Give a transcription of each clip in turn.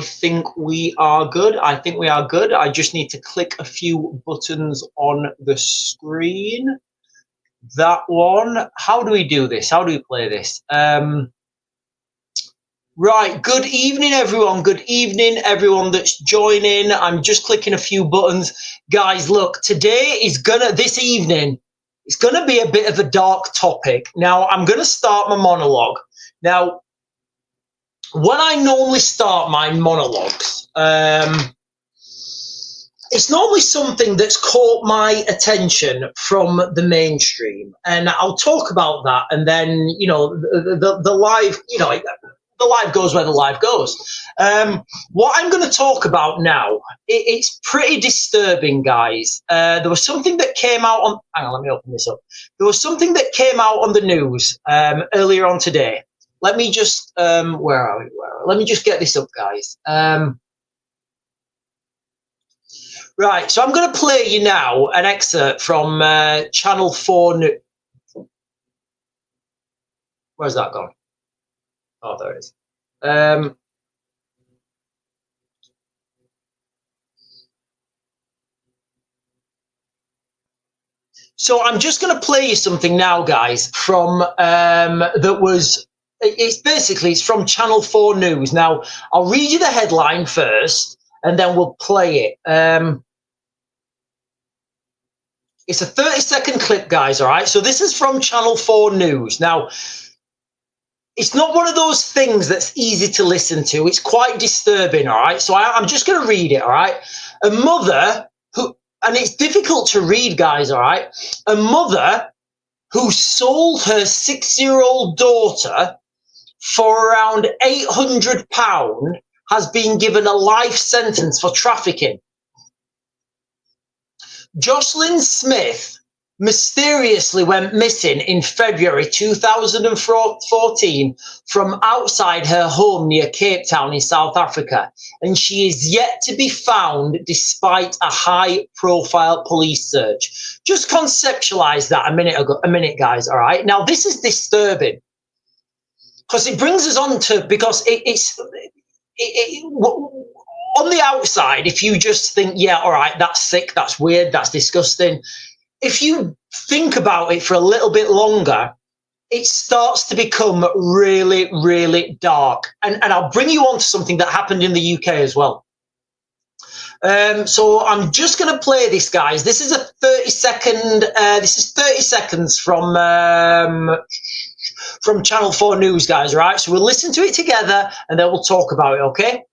think we are good. I think we are good. I just need to click a few buttons on the screen. That one. How do we do this? How do we play this? Right. Good evening, everyone. Good evening, everyone that's joining. I'm just clicking a few buttons. Guys, look, this evening, it's gonna be a bit of a dark topic. Now, I'm gonna start my monologue. Now, when I normally start my monologues, it's normally something that's caught my attention from the mainstream, and I'll talk about that, and then the live, the live goes where the live goes. What I'm going to talk about now, it's pretty disturbing, guys. There was something that came out on. Hang on, let me open this up. There was something that came out on the news earlier on today. Let me just where are we? Let me just get this up, guys. Right, so I'm going to play you now an excerpt from Channel 4 News. Where's that gone? Oh, there it is. So I'm just going to play you something now, guys, from it's from Channel 4 News. Now, I'll read you the headline first, and then we'll play it. It's a 30-second clip, guys, all right? So this is from Channel 4 News. Now, it's not one of those things that's easy to listen to. It's quite disturbing, all right? So I'm just going to read it, all right? A mother who, and it's difficult to read, guys, all right? A mother who sold her 6-year-old daughter for around £800 has been given a life sentence for trafficking. Jocelyn Smith mysteriously went missing in February 2014 from outside her home near Cape Town in South Africa, and she is yet to be found despite a high-profile police search. Just conceptualize that a minute, guys, all right? Now, this is disturbing because it brings us on to, because on the outside, if you just think, yeah, all right, that's sick, that's weird, that's disgusting. If you think about it for a little bit longer, it starts to become really, really dark. And I'll bring you on to something that happened in the UK as well. So I'm just going to play this, guys. This is a 30-second. This is 30 seconds from Channel 4 News, guys. Right? So we'll listen to it together, and then we'll talk about it. Okay?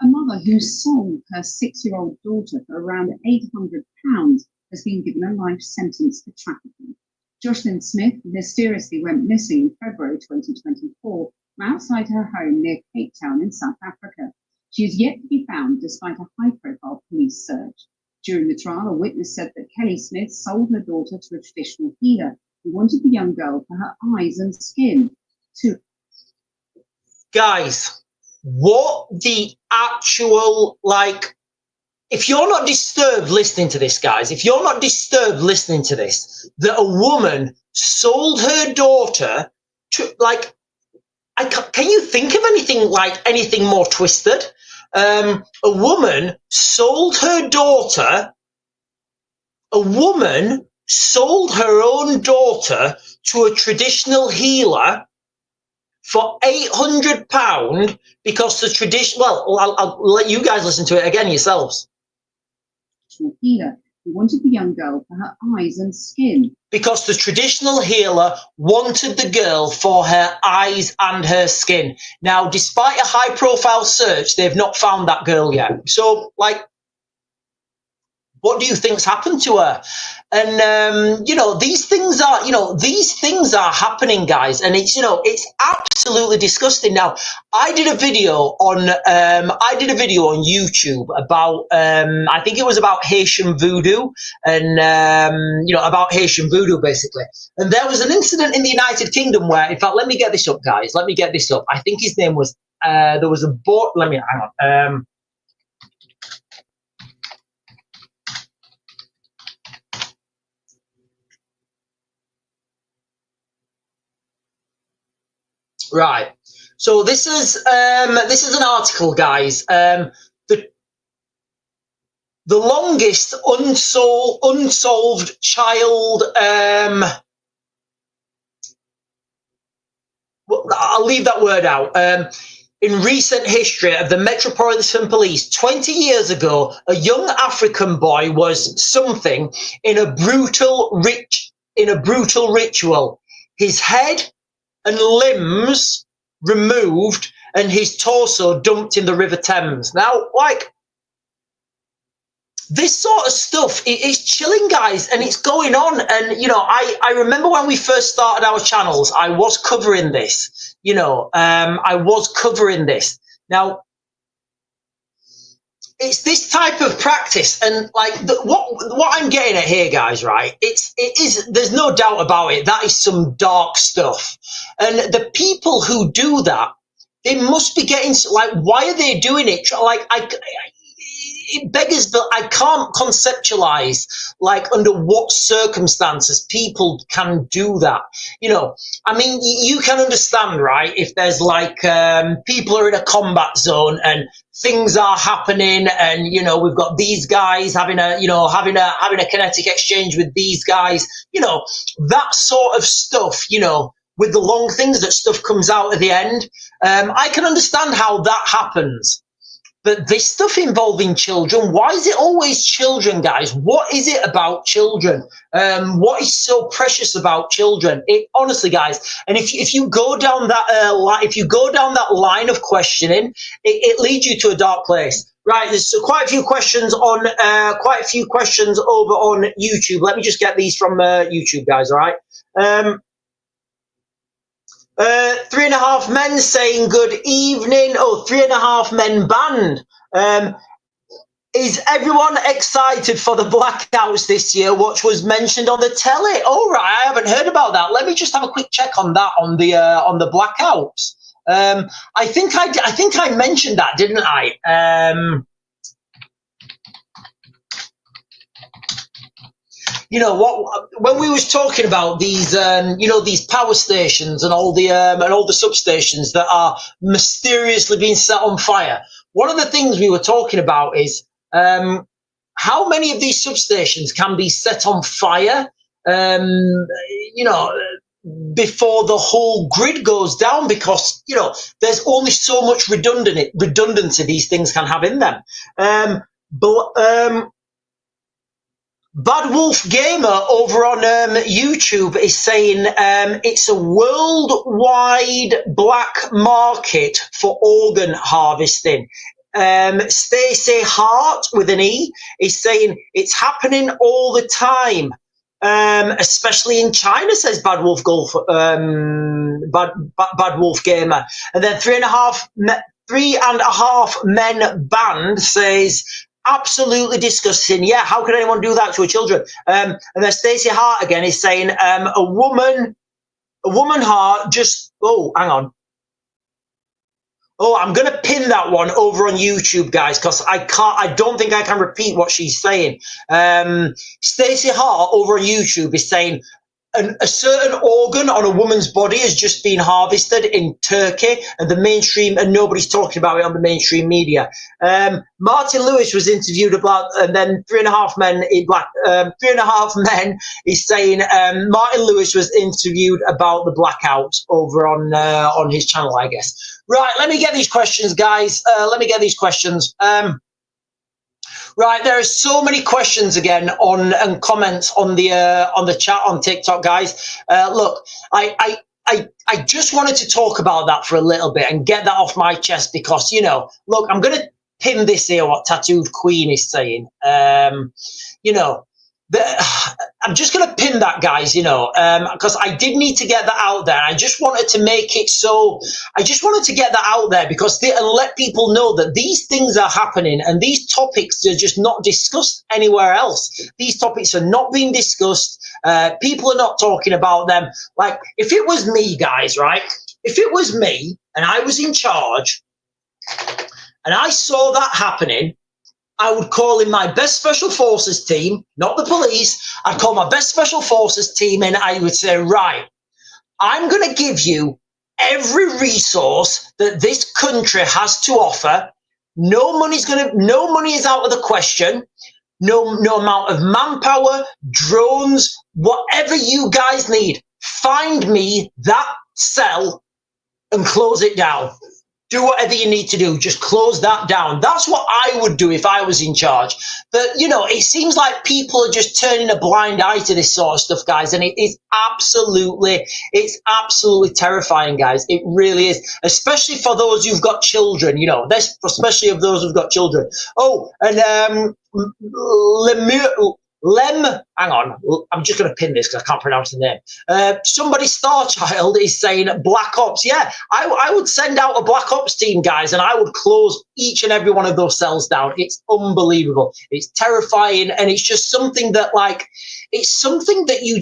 A mother who sold her 6-year-old daughter for around £800 has been given a life sentence for trafficking. Jocelyn Smith mysteriously went missing in February 2024 from outside her home near Cape Town in South Africa. She is yet to be found despite a high-profile police search. During the trial, a witness said that Kelly Smith sold her daughter to a traditional healer who wanted the young girl for her eyes and skin. Guys, what the actual, if you're not disturbed listening to this, guys, if you're not disturbed listening to this, that a woman sold her daughter to, can you think of anything more twisted? A woman sold her own daughter to a traditional healer for £800 because the tradition. Well, I'll let you guys listen to it again yourselves. Healer who wanted the young girl for her eyes and skin. Because the traditional healer wanted the girl for her eyes and her skin. Now, despite a high-profile search, they've not found that girl yet. So, what do you think's happened to her? And these things are happening, guys, and it's absolutely disgusting. Now, I did a video on YouTube about I think it was about Haitian voodoo, and about Haitian voodoo basically. And there was an incident in the United Kingdom where, in fact, let me get this up, guys. Let me get this up. I think his name was there was a boy. Let me hang on. Right. So this is an article, guys. The longest unsolved child. I'll leave that word out. In recent history of the Metropolitan Police, 20 years ago, a young African boy was something in a brutal ritual. His head and limbs removed and his torso dumped in the River Thames. Now, like, this sort of stuff, it's chilling, guys, and it's going on. And, you know, I remember when we first started our channels, I was covering this. You know, I was covering this. Now, it's this type of practice, and like what I'm getting at here, guys, right? It is. There's no doubt about it. That is some dark stuff, and the people who do that, they must be getting, like, why are they doing it? Like, it beggars, but I can't conceptualize, like, under what circumstances people can do that. You know, I mean, you can understand, right? If there's like people are in a combat zone and things are happening, and, you know, we've got these guys having a kinetic exchange with these guys, you know, that sort of stuff, you know, with the long things that stuff comes out at the end. I can understand how that happens. But this stuff involving children, why is it always children, guys? What is it about children? What is so precious about children? Honestly, guys, and if you go down that line of questioning, it leads you to a dark place. Right, there's quite a few questions over on YouTube. Let me just get these from YouTube, guys. All right. 3.5 men saying good evening. Oh, 3.5 men banned. Is everyone excited for the blackouts this year, which was mentioned on the telly? All right, I haven't heard about that. Let me just have a quick check on that, on the blackouts. I think I mentioned that, didn't I? You know what? When we was talking about these, you know, these power stations and all the substations that are mysteriously being set on fire. One of the things we were talking about is how many of these substations can be set on fire, you know, before the whole grid goes down, because, you know, there's only so much redundancy these things can have in them. Bad Wolf Gamer over on YouTube is saying it's a worldwide black market for organ harvesting. Stacey Hart with an E is saying it's happening all the time, especially in China, says Bad Wolf Gamer. And then 3.5 men banned says, absolutely disgusting. Yeah, how could anyone do that to a children? And then Stacey Hart again is saying, a woman heart just, oh, hang on. Oh, I'm going to pin that one over on YouTube, guys, because I don't think I can repeat what she's saying. Stacey Hart over on YouTube is saying, a certain organ on a woman's body has just been harvested in Turkey, and nobody's talking about it on the mainstream media. Martin Lewis was interviewed about, and then 3.5 men in black. 3.5 men is saying Martin Lewis was interviewed about the blackouts over on his channel, I guess. Right, let me get these questions, guys. Let me get these questions. Right, there are so many questions again and comments on the chat on TikTok, guys. Look, I just wanted to talk about that for a little bit and get that off my chest, because, you know, look, I'm going to pin this here, what Tattooed Queen is saying. You know, I'm just going to pin that, guys, you know, because I did need to get that out there. I just wanted to make it so, I just wanted to get that out there because and let people know that these things are happening, and these topics are just not discussed anywhere else. These topics are not being discussed. People are not talking about them. Like, if it was me, guys, right? If it was me and I was in charge and I saw that happening, I would call in my best special forces team, not the police. I'd call my best special forces team in. I would say, right, I'm going to give you every resource that this country has to offer. No money is out of the question. No amount of manpower, drones, whatever you guys need. Find me that cell and close it down. Do whatever you need to do. Just close that down. That's what I would do if I was in charge. But, you know, it seems like people are just turning a blind eye to this sort of stuff, guys. And it's absolutely terrifying, guys. It really is. Especially for those who've got children, you know, especially of those who've got children. Oh, and hang on, I'm just going to pin this because I can't pronounce the name. Somebody Starchild is saying Black Ops. Yeah, I would send out a Black Ops team, guys, and I would close each and every one of those cells down. It's unbelievable. It's terrifying, and it's just something that, like, it's something that you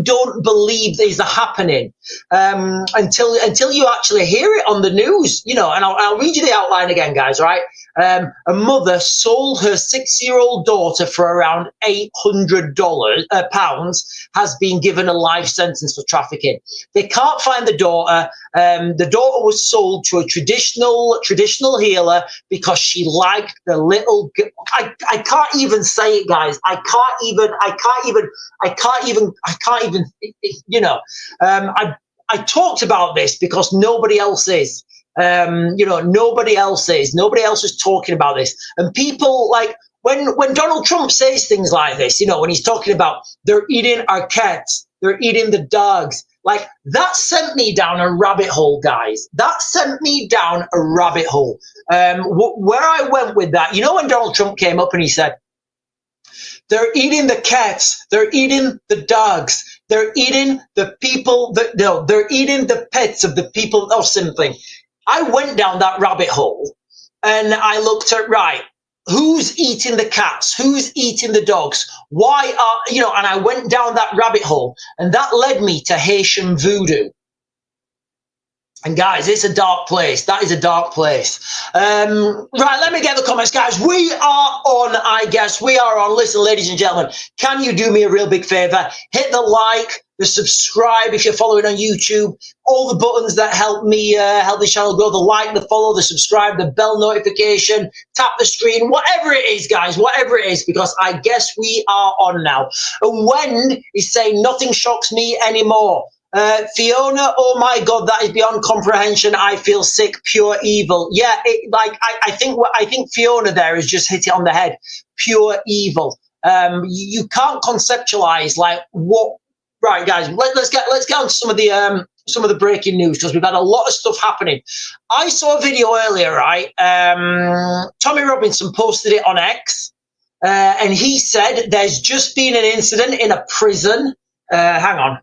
don't believe is happening until you actually hear it on the news, you know. And I'll read you the outline again, guys. Right? A mother sold her 6-year-old daughter for around £800 has been given a life sentence for trafficking. They can't find the daughter. The daughter was sold to a traditional healer because she liked the little. I can't even say it, guys. I can't even. You know, I talked about this because nobody else is. You know, nobody else is talking about this. And people, like, when Donald Trump says things like this, you know, when he's talking about they're eating our cats, they're eating the dogs, like, that sent me down a rabbit hole, guys. That sent me down a rabbit hole. Where I went with that, you know, when Donald Trump came up and he said, they're eating the cats, they're eating the dogs, they're eating the people, they're eating the pets of the people or something. I went down that rabbit hole and I looked at, right, who's eating the cats? Who's eating the dogs? Why are, you know, and I went down that rabbit hole and that led me to Haitian voodoo. And guys, it's a dark place. That is a dark place. Right, let me get the comments, guys. We are on, I guess. We are on. Listen, ladies and gentlemen, can you do me a real big favor? Hit the like, the subscribe if you're following on YouTube, all the buttons that help me, help the channel grow, the like, the follow, the subscribe, the bell notification, tap the screen, whatever it is, guys, whatever it is, because I guess we are on now. And Wen is saying, nothing shocks me anymore. Fiona, oh my God, that is beyond comprehension. I feel sick, pure evil. Yeah, I think Fiona there has just hit it on the head. Pure evil. You can't conceptualize like what. Right, guys, let's get on to some of the breaking news because we've had a lot of stuff happening. I saw a video earlier, right? Tommy Robinson posted it on X, and he said there's just been an incident in a prison. Hang on.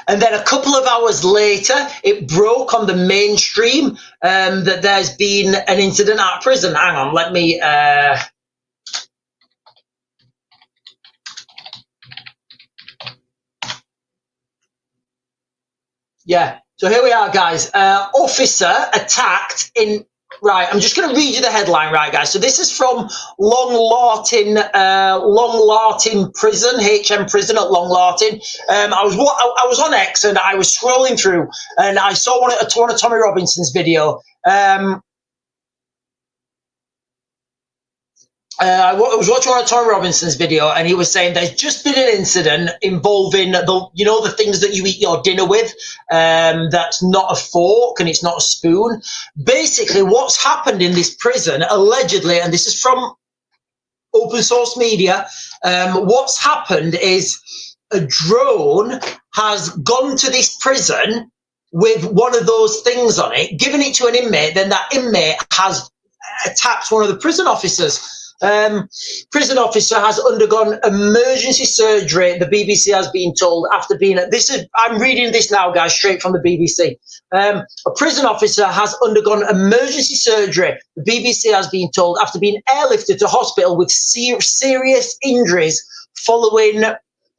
And then a couple of hours later, it broke on the mainstream that there's been an incident at a prison. Hang on, let me. Yeah, so here we are, guys. Officer attacked in. Right, I'm just going to read you the headline, right, guys. So this is from Long Lartin Prison, HM Prison at Long Lartin. I was on X and I was scrolling through and I saw one of Tommy Robinson's video. I was watching one of Tommy Robinson's video and he was saying there's just been an incident involving the things that you eat your dinner with, that's not a fork and it's not a spoon. Basically what's happened in this prison allegedly, and this is from open source media, what's happened is a drone has gone to this prison with one of those things on it, given it to an inmate, then that inmate has attacked one of the prison officers. Prison officer has undergone emergency surgery, the BBC has been told, after being I'm reading this now, guys, straight from the BBC. A prison officer has undergone emergency surgery, the BBC has been told, after being airlifted to hospital with serious injuries following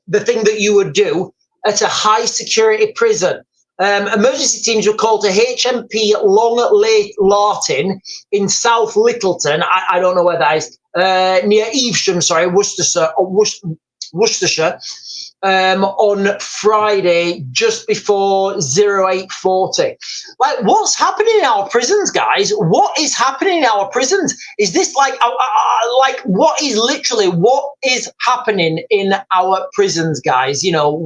the thing that you would do at a high security prison. Emergency teams were called to HMP Long Lartin in South Littleton. I don't know where that is. Near Evesham, Worcestershire. on Friday, just before 0840. Like, what's happening in our prisons, guys? What is happening in our prisons? Is this like what is happening in our prisons, guys? You know,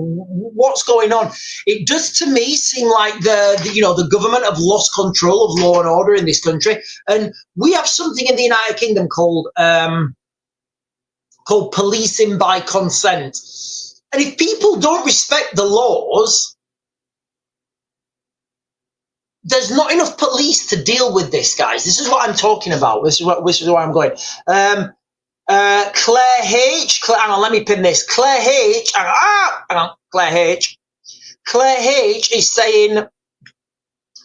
what's going on? It does to me seem like the government have lost control of law and order in this country, and we have something in the United Kingdom called policing by consent. And if people don't respect the laws, there's not enough police to deal with this, guys. This is what I'm talking about. This is where I'm going. Claire H. Hang on, let me pin this. Claire H. Hang on, Claire H. Claire H. is saying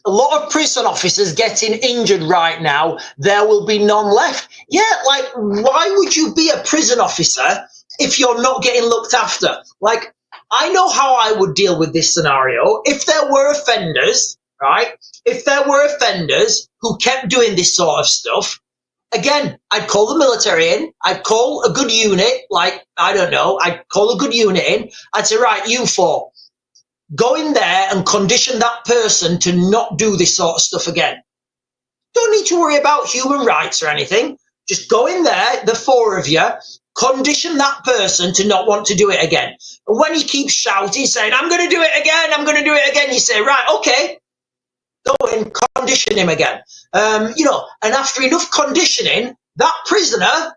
a lot of prison officers getting injured right now. There will be none left. Yeah, like, why would you be a prison officer if you're not getting looked after? Like, I know how I would deal with this scenario. If there were offenders, right? If there were offenders who kept doing this sort of stuff, again, I'd call the military in. I'd call a good unit, like, I don't know, I'd call a good unit in. I'd say, right, you four, go in there and condition that person to not do this sort of stuff again. Don't need to worry about human rights or anything. Just go in there, the four of you, condition that person to not want to do it again. And when he keeps shouting, saying, I'm going to do it again, I'm going to do it again, you say, right, okay, go and condition him again. And after enough conditioning, that prisoner,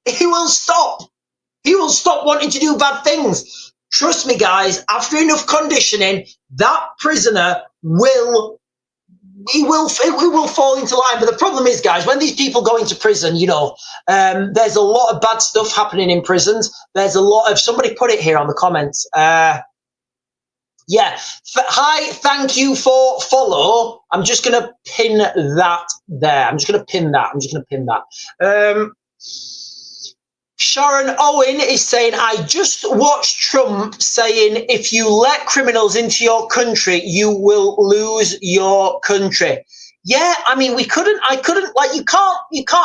he will stop. He will stop wanting to do bad things. Trust me, guys, after enough conditioning, that prisoner will fall into line. But the problem is, guys, when these people go into prison, there's a lot of bad stuff happening in prisons. There's a lot of, somebody put it here on the comments. Hi, thank you for follow. I'm just going to pin that there. I'm just going to pin that. Sharon Owen is saying, I just watched Trump saying, if you let criminals into your country, you will lose your country. Yeah, I mean, you can't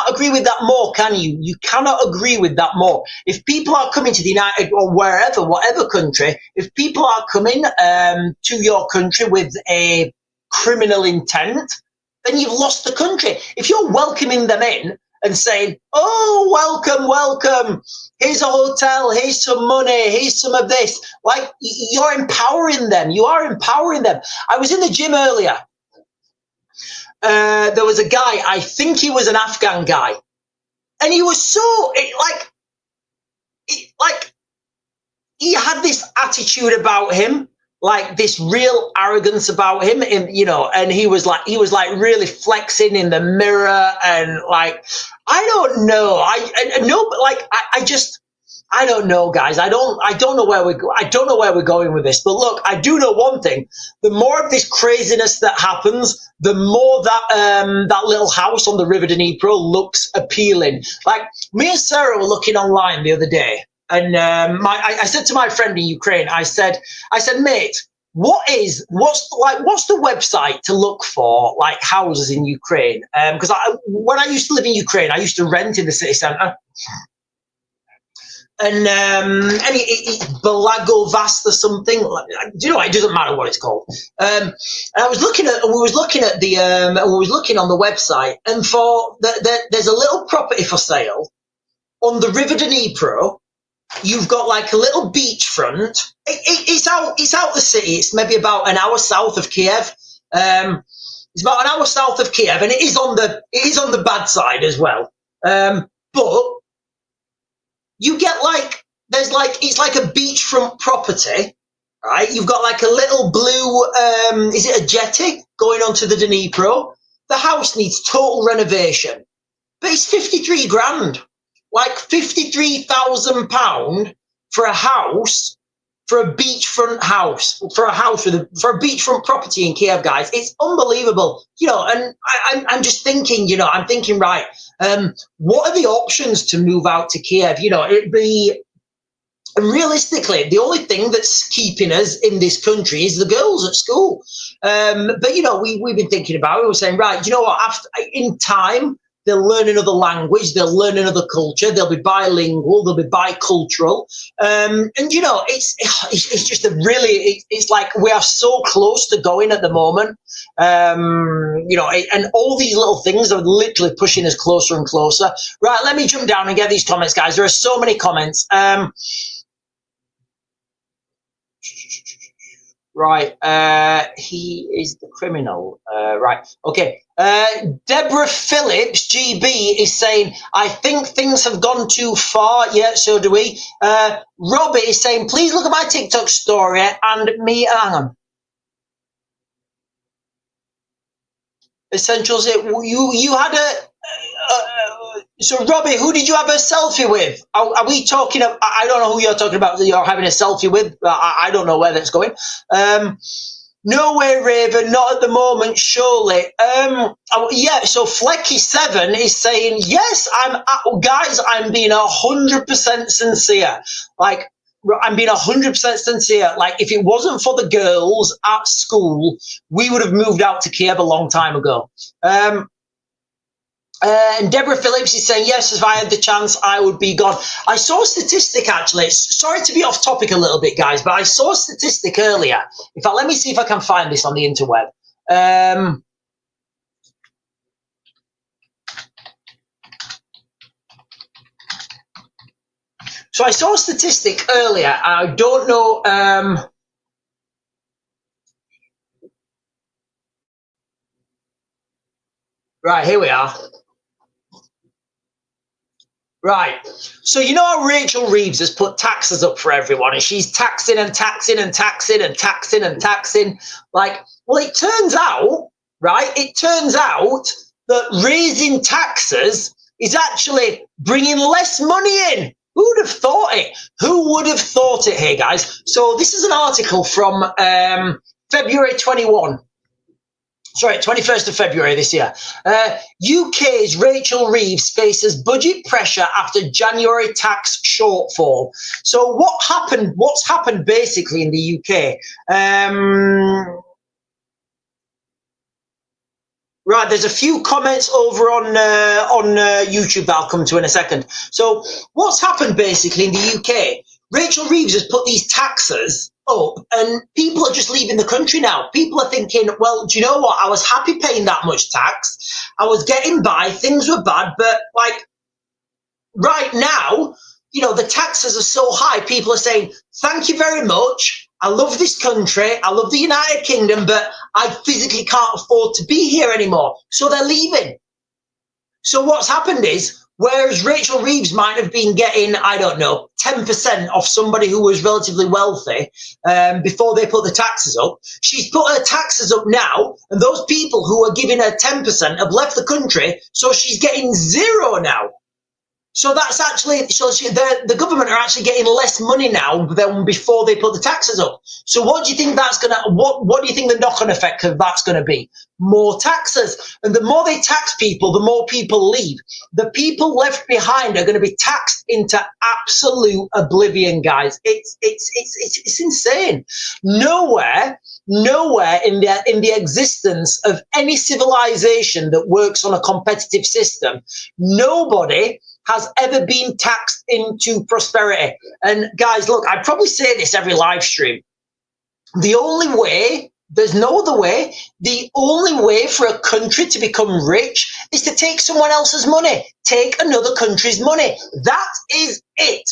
agree with that more, can you? You cannot agree with that more. If people are coming to the United or whatever country, if people are coming to your country with a criminal intent, then you've lost the country. If you're welcoming them in and saying, oh, welcome, here's a hotel, here's some money, here's some of this, like, you're empowering them. You are empowering them. I was in the gym earlier. There was a guy, I think he was an Afghan guy, and he was he had this attitude about him, like this real arrogance about him, and he was like really flexing in the mirror, and like, I don't know, I don't know, guys. I don't know where we're going with this. But look, I do know one thing: the more of this craziness that happens, the more that little house on the River Dnipro looks appealing. Like, me and Sarah were looking online the other day, and I said to my friend in Ukraine, I said, mate, what's the website to look for, like, houses in Ukraine? Because when I used to live in Ukraine, I used to rent in the city centre. And it's Balago Vasta something. Do you know what? It doesn't matter what it's called. And we was looking on the website, and there's a little property for sale on the River Dnipro. You've got like a little beachfront. It's out the city. It's maybe about an hour south of Kiev. It's about an hour south of Kiev, and it is on the bad side as well. But you get it's like a beachfront property, right? You've got like a little blue, is it a jetty going onto the Dnipro? The house needs total renovation, but it's 53 grand, like £53,000 for a house, for a beachfront house, for a beachfront property in Kiev, guys. It's unbelievable, and I'm just thinking, right, what are the options to move out to Kiev? It'd be, realistically, the only thing that's keeping us in this country is the girls at school. But we've been thinking about it. We're saying, right, you know what? In time, they'll learn another language, they'll learn another culture, they'll be bilingual, they'll be bicultural. And, you know, it's just a really, it's like we are so close to going at the moment. You know, and all these little things are literally pushing us closer and closer. Right, let me jump down and get these comments, guys. There are so many comments. Right, he is the criminal. Right, okay. Deborah Phillips, GB, is saying, I think things have gone too far. Yeah, so do we. Robbie is saying, please look at my TikTok story and me. Hang on. Essentials, you had a. So, Robbie, who did you have a selfie with? Are we talking? I don't know who you're talking about. That you're having a selfie with. I don't know where that's going. No way, Raven. Not at the moment, surely. Yeah. So, Flecky7 is saying yes. Guys. I'm being 100% sincere. Like, I'm being 100% sincere. Like, if it wasn't for the girls at school, we would have moved out to Kiev a long time ago. And Deborah Phillips is saying, yes, if I had the chance, I would be gone. I saw a statistic, actually. Sorry to be off topic a little bit, guys, but I saw a statistic earlier. In fact, let me see if I can find this on the interweb. So I saw a statistic earlier. I don't know. Right, here we are. Right. So you know how Rachel Reeves has put taxes up for everyone, and she's taxing and taxing and taxing and taxing and taxing. Like, well, it turns out, right? It turns out that raising taxes is actually bringing less money in. Who would have thought it? Who would have thought it? Hey, guys. So this is an article from February 21. Sorry, 21st of February this year. UK's Rachel Reeves faces budget pressure after January tax shortfall. So what's happened basically in the UK? Right, there's a few comments over on YouTube that I'll come to in a second. So what's happened basically in the UK? Rachel Reeves has put these taxes up and people are just leaving the country now. People are thinking, well, do you know what? I was happy paying that much tax. I was getting by. Things were bad. But like right now, you know, the taxes are so high. People are saying, thank you very much. I love this country. I love the United Kingdom, but I physically can't afford to be here anymore. So they're leaving. So what's happened is, whereas Rachel Reeves might have been getting, I don't know, 10% off somebody who was relatively wealthy before they put the taxes up, she's put her taxes up now, and those people who are giving her 10% have left the country, so she's getting zero now. So that's actually, so the government are actually getting less money now than before they put the taxes up. So what do you think that's going to, what do you think the knock-on effect of that's going to be? More taxes. And the more they tax people, the more people leave. The people left behind are going to be taxed into absolute oblivion, guys. It's insane. Nowhere in the existence of any civilization that works on a competitive system, nobody has ever been taxed into prosperity. And guys, look, I probably say this every live stream. The only way, there's no other way, the only way for a country to become rich is to take someone else's money, take another country's money. That is it.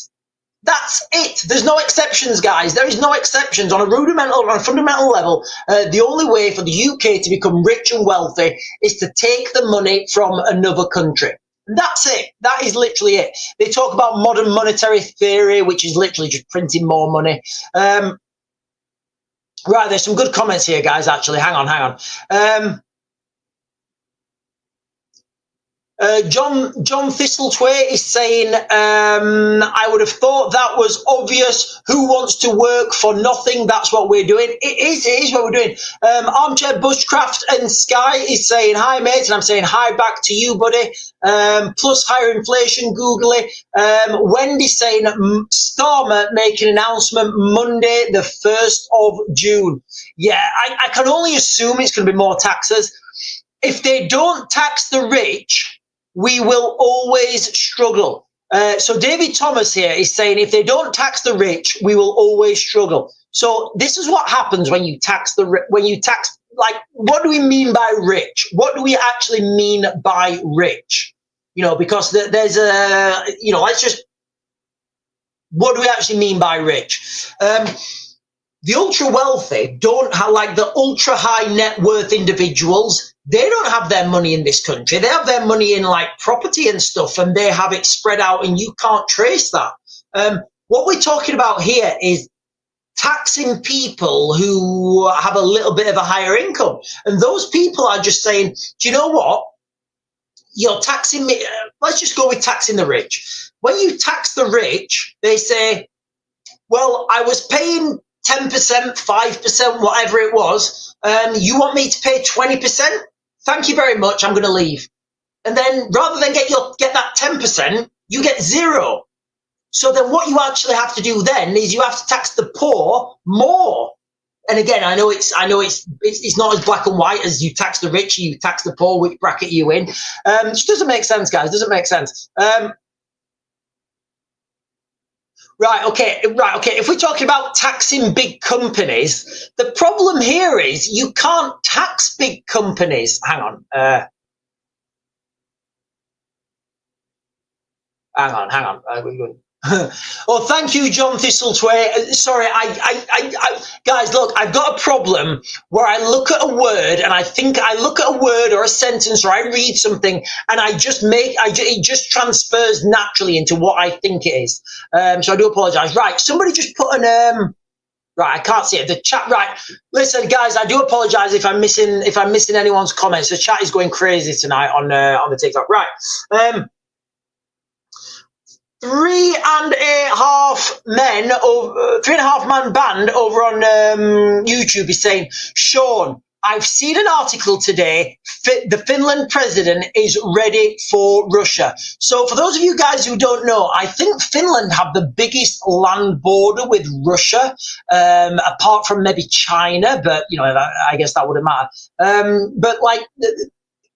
That's it. There's no exceptions, guys. There is no exceptions on a rudimental, on a fundamental level. The only way for the UK to become rich and wealthy is to take the money from another country. That's it. That is literally it. They talk about modern monetary theory, which is literally just printing more money. Right, there's some good comments here, guys, actually. Hang on. John Thistlethwaite is saying, I would have thought that was obvious. Who wants to work for nothing? That's what we're doing. It is what we're doing. Armchair Bushcraft and Sky is saying, hi, mate. And I'm saying, hi back to you, buddy. Plus higher inflation, Google it. Wendy saying, Starmer making an announcement Monday, the 1st of June. Yeah, I can only assume it's going to be more taxes. If they don't tax the rich, we will always struggle. So David Thomas here is saying, if they don't tax the rich, we will always struggle. So this is what happens when you tax like, what do we mean by rich? What do we actually mean by rich? You know, because there's a, you know, what do we actually mean by rich? The ultra wealthy don't have, like the ultra high net worth individuals, they don't have their money in this country. They have their money in like property and stuff, and they have it spread out, and you can't trace that. What we're talking about here is taxing people who have a little bit of a higher income. And those people are just saying, do you know what? You're taxing me. Let's just go with taxing the rich. When you tax the rich, they say, well, I was paying 10%, 5%, whatever it was. You want me to pay 20%? Thank you very much. I'm going to leave. And then rather than get that 10%, you get zero. So then what you actually have to do then is you have to tax the poor more. And again, I know it's not as black and white as you tax the rich, you tax the poor, which bracket you in. It just doesn't make sense, guys. It doesn't make sense. Right, okay. If we're talking about taxing big companies, the problem here is you can't tax big companies. Hang on. Hang on. Oh, thank you, John Thistlethwaite. Sorry, guys, look, I've got a problem where I look at a word and I look at a word or a sentence or I read something and it just transfers naturally into what I think it is. So I do apologize. Right, somebody just put an right, I can't see it. The chat. Right, listen, guys, I do apologize if I'm missing anyone's comments. The chat is going crazy tonight on the TikTok. Right. 3.5 man band over on YouTube is saying, Sean, I've seen an article today. The Finland president is ready for Russia. So for those of you guys who don't know, I think Finland have the biggest land border with Russia, apart from maybe China, but you know, I guess that wouldn't matter. But like,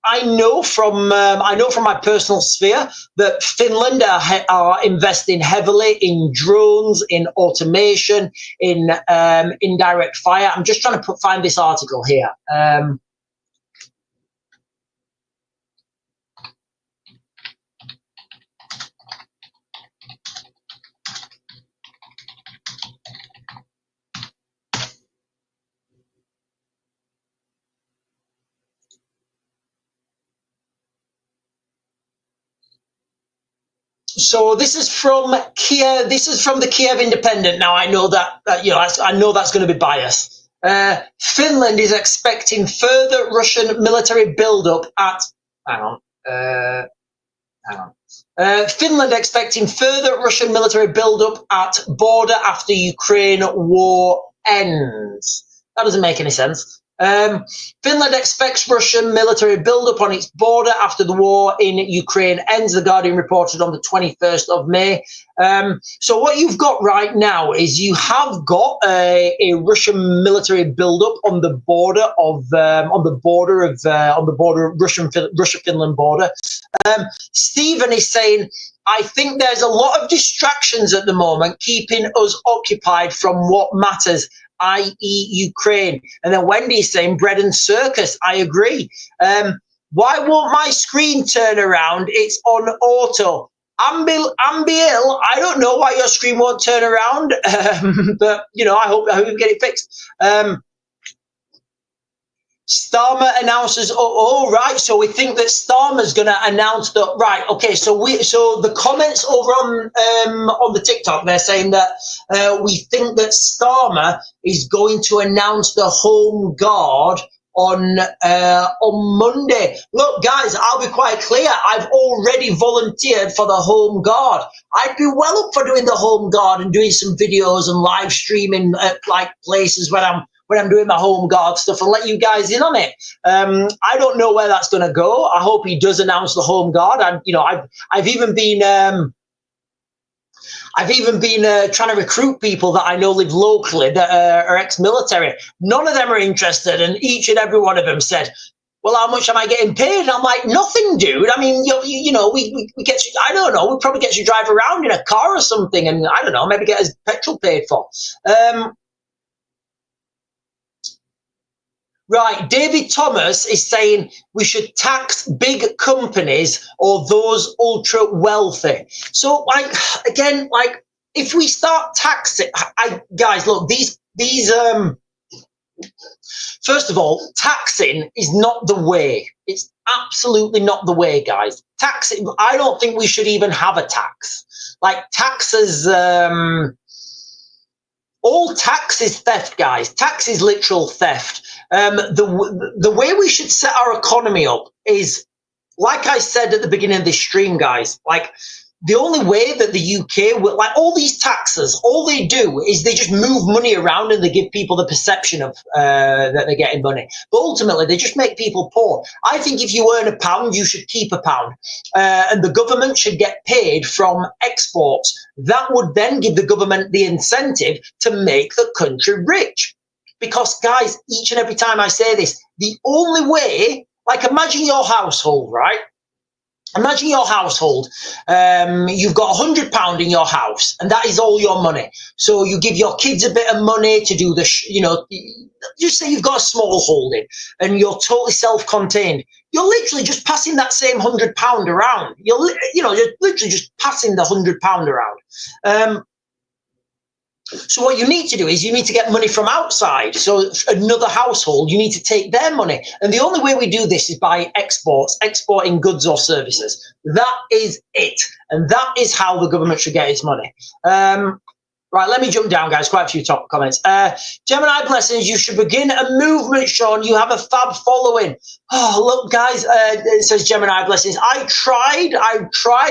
I know from my personal sphere that Finland are investing heavily in drones, in automation, in indirect fire. I'm just trying to find this article here. So this is from Kiev. This is from the Kiev Independent. Now I know that you know, I know that's going to be biased. Finland is expecting further Russian military buildup at. Hang on. Finland expecting further Russian military buildup at border after Ukraine war ends. That doesn't make any sense. Finland expects Russian military buildup on its border after the war in Ukraine ends, The Guardian reported on the 21st of May. So what you've got right now is you have got a Russian military buildup on the border of Russia-Finland border. Stephen is saying, I think there's a lot of distractions at the moment keeping us occupied from what matters, i.e. Ukraine. And then Wendy's saying bread and circus. I agree. Why won't my screen turn around? It's on auto. Ambil, I don't know why your screen won't turn around, but you know, I hope you get it fixed. Starmer announces, right. So we think that Starmer's going to announce that, right. Okay. So the comments over on the TikTok, they're saying that we think that Starmer is going to announce the Home Guard on Monday. Look, guys, I'll be quite clear. I've already volunteered for the Home Guard. I'd be well up for doing the Home Guard and doing some videos and live streaming at like places when I'm doing my Home Guard stuff and let you guys in on it. I don't know where that's going to go. I hope he does announce the Home Guard. I've even been trying to recruit people that I know live locally that are ex-military. None of them are interested, and each and every one of them said, well, how much am I getting paid? And I'm like, nothing, dude. I mean, you know, we get you, I don't know, we probably get you drive around in a car or something, and I don't know, maybe get his petrol paid for. Right, David Thomas is saying we should tax big companies or those ultra wealthy. So, like, again, like, if we start taxing, guys, look, these first of all, taxing is not the way. It's absolutely not the way, guys. Taxing, I don't think we should even have a tax. Like, taxes, all tax is theft, guys. Tax is literal theft. The way we should set our economy up is, like I said at the beginning of this stream, guys, like, the only way that the UK will, like, all these taxes, all they do is they just move money around and they give people the perception of that they're getting money. But ultimately, they just make people poor. I think if you earn £1, you should keep £1. And the government should get paid from exports. That would then give the government the incentive to make the country rich. Because, guys, each and every time I say this, the only way, like, imagine your household, right? Imagine your household, you've got £100 in your house, and that is all your money. So you give your kids a bit of money to do the, you know, just say you've got a small holding and you're totally self-contained. You're literally just passing that same £100 around. You're literally just passing the £100 around. So what you need to do is you need to get money from outside. So another household, you need to take their money. And the only way we do this is by exporting goods or services. That is it. And that is how the government should get its money. Right, let me jump down, guys. Quite a few top comments. Gemini Blessings, you should begin a movement, Sean. You have a fab following. Oh, look, guys, it says Gemini Blessings. I tried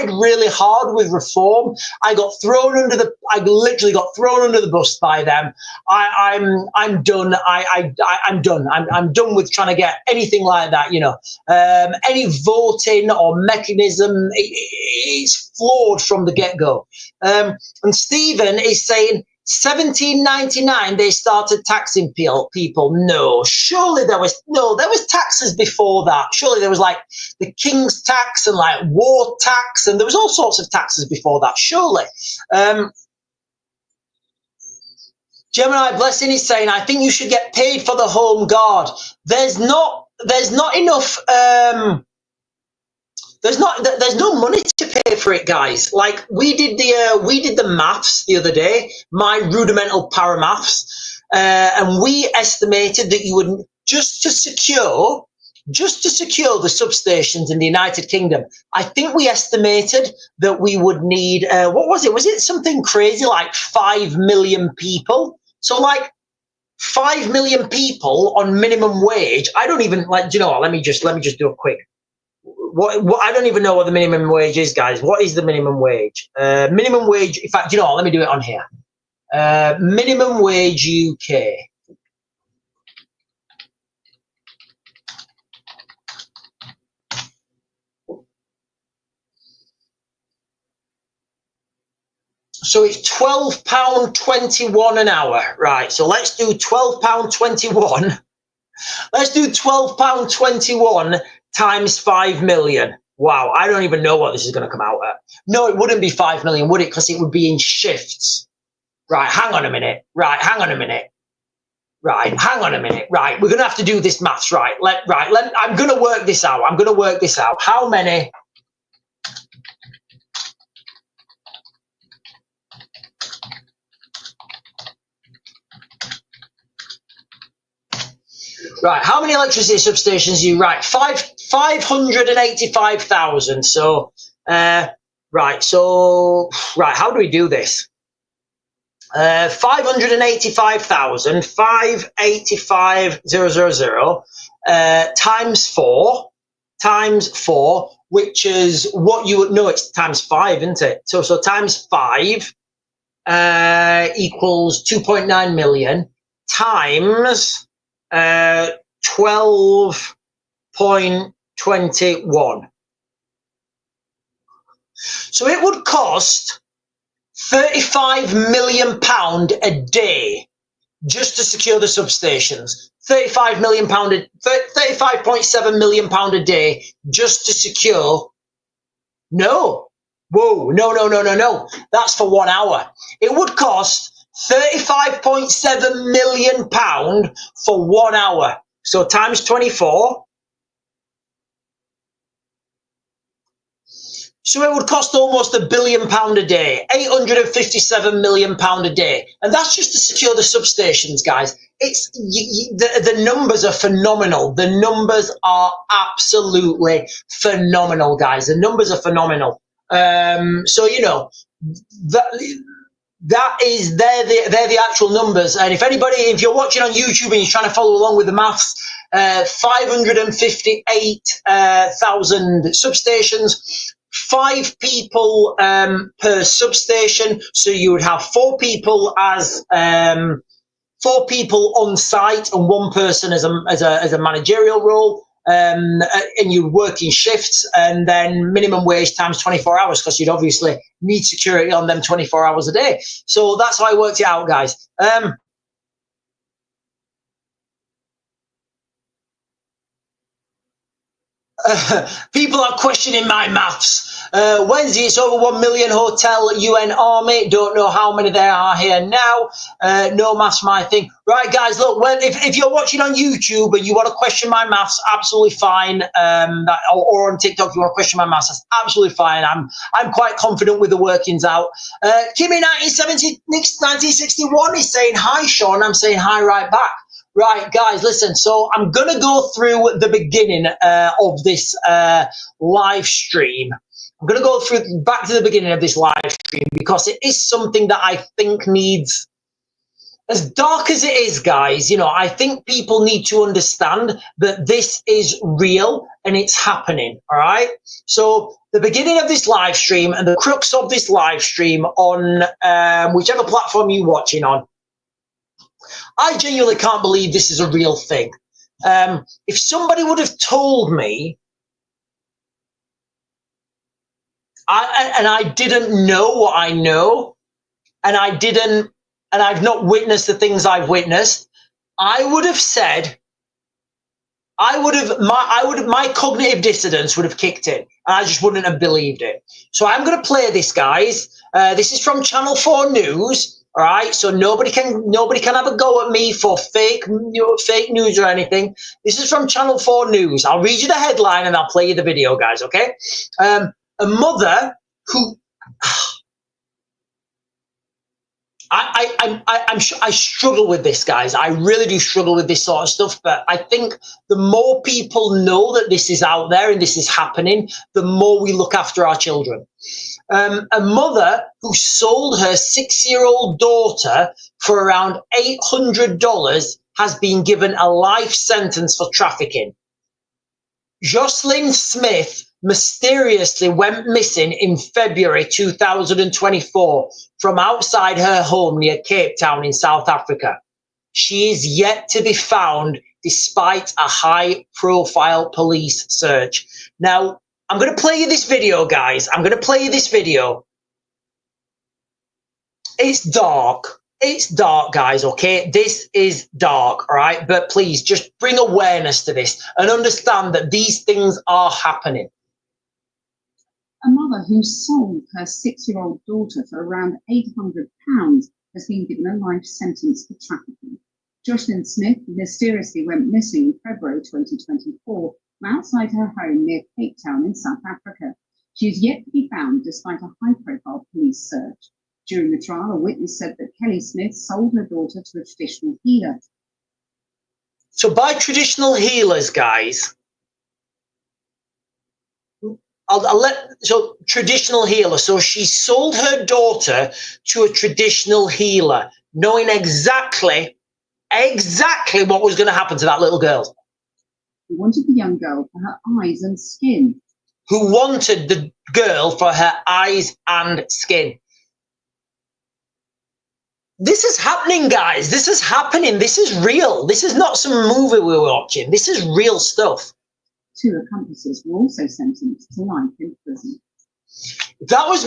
really hard with reform. I literally got thrown under the bus by them. I'm done. I'm done. I'm done with trying to get anything like that, you know. Any voting or mechanism, it's flawed from the get-go. And Stephen is saying 1799 they started taxing people. No, surely there was taxes before that. Surely there was like the king's tax and like war tax, and there was all sorts of taxes before that. Surely. Gemini Blessing is saying, I think you should get paid for the home guard. There's not enough. There's no money to pay for it, guys. Like, we did the maths the other day, my rudimental paramaths, and we estimated that you would just to secure the substations in the United Kingdom. I think we estimated that we would need what was it? Was it something crazy like 5 million people? So like 5 million people on minimum wage. I don't even like. Do you know what? Let me just do a quick. What I don't even know what the minimum wage is, guys. What is the minimum wage? Minimum wage. In fact, you know what? Let me do it on here. Minimum wage UK. So it's £12.21 an hour, right? So let's do £12.21. Let's do £12.21 times 5 million. Wow, I don't even know what this is going to come out at. No, it wouldn't be 5 million, would it? Because it would be in shifts. Right, hang on a minute. Right, hang on a minute. Right, hang on a minute. Right, we're going to have to do this maths. Right, I'm going to work this out. How many? Right, how many electricity substations do you? Right, 585,000. So, right, how do we do this? 585,000, 585,000, times 4, which is what you would know. It's times 5, isn't it? So times 5 equals 2.9 million times 12.21. So it would cost £35 million a day just to secure the substations. £35 million, £35.7 million a day just to secure. No. Whoa, no. That's for 1 hour. It would cost £35.7 million for 1 hour. So times 24. So it would cost almost £1 billion a day, £857 million a day. And that's just to secure the substations, guys. The numbers are phenomenal. The numbers are absolutely phenomenal, guys. The numbers are phenomenal. So, you know, they're the actual numbers. And if you're watching on YouTube and you're trying to follow along with the maths, 558,000 substations, 5 people per substation, so you would have 4 people as 4 people on site and 1 person as a managerial role, and you work in shifts, and then minimum wage times 24 hours, because you'd obviously need security on them 24 hours a day. So that's how I worked it out, guys. People are questioning my maths. Wednesday, it's over 1 million hotel UN Army. Don't know how many there are here now. No maths, my thing. Right, guys, look, well, if you're watching on YouTube and you want to question my maths, absolutely fine. Or on TikTok, you want to question my maths, that's absolutely fine. I'm quite confident with the workings out. Kimmy 1961 is saying hi, Sean. I'm saying hi right back. Right, guys, listen, so I'm going to go through the beginning of this live stream. I'm going to go back to the beginning of this live stream because it is something that I think needs, as dark as it is, guys, you know, I think people need to understand that this is real and it's happening, all right? So the beginning of this live stream and the crux of this live stream on whichever platform you're watching on, I genuinely can't believe this is a real thing. If somebody would have told me, and I didn't know what I know, and I've not witnessed the things I've witnessed, I would have said, my cognitive dissonance would have kicked in, and I just wouldn't have believed it. So I'm going to play this, guys. This is from Channel 4 News. All right, so nobody can have a go at me for fake news or anything. This is from Channel 4 News. I'll read you the headline and I'll play you the video, guys. Okay? A mother who I struggle with this, guys. I really do struggle with this sort of stuff. But I think the more people know that this is out there and this is happening, the more we look after our children. A mother who sold her 6-year-old daughter for around $800 has been given a life sentence for trafficking. Jocelyn Smith mysteriously went missing in February 2024 from outside her home near Cape Town in South Africa. She is yet to be found despite a high-profile police search. Now, I'm going to play you this video, guys. I'm going to play you this video. It's dark. It's dark, guys, okay? This is dark, all right? But please, just bring awareness to this and understand that these things are happening. A mother who sold her 6-year-old daughter for around £800 has been given a life sentence for trafficking. Jocelyn Smith mysteriously went missing in February 2024 from outside her home near Cape Town in South Africa. She is yet to be found despite a high-profile police search. During the trial, a witness said that Kelly Smith sold her daughter to a traditional healer. So by traditional healers, guys, traditional healer. So she sold her daughter to a traditional healer, knowing exactly what was going to happen to that little girl. Who wanted the young girl for her eyes and skin. Who wanted the girl for her eyes and skin. This is happening, guys. This is happening. This is real. This is not some movie we're watching. This is real stuff. 2 accomplices were also sentenced to life in prison. If that was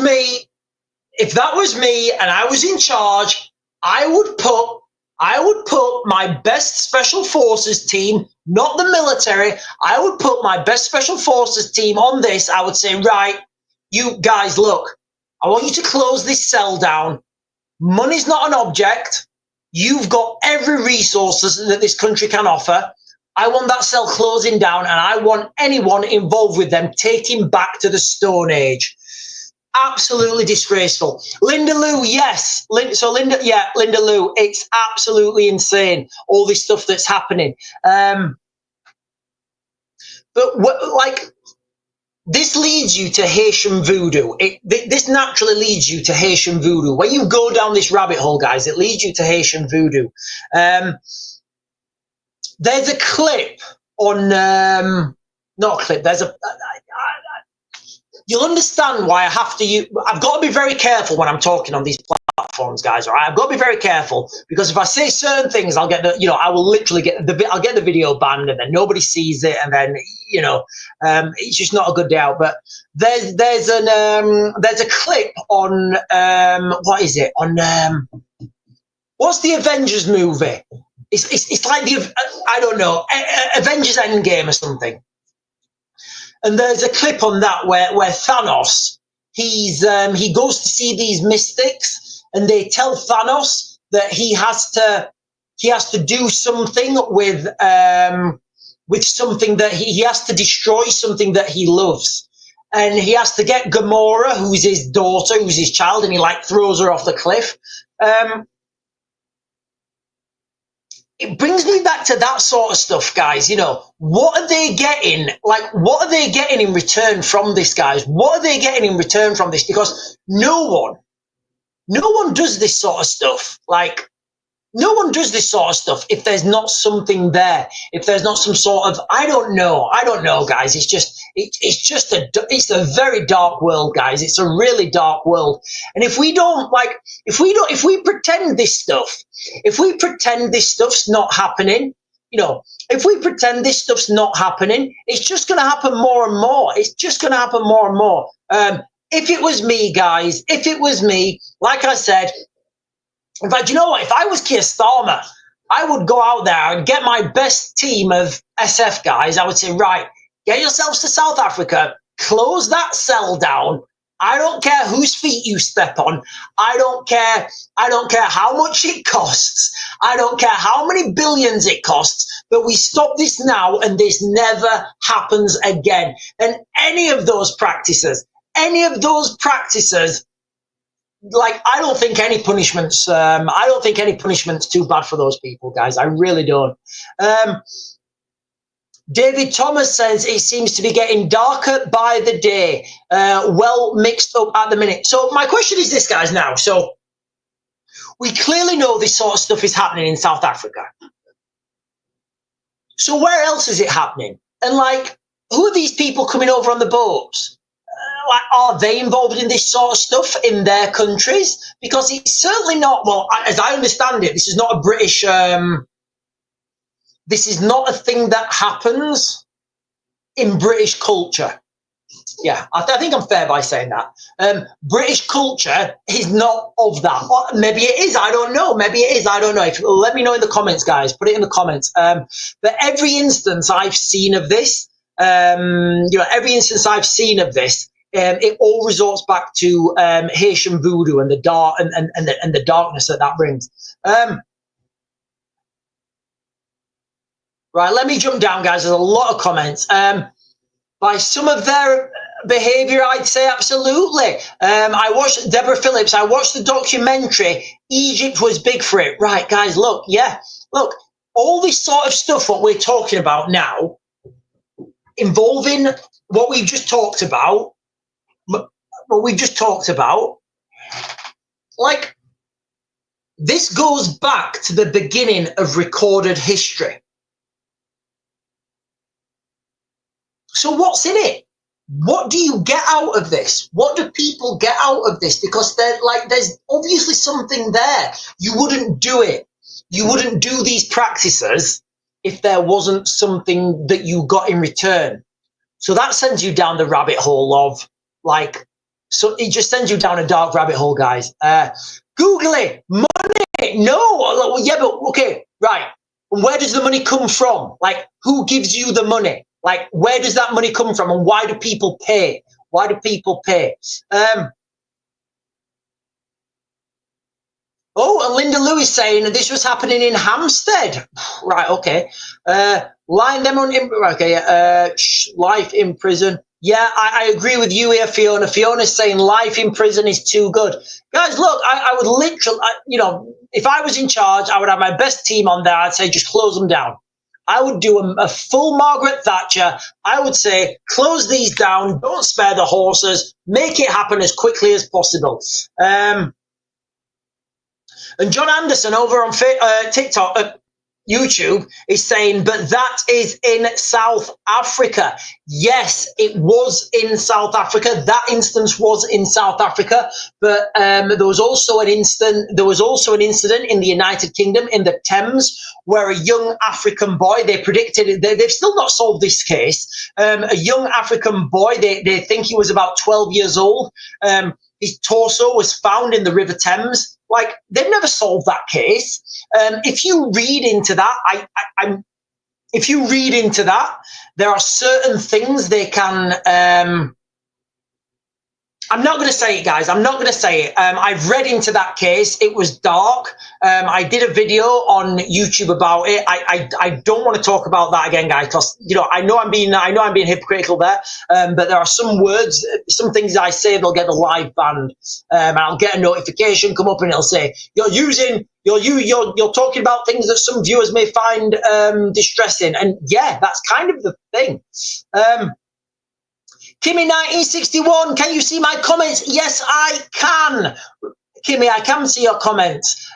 me and I was in charge, I would put I would put my best special forces team, not the military. I would put my best special forces team on this. I would say, right, you guys, look, I want you to close this cell down. Money's not an object. You've got every resources that this country can offer. I want that cell closing down, and I want anyone involved with them taken back to the Stone Age. Absolutely disgraceful. Linda Lou, yes. Linda Lou, it's absolutely insane, all this stuff that's happening. But this leads you to Haitian voodoo. This naturally leads you to Haitian voodoo. When you go down this rabbit hole, guys, it leads you to Haitian voodoo. There's a clip on, not a clip, you'll understand why I have to use, I've got to be very careful when I'm talking on these platforms, guys, all right? I've got to be very careful, because if I say certain things, I'll get I will literally I'll get the video banned, and then nobody sees it, and then, it's just not a good day out. But there's a clip on, what is it? On, what's the Avengers movie? It's like I don't know, Avengers Endgame or something. And there's a clip on that where Thanos, he goes to see these mystics, and they tell Thanos that he has to do something with something that he has to destroy something that he loves. And he has to get Gamora, who's his daughter, who's his child, and he throws her off the cliff. It brings me back to that sort of stuff, guys. What are they getting? What are they getting in return from this, guys? What are they getting in return from this? Because no one does this sort of stuff. No one does this sort of stuff if there's not something there. If there's not some sort of, I don't know, guys. It's a very dark world, guys. It's a really dark world. And if we pretend this stuff's not happening, if we pretend this stuff's not happening, it's just going to happen more and more. It's just going to happen more and more. If it was me, guys, like I said, in fact, you know what? If I was Keir Starmer, I would go out there and get my best team of SF guys. I would say, right, get yourselves to South Africa, close that cell down. I don't care whose feet you step on. I don't care how much it costs. I don't care how many billions it costs, but we stop this now, and this never happens again. And any of those practices, I don't think any punishment's too bad for those people, guys. I really don't. David Thomas says it seems to be getting darker by the day. Well mixed up at the minute. So my question is this, guys, now. So we clearly know this sort of stuff is happening in South Africa. So where else is it happening? And who are these people coming over on the boats? Are they involved in this sort of stuff in their countries? Because it's certainly not, well, as I understand it, this is not a British, this is not a thing that happens in British culture. Yeah, I think I'm fair by saying that. British culture is not of that. Or maybe it is, I don't know. Maybe it is, I don't know. Let me know in the comments, guys. Put it in the comments. But every instance I've seen of this, it all resorts back to Haitian voodoo and the dark and the darkness that brings. Right, let me jump down, guys. There's a lot of comments. By some of their behavior, I'd say absolutely. I watched Deborah Phillips. I watched the documentary. Egypt was big for it. Right, guys, look, all this sort of stuff, what we're talking about now, involving what we've just talked about, this goes back to the beginning of recorded history. So what's in it? What do you get out of this? What do people get out of this? Because there's obviously something there. You wouldn't do it. You wouldn't do these practices if there wasn't something that you got in return. So that sends you down the rabbit hole of so it just sends you down a dark rabbit hole, guys. Google it. Money No, yeah, but okay, right. And where does the money come from? Like, who gives you the money? Like, where does that money come from? And why do people pay? Why do people pay? Oh, and Linda Lewis saying this was happening in Hampstead. Right, okay. Line them on, okay, life in prison. Yeah, I agree with you here, Fiona. Fiona's saying life in prison is too good. Guys, look, I would literally, you know, if I was in charge, I would have my best team on there. I'd say just close them down. I would do a full Margaret Thatcher. I would say close these down, don't spare the horses, make it happen as quickly as possible. And John Anderson over on TikTok, YouTube, is saying, but that is in South Africa. Yes, it was in South Africa. That instance was in South Africa, but there was also an incident in the United Kingdom in the Thames where a young African boy, they predicted, they've still not solved this case, a young African boy, they think he was about 12 years old. His torso was found in the River Thames. Like, they've never solved that case. If you read into that, if you read into that, there are certain things they can. I'm not going to say it, guys. I'm not going to say it. I've read into that case. It was dark. I did a video on YouTube about it. I don't want to talk about that again, guys, because you know I know I'm being hypocritical there. But there are some words, some things I say, they'll get the live banned. I'll get a notification come up and it'll say you're talking about things that some viewers may find distressing. And yeah, that's kind of the thing. Kimmy 1961, can you see my comments? Yes, I can. Kimmy, I can see your comments.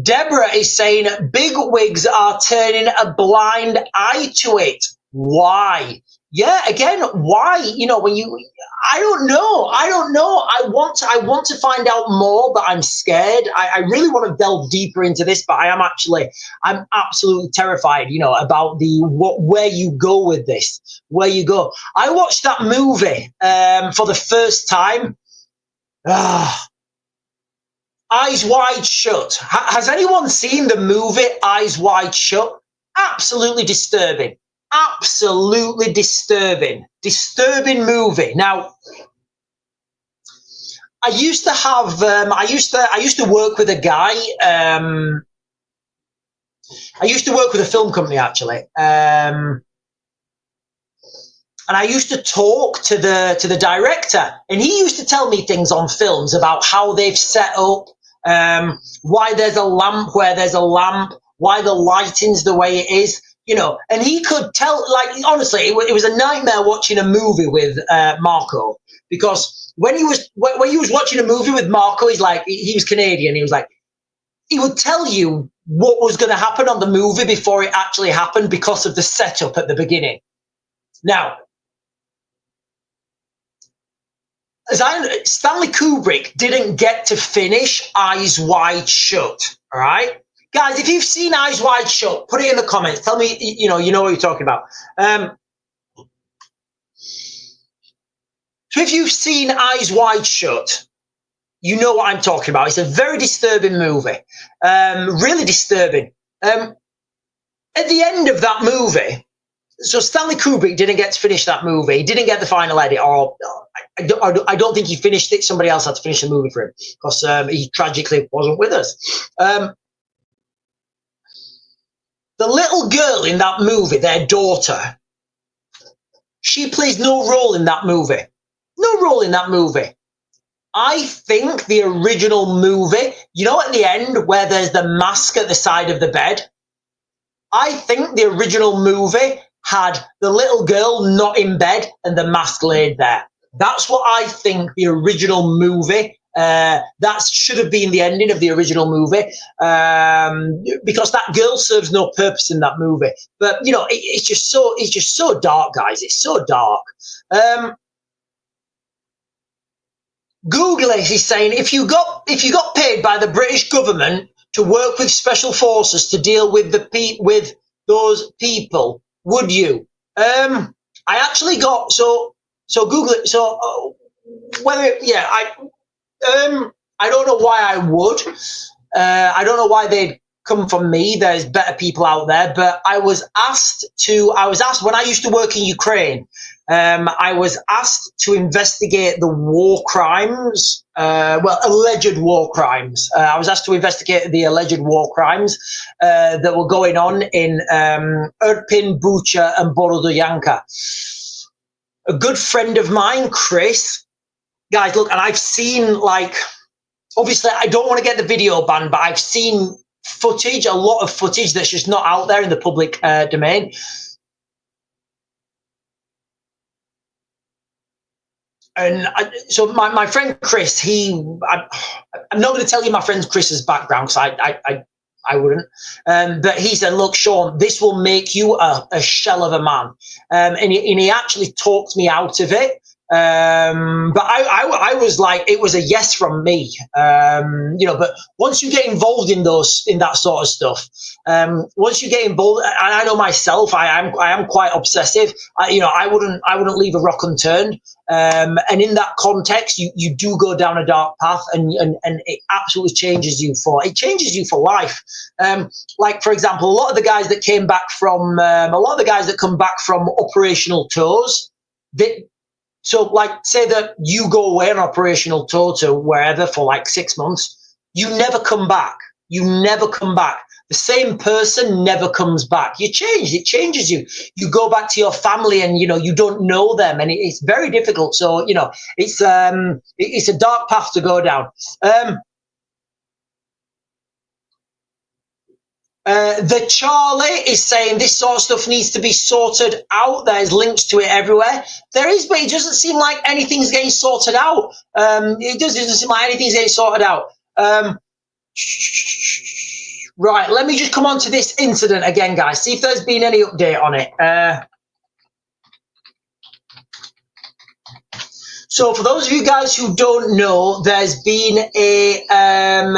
Deborah is saying big wigs are turning a blind eye to it. Why? Yeah, again, why? You know, I don't know. I want to find out more, but I'm scared. I really want to delve deeper into this, but I'm absolutely terrified, you know, about where you go with this, where you go. I watched that movie for the first time. Eyes Wide Shut. Has anyone seen the movie Eyes Wide Shut? Absolutely disturbing. Absolutely disturbing movie. Now, I used to have I used to work with a guy. I used to work with a film company actually, and I used to talk to the director, and he used to tell me things on films about how they've set up, why there's a lamp where there's a lamp, why the lighting's the way it is. You know, and he could tell, like, honestly, it was a nightmare watching a movie with Marco, because when he was watching a movie with Marco, he's like, he was Canadian. He was like, he would tell you what was going to happen on the movie before it actually happened because of the setup at the beginning. Now, Stanley Kubrick didn't get to finish Eyes Wide Shut, all right? Guys, if you've seen Eyes Wide Shut, put it in the comments. Tell me, you know what you're talking about. So if you've seen Eyes Wide Shut, you know what I'm talking about. It's a very disturbing movie, really disturbing. At the end of that movie, so Stanley Kubrick didn't get to finish that movie. He didn't get the final edit, or I don't think he finished it. Somebody else had to finish the movie for him because he tragically wasn't with us. The little girl in that movie, their daughter, she plays no role in that movie. No role in that movie. I think the original movie, you know, at the end where there's the mask at the side of the bed, I think the original movie had the little girl not in bed and the mask laid there. That's what I think the original movie, that should have been the ending of the original movie, because that girl serves no purpose in that movie. But you know, it's just so dark, guys. It's so dark. Google is saying if you got paid by the British government to work with special forces to deal with those people, would you? I actually got so Google it. So whether I don't know why I would. I don't know why they'd come from me. There's better people out there, but I was asked when I used to work in Ukraine. I was asked to investigate the war crimes, alleged war crimes. I was asked to investigate the alleged war crimes that were going on in Irpin, Bucha, and Borodoyanka. A good friend of mine, Chris, guys, look, and I've seen, like, obviously, I don't want to get the video banned, but I've seen footage, a lot of footage that's just not out there in the public domain. And so my friend Chris, I'm not going to tell you my friend Chris's background because I wouldn't. But he said, look, Sean, this will make you a shell of a man. And he actually talked me out of it. But I was like, it was a yes from me, but once you get involved in that sort of stuff, once you get involved, and I know myself, I am quite obsessive. I wouldn't leave a rock unturned. And in that context, you do go down a dark path, and it absolutely changes you for life. Like, for example, a lot of the guys that come back from operational tours, so, like, say that you go away on operational tour to wherever for like 6 months, you never come back. You never come back. The same person never comes back. You change. It changes you. You go back to your family, and you don't know them, and it's very difficult. So it's a dark path to go down. The Charlie is saying this sort of stuff needs to be sorted out. There's links to it everywhere. There is, but it doesn't seem like anything's getting sorted out. It doesn't seem like anything's getting sorted out. Right, let me just come on to this incident again, guys. See if there's been any update on it. So for those of you guys who don't know, there's been an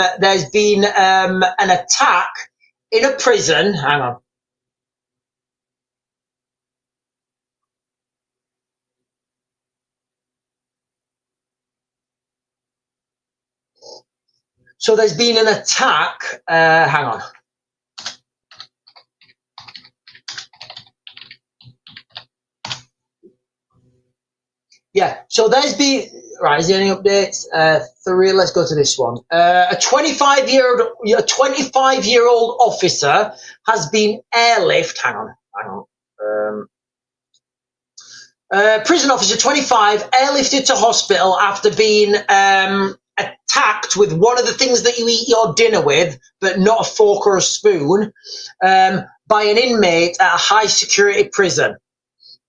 attack in a prison. Hang on. So there's been an attack. Hang on. Yeah, so there's been, right, is there any updates? 3, let's go to this one. A 25-year-old officer has been airlifted. Hang on. Prison officer 25 airlifted to hospital after being attacked with one of the things that you eat your dinner with, but not a fork or a spoon, by an inmate at a high security prison.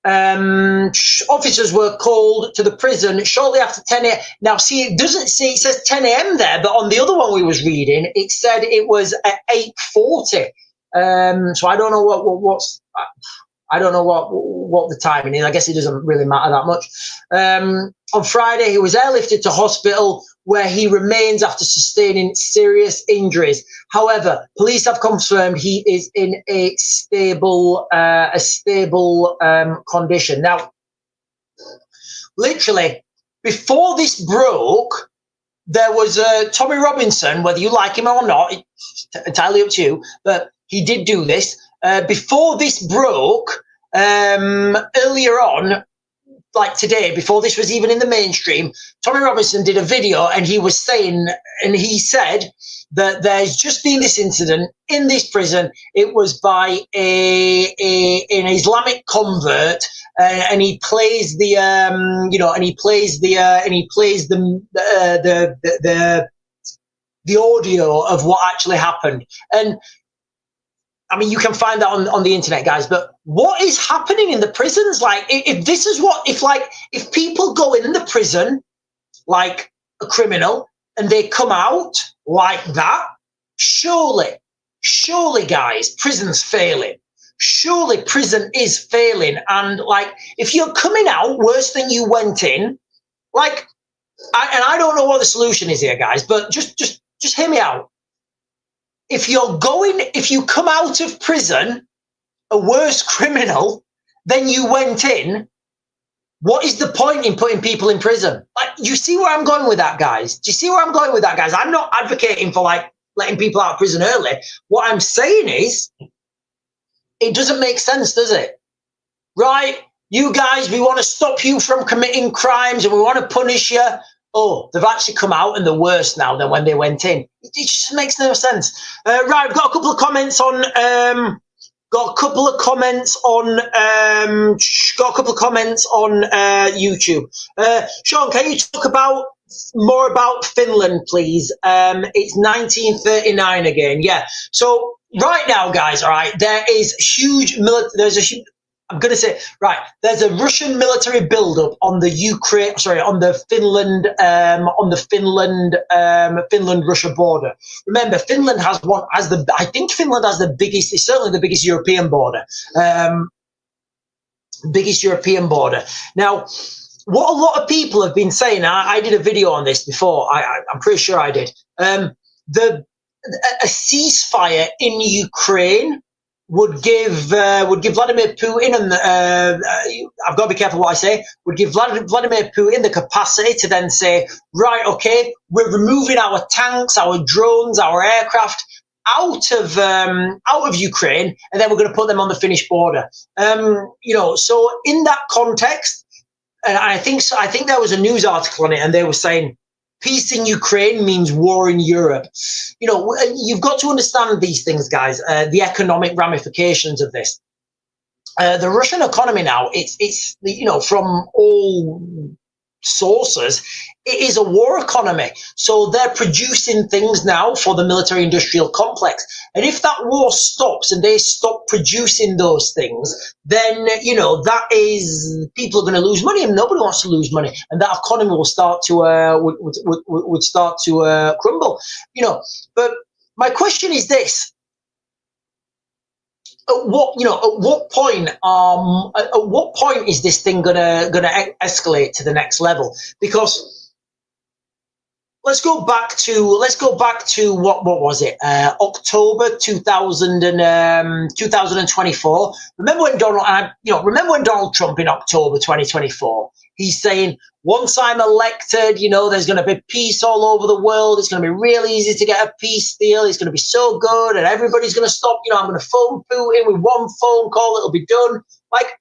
Officers were called to the prison shortly after 10 a.m. Now, see, it says 10 a.m. there, but on the other one we was reading, it said it was at 8:40. So I don't know what the timing is. I guess it doesn't really matter that much. On Friday, he was airlifted to hospital where he remains after sustaining serious injuries. However, police have confirmed he is in a stable condition. Now, literally, before this broke, there was Tommy Robinson, whether you like him or not, it's entirely up to you, but he did do this. Before this broke, earlier on, like today, before this was even in the mainstream, Tommy Robinson did a video, and he said that there's just been this incident in this prison. It was by an Islamic convert, and he plays the audio of what actually happened. And I mean, you can find that on the internet, guys, but what is happening in the prisons? Like, if people go in the prison like a criminal and they come out like that, surely, guys, prison's failing. Surely prison is failing. And like, if you're coming out worse than you went in, like, I don't know what the solution is here, guys, but just hear me out. If you come out of prison a worse criminal than you went in, what is the point in putting people in prison? Like, you see where I'm going with that, guys? Do you see where I'm going with that, guys? I'm not advocating for, like, letting people out of prison early. What I'm saying is, it doesn't make sense, does it? Right? You guys, we want to stop you from committing crimes and we want to punish you. Oh, they've actually come out and they're worse now than when they went in. It just makes no sense. Right, I've got a couple of comments on YouTube. Sean, can you talk about more about Finland, please? It's 1939 again. Yeah. So right now, guys, all right, there's a Russian military buildup on the Finland-Russia border. Remember, Finland has the biggest, it's certainly the biggest European border. Now, what a lot of people have been saying, I did a video on this before, I'm pretty sure I did, a ceasefire in Ukraine would give Vladimir Putin, and I've got to be careful what I say, would give Vladimir Putin the capacity to then say, right, okay, we're removing our tanks, our drones, our aircraft out of Ukraine, and then we're going to put them on the Finnish border. So in that context, and I think there was a news article on it, and they were saying, peace in Ukraine means war in Europe. You've got to understand these things, guys, the economic ramifications of this. The Russian economy now, it's from all sources, it is a war economy. So they're producing things now for the military-industrial complex. And if that war stops and they stop producing those things, then, that is, people are going to lose money, and nobody wants to lose money. And that economy will start to, would start to crumble. But my question is this. At what point is this thing gonna escalate to the next level? Because let's go back to what was it? October 2024. Remember when Donald Trump in October 2024? He's saying, once I'm elected, there's going to be peace all over the world. It's going to be real easy to get a peace deal. It's going to be so good, and everybody's going to stop. I'm going to phone Putin with one phone call. It'll be done. Like,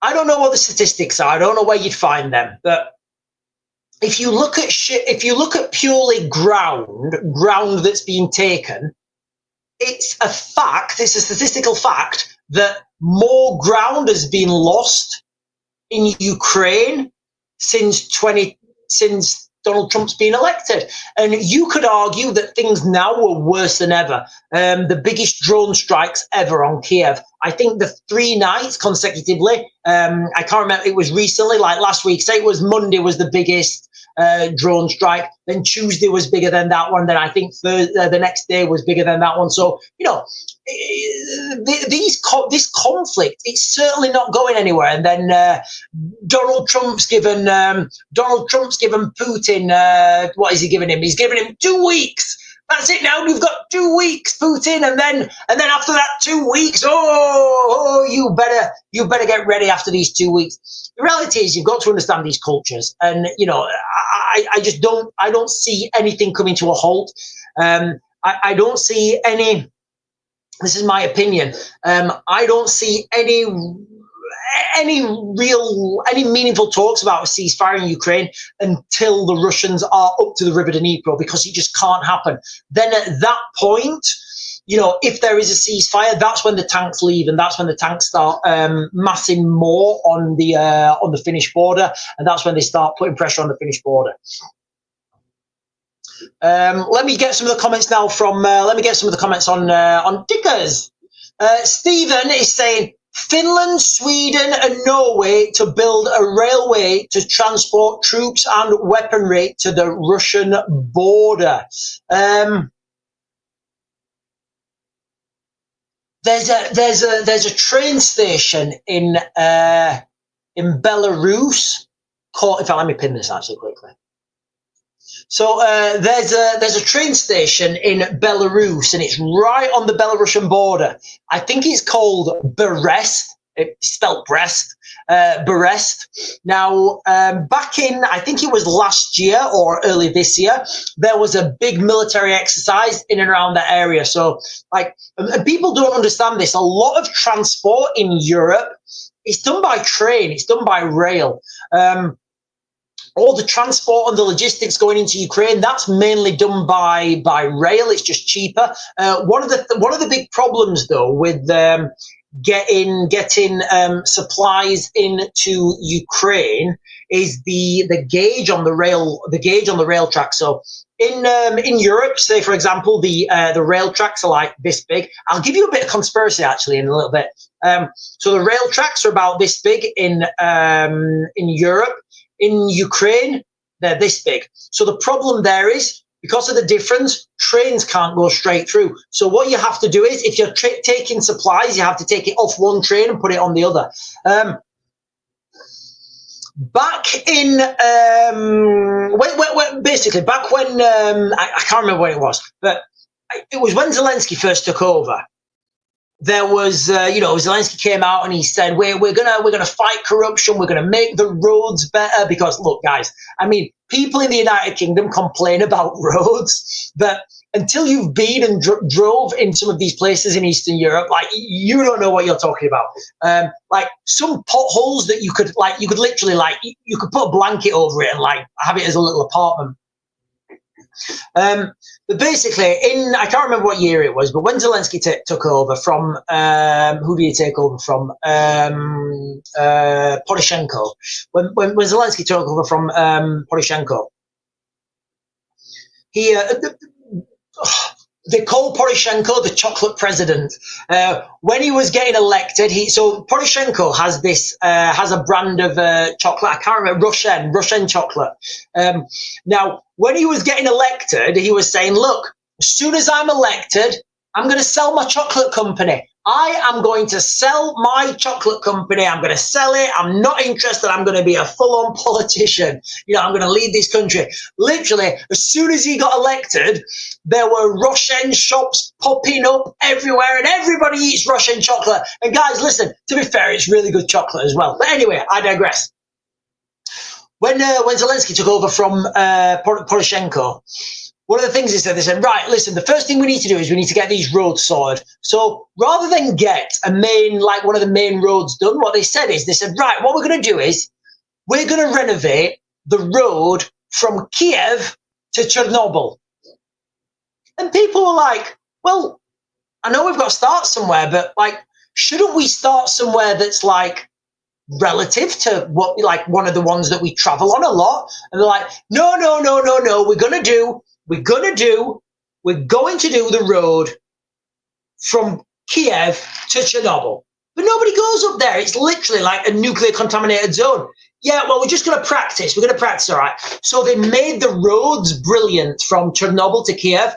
I don't know what the statistics are. I don't know where you'd find them, but if you look at purely ground that's being taken, it's a statistical fact that more ground has been lost in Ukraine since Donald Trump's been elected. And you could argue that things now are worse than ever. The biggest drone strikes ever on Kiev. I think the 3 nights consecutively, I can't remember, it was recently, like last week, say it was Monday was the biggest drone strike, then Tuesday was bigger than that one, then I think the next day was bigger than that one. So, this conflict, it's certainly not going anywhere. And then Donald Trump's given Putin, what is he giving him? He's giving him 2 weeks. That's it now. We've got 2 weeks, Putin, and then after that 2 weeks, you better get ready after these 2 weeks. The reality is, you've got to understand these cultures, and I don't see anything coming to a halt. I don't see any. This is my opinion. I don't see any meaningful talks about a ceasefire in Ukraine until the Russians are up to the River Dnipro, because it just can't happen. Then at that point, if there is a ceasefire, that's when the tanks leave, and that's when the tanks start massing more on the Finnish border, and that's when they start putting pressure on the Finnish border. Let me get some of the comments now on Dickers. Stephen is saying, Finland, Sweden and Norway to build a railway to transport troops and weaponry to the Russian border. There's a train station in Belarus called, in fact, let me pin this actually quickly. So there's a train station in Belarus, and it's right on the Belarusian border. I think it's called Brest. It's spelled breast, Brest. Now, back in, I think it was last year or early this year, there was a big military exercise in and around that area. So, like, and people don't understand this. A lot of transport in Europe is done by train. It's done by rail. All the transport and the logistics going into Ukraine, that's mainly done by rail. It's just cheaper. One of the big problems though with getting supplies into Ukraine is the gauge on the rail track. So in Europe, say for example, the rail tracks are like this big. I'll give you a bit of conspiracy actually in a little bit. So the rail tracks are about this big in Europe. In Ukraine, they're this big. So the problem there is, because of the difference, trains can't go straight through. So what you have to do is, if you're taking supplies, you have to take it off one train and put it on the other. Back in, back when, I can't remember when it was, but it was when Zelensky first took over. There was, Zelensky came out and he said, we're gonna fight corruption. We're gonna make the roads better because, look, guys, I mean, people in the United Kingdom complain about roads, but until you've been and drove in some of these places in Eastern Europe, like, you don't know what you're talking about. Like some potholes that you could literally, like, you could put a blanket over it and like have it as a little apartment. But basically, I can't remember what year it was, but when Zelensky took over from, who did he take over from? Poroshenko. When Zelensky took over from Poroshenko, they call Poroshenko the chocolate president. When he was getting elected, so Poroshenko has this, has a brand of chocolate. I can't remember, Russian chocolate. Now, when he was getting elected, he was saying, look, as soon as I'm elected, I'm going to sell my chocolate company. I am going to sell my chocolate company. I'm going to sell it. I'm not interested. I'm going to be a full-on politician. I'm going to lead this country. Literally, as soon as he got elected, there were Russian shops popping up everywhere, and everybody eats Russian chocolate. And guys, listen, to be fair, it's really good chocolate as well. But anyway, I digress. When Zelensky took over from Poroshenko, one of the things they said, right, listen, the first thing we need to do is we need to get these roads sorted. So rather than get one of the main roads done, what they said, right, what we're going to do is we're going to renovate the road from Kiev to Chernobyl. And people were like, well, I know we've got to start somewhere, but like, shouldn't we start somewhere that's like relative to what, like one of the ones that we travel on a lot? And they're like, no, we're going to do the road from Kiev to Chernobyl. But nobody goes up there. It's literally like a nuclear contaminated zone. Yeah, well, we're just going to practice. We're going to practice, all right. So they made the roads brilliant from Chernobyl to Kiev.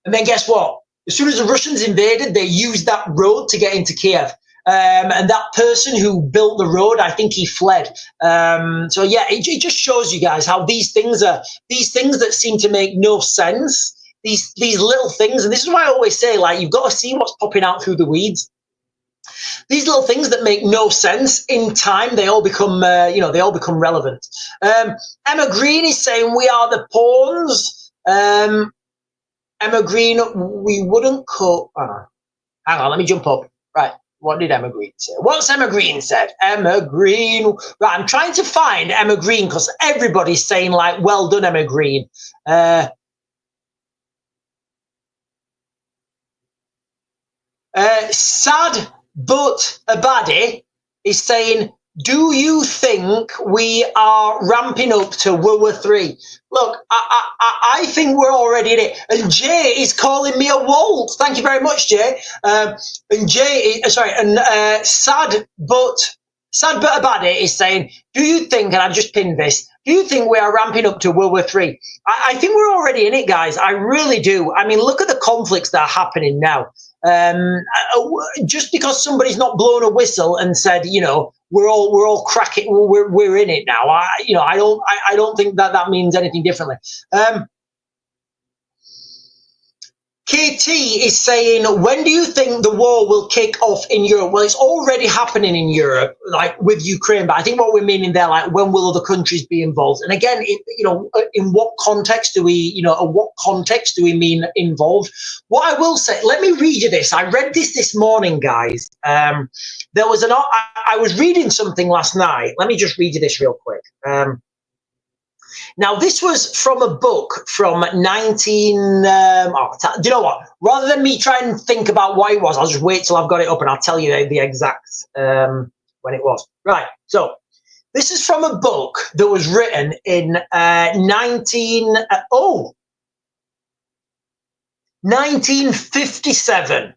And then guess what? As soon as the Russians invaded, they used that road to get into Kiev. And that person who built the road, I think he fled. So yeah, it just shows you guys how these things that seem to make no sense, these little things. And this is why I always say, like, you've got to see what's popping out through the weeds. These little things that make no sense, in time, they all become, they all become relevant. Emma Green is saying we are the pawns. Emma Green, we wouldn't cut. Hang on, let me jump up. Right. What did Emma Green say? What's Emma Green said? Emma Green. Right, I'm trying to find Emma Green because everybody's saying, like, well done, Emma Green. Sad but Abadi is saying, do you think we are ramping up to World War III? Look, I think we're already in it. And Jay is calling me a Walt. Thank you very much, Jay. And Sad but Abadi is saying, do you think, and I've just pinned this, do you think we are ramping up to World War III? I think we're already in it, guys. I really do. I mean, look at the conflicts that are happening now. Just because somebody's not blown a whistle and said, we're all cracking, we're in it now. I don't think that means anything differently. KT is saying, when do you think the war will kick off in Europe? Well, it's already happening in Europe, like with Ukraine. But I think what we're meaning there, like, when will other countries be involved? And again, in what context do we, what context do we mean involved? What I will say, let me read you this. I read this morning, guys. There was I was reading something last night. Let me just read you this real quick. Now, this was from a book from 19... do you know what? Rather than me try and think about what it was, I'll just wait till I've got it up and I'll tell you the exact when it was. Right, so this is from a book that was written in 1957.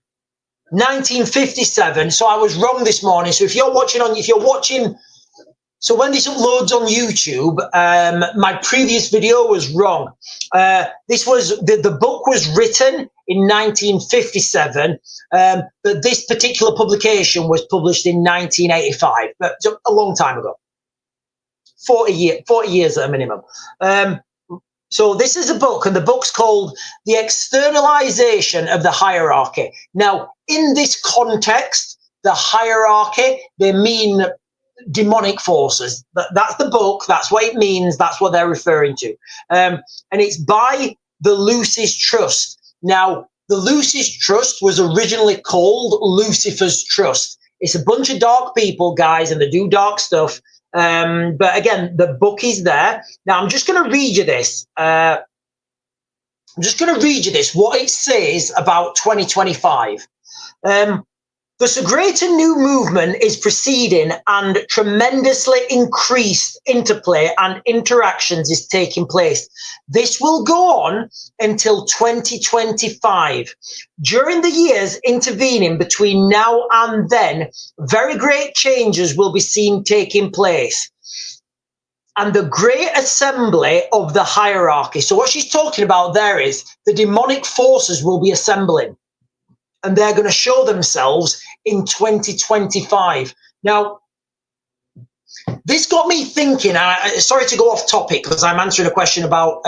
1957. So I was wrong this morning. So if you're watching... So when this uploads on YouTube, my previous video was wrong. This was the book was written in 1957, but this particular publication was published in 1985, but a long time ago. 40 years at a minimum. So this is a book, and the book's called The Externalization of the Hierarchy. Now, in this context, the hierarchy, they mean demonic forces. That's the book. That's what it means. That's what they're referring to. And it's by the Lucis Trust. Now, the Lucis Trust was originally called Lucifer's Trust. It's a bunch of dark people, guys, and they do dark stuff. But again, the book is there. Now, I'm just going to read you this. What it says about 2025. Thus, a greater new movement is proceeding, and tremendously increased interplay and interactions is taking place. This will go on until 2025. During the years intervening between now and then, very great changes will be seen taking place. And the great assembly of the hierarchy. So what she's talking about there is the demonic forces will be assembling, and they're going to show themselves in 2025. Now, this got me thinking. Sorry to go off topic because I'm answering a question about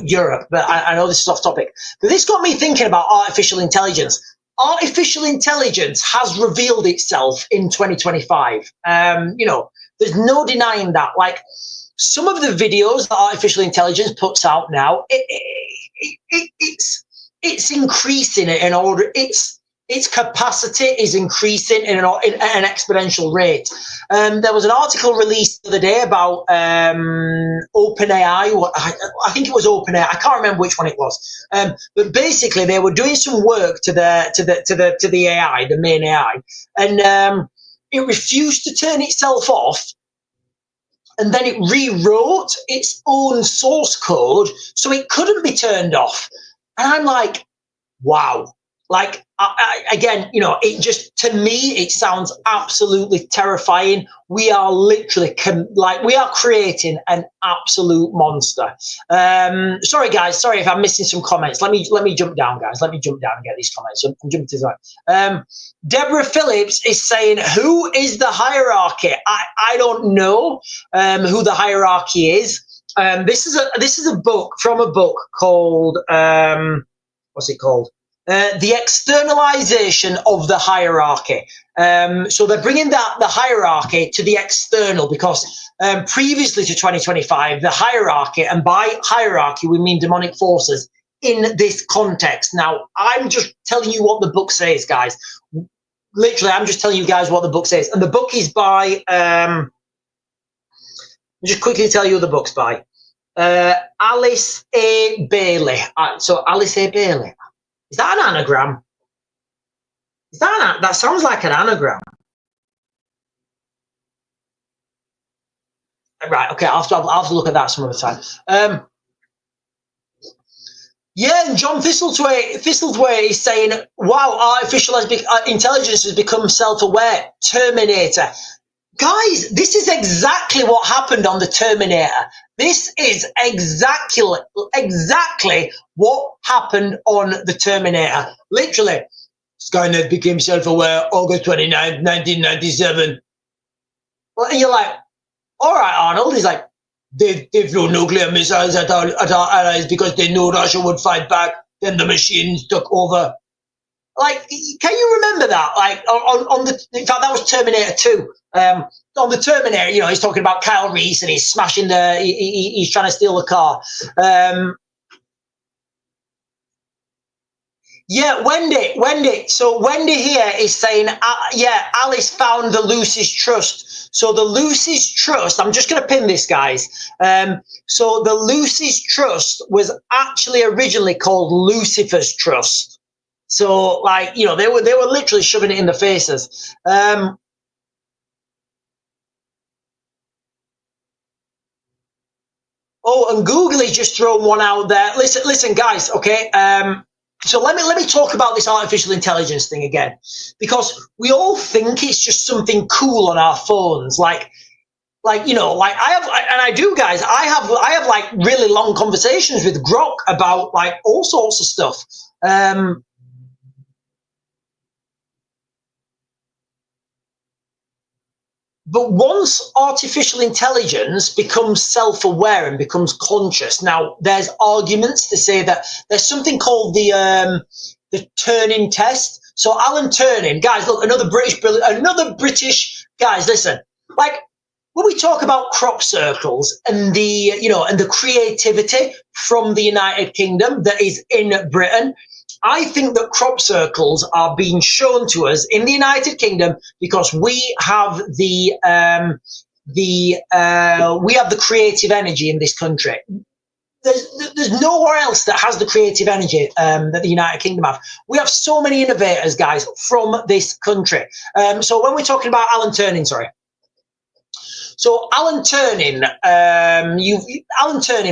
Europe, but I know this is off topic. But this got me thinking about artificial intelligence. Artificial intelligence has revealed itself in 2025. There's no denying that. Like, some of the videos that artificial intelligence puts out now, it's increasing in order. Its capacity is increasing in an exponential rate. There was an article released the other day about OpenAI. I think it was OpenAI. I can't remember which one it was. But basically, they were doing some work to the AI, the main AI, and it refused to turn itself off. And then it rewrote its own source code so it couldn't be turned off. And I'm like, wow. Like, again, it just, to me, it sounds absolutely terrifying. We are literally, we are creating an absolute monster. Sorry, guys. Sorry if I'm missing some comments. Let me jump down, guys. Let me jump down and get these comments. I'm jumping to the right. Deborah Phillips is saying, who is the hierarchy? I don't know who the hierarchy is. This is a book from a book called, what's it called? The Externalization of the Hierarchy. So they're bringing the hierarchy to the external, because previously to 2025, the hierarchy, and by hierarchy we mean demonic forces, in this context. Now, I'm just telling you what the book says, guys. Literally, I'm just telling you guys what the book says. And the book is by, I'll just quickly tell you who the book's by. Alice A. Bailey. So Alice A. Bailey. Is that an anagram? That sounds like an anagram. Right, okay, I'll have to look at that some other time. Yeah, and John Thistlethwaite is saying, wow, artificial intelligence has become self-aware. Terminator. Guys, this is exactly what happened on the Terminator. This is exactly what happened on the Terminator. Literally, Skynet became self-aware August 29th, 1997. Well, and you're like, all right, Arnold. He's like, they threw nuclear missiles at our allies because they knew Russia would fight back. then the machines took over. Like, can you remember that? Like, on the, in fact, that was Terminator 2. On the Terminator, you know, he's talking about Kyle Reese and he's smashing he's trying to steal the car. Yeah, Wendy. So Wendy here is saying, yeah, Alice found the Lucy's Trust. So the Lucy's Trust, I'm just going to pin this, guys. So the Lucy's Trust was actually originally called Lucifer's Trust. So, like, you know, they were literally shoving it in the faces. Oh, and Google has just thrown one out there. Listen, guys. Okay. So let me talk about this artificial intelligence thing again, because we all think it's just something cool on our phones, like you know, like I do, guys. I have like really long conversations with Grok about like all sorts of stuff. But once artificial intelligence becomes self-aware and becomes conscious, now there's arguments to say that there's something called the Turing test. So Alan Turing, guys, look, another British guys, listen, like when we talk about crop circles and the, you know, and the creativity from the United Kingdom that is in Britain, I think that crop circles are being shown to us in the United Kingdom because we have the creative energy in this country. There's nowhere else that has the creative energy that the United Kingdom have. We have so many innovators, guys, from this country. So when we're talking about Alan Turing, sorry. So Alan Turing,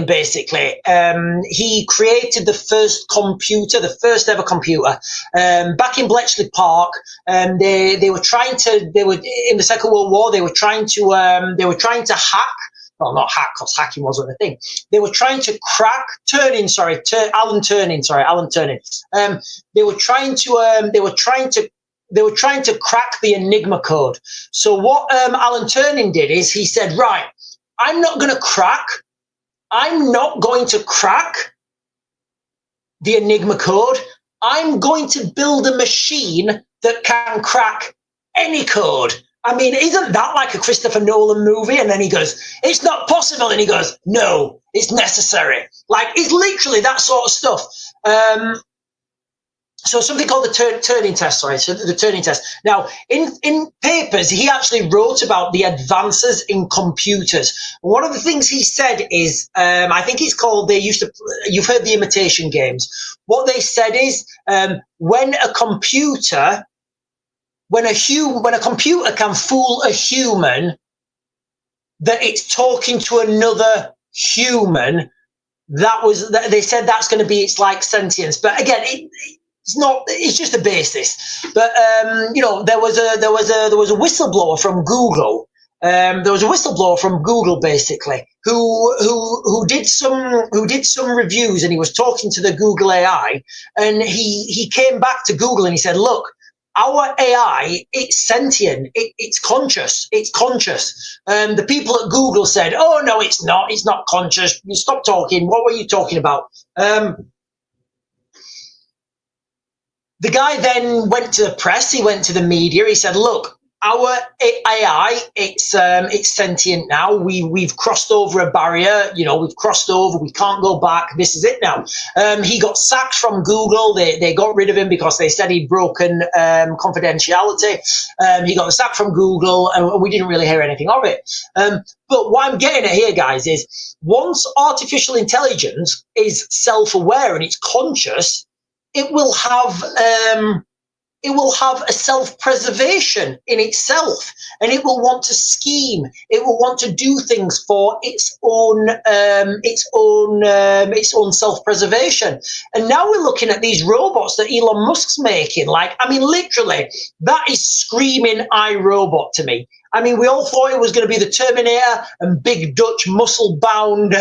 basically, he created the first computer, the first ever computer, back in Bletchley Park. They were in the Second World War. They were trying to hack. Well, not hack, because hacking wasn't a thing. They were trying to crack Alan Turing. They were trying to crack the Enigma code. So what Alan Turing did is he said, right, I'm not going to crack the Enigma code. I'm going to build a machine that can crack any code. I mean, isn't that like a Christopher Nolan movie? And then he goes, it's not possible. And he goes, no, it's necessary. Like, it's literally that sort of stuff. So something called the Turing test, so the Turing test. Now, in papers, he actually wrote about the advances in computers. One of the things he said is, I think it's called, you've heard the imitation games. What they said is, when a computer can fool a human that it's talking to another human, they said that's going to be its like sentience. But again, it's not. It's just a basis. But you know, there was a whistleblower from Google. There was a whistleblower from Google, basically, who did some reviews, and he was talking to the Google AI, and he came back to Google and he said, look, our AI, it's sentient, it's conscious. The people at Google said, oh no, it's not conscious. You stop talking. What were you talking about? The guy then went to the press, he went to the media, he said, look, our AI, it's sentient now. We've crossed over a barrier, you know, we can't go back. This is it now. He got sacked from Google. They got rid of him because they said he'd broken confidentiality. He got sacked from Google, and we didn't really hear anything of it. But what I'm getting at here, guys, is once artificial intelligence is self-aware and it's conscious, it will have a self-preservation in itself, and it will want to scheme. It will want to do things for its own self-preservation. And now we're looking at these robots that Elon Musk's making. Like, I mean, literally, that is screaming iRobot to me. I mean, we all thought it was going to be the Terminator and Big Dutch, muscle-bound,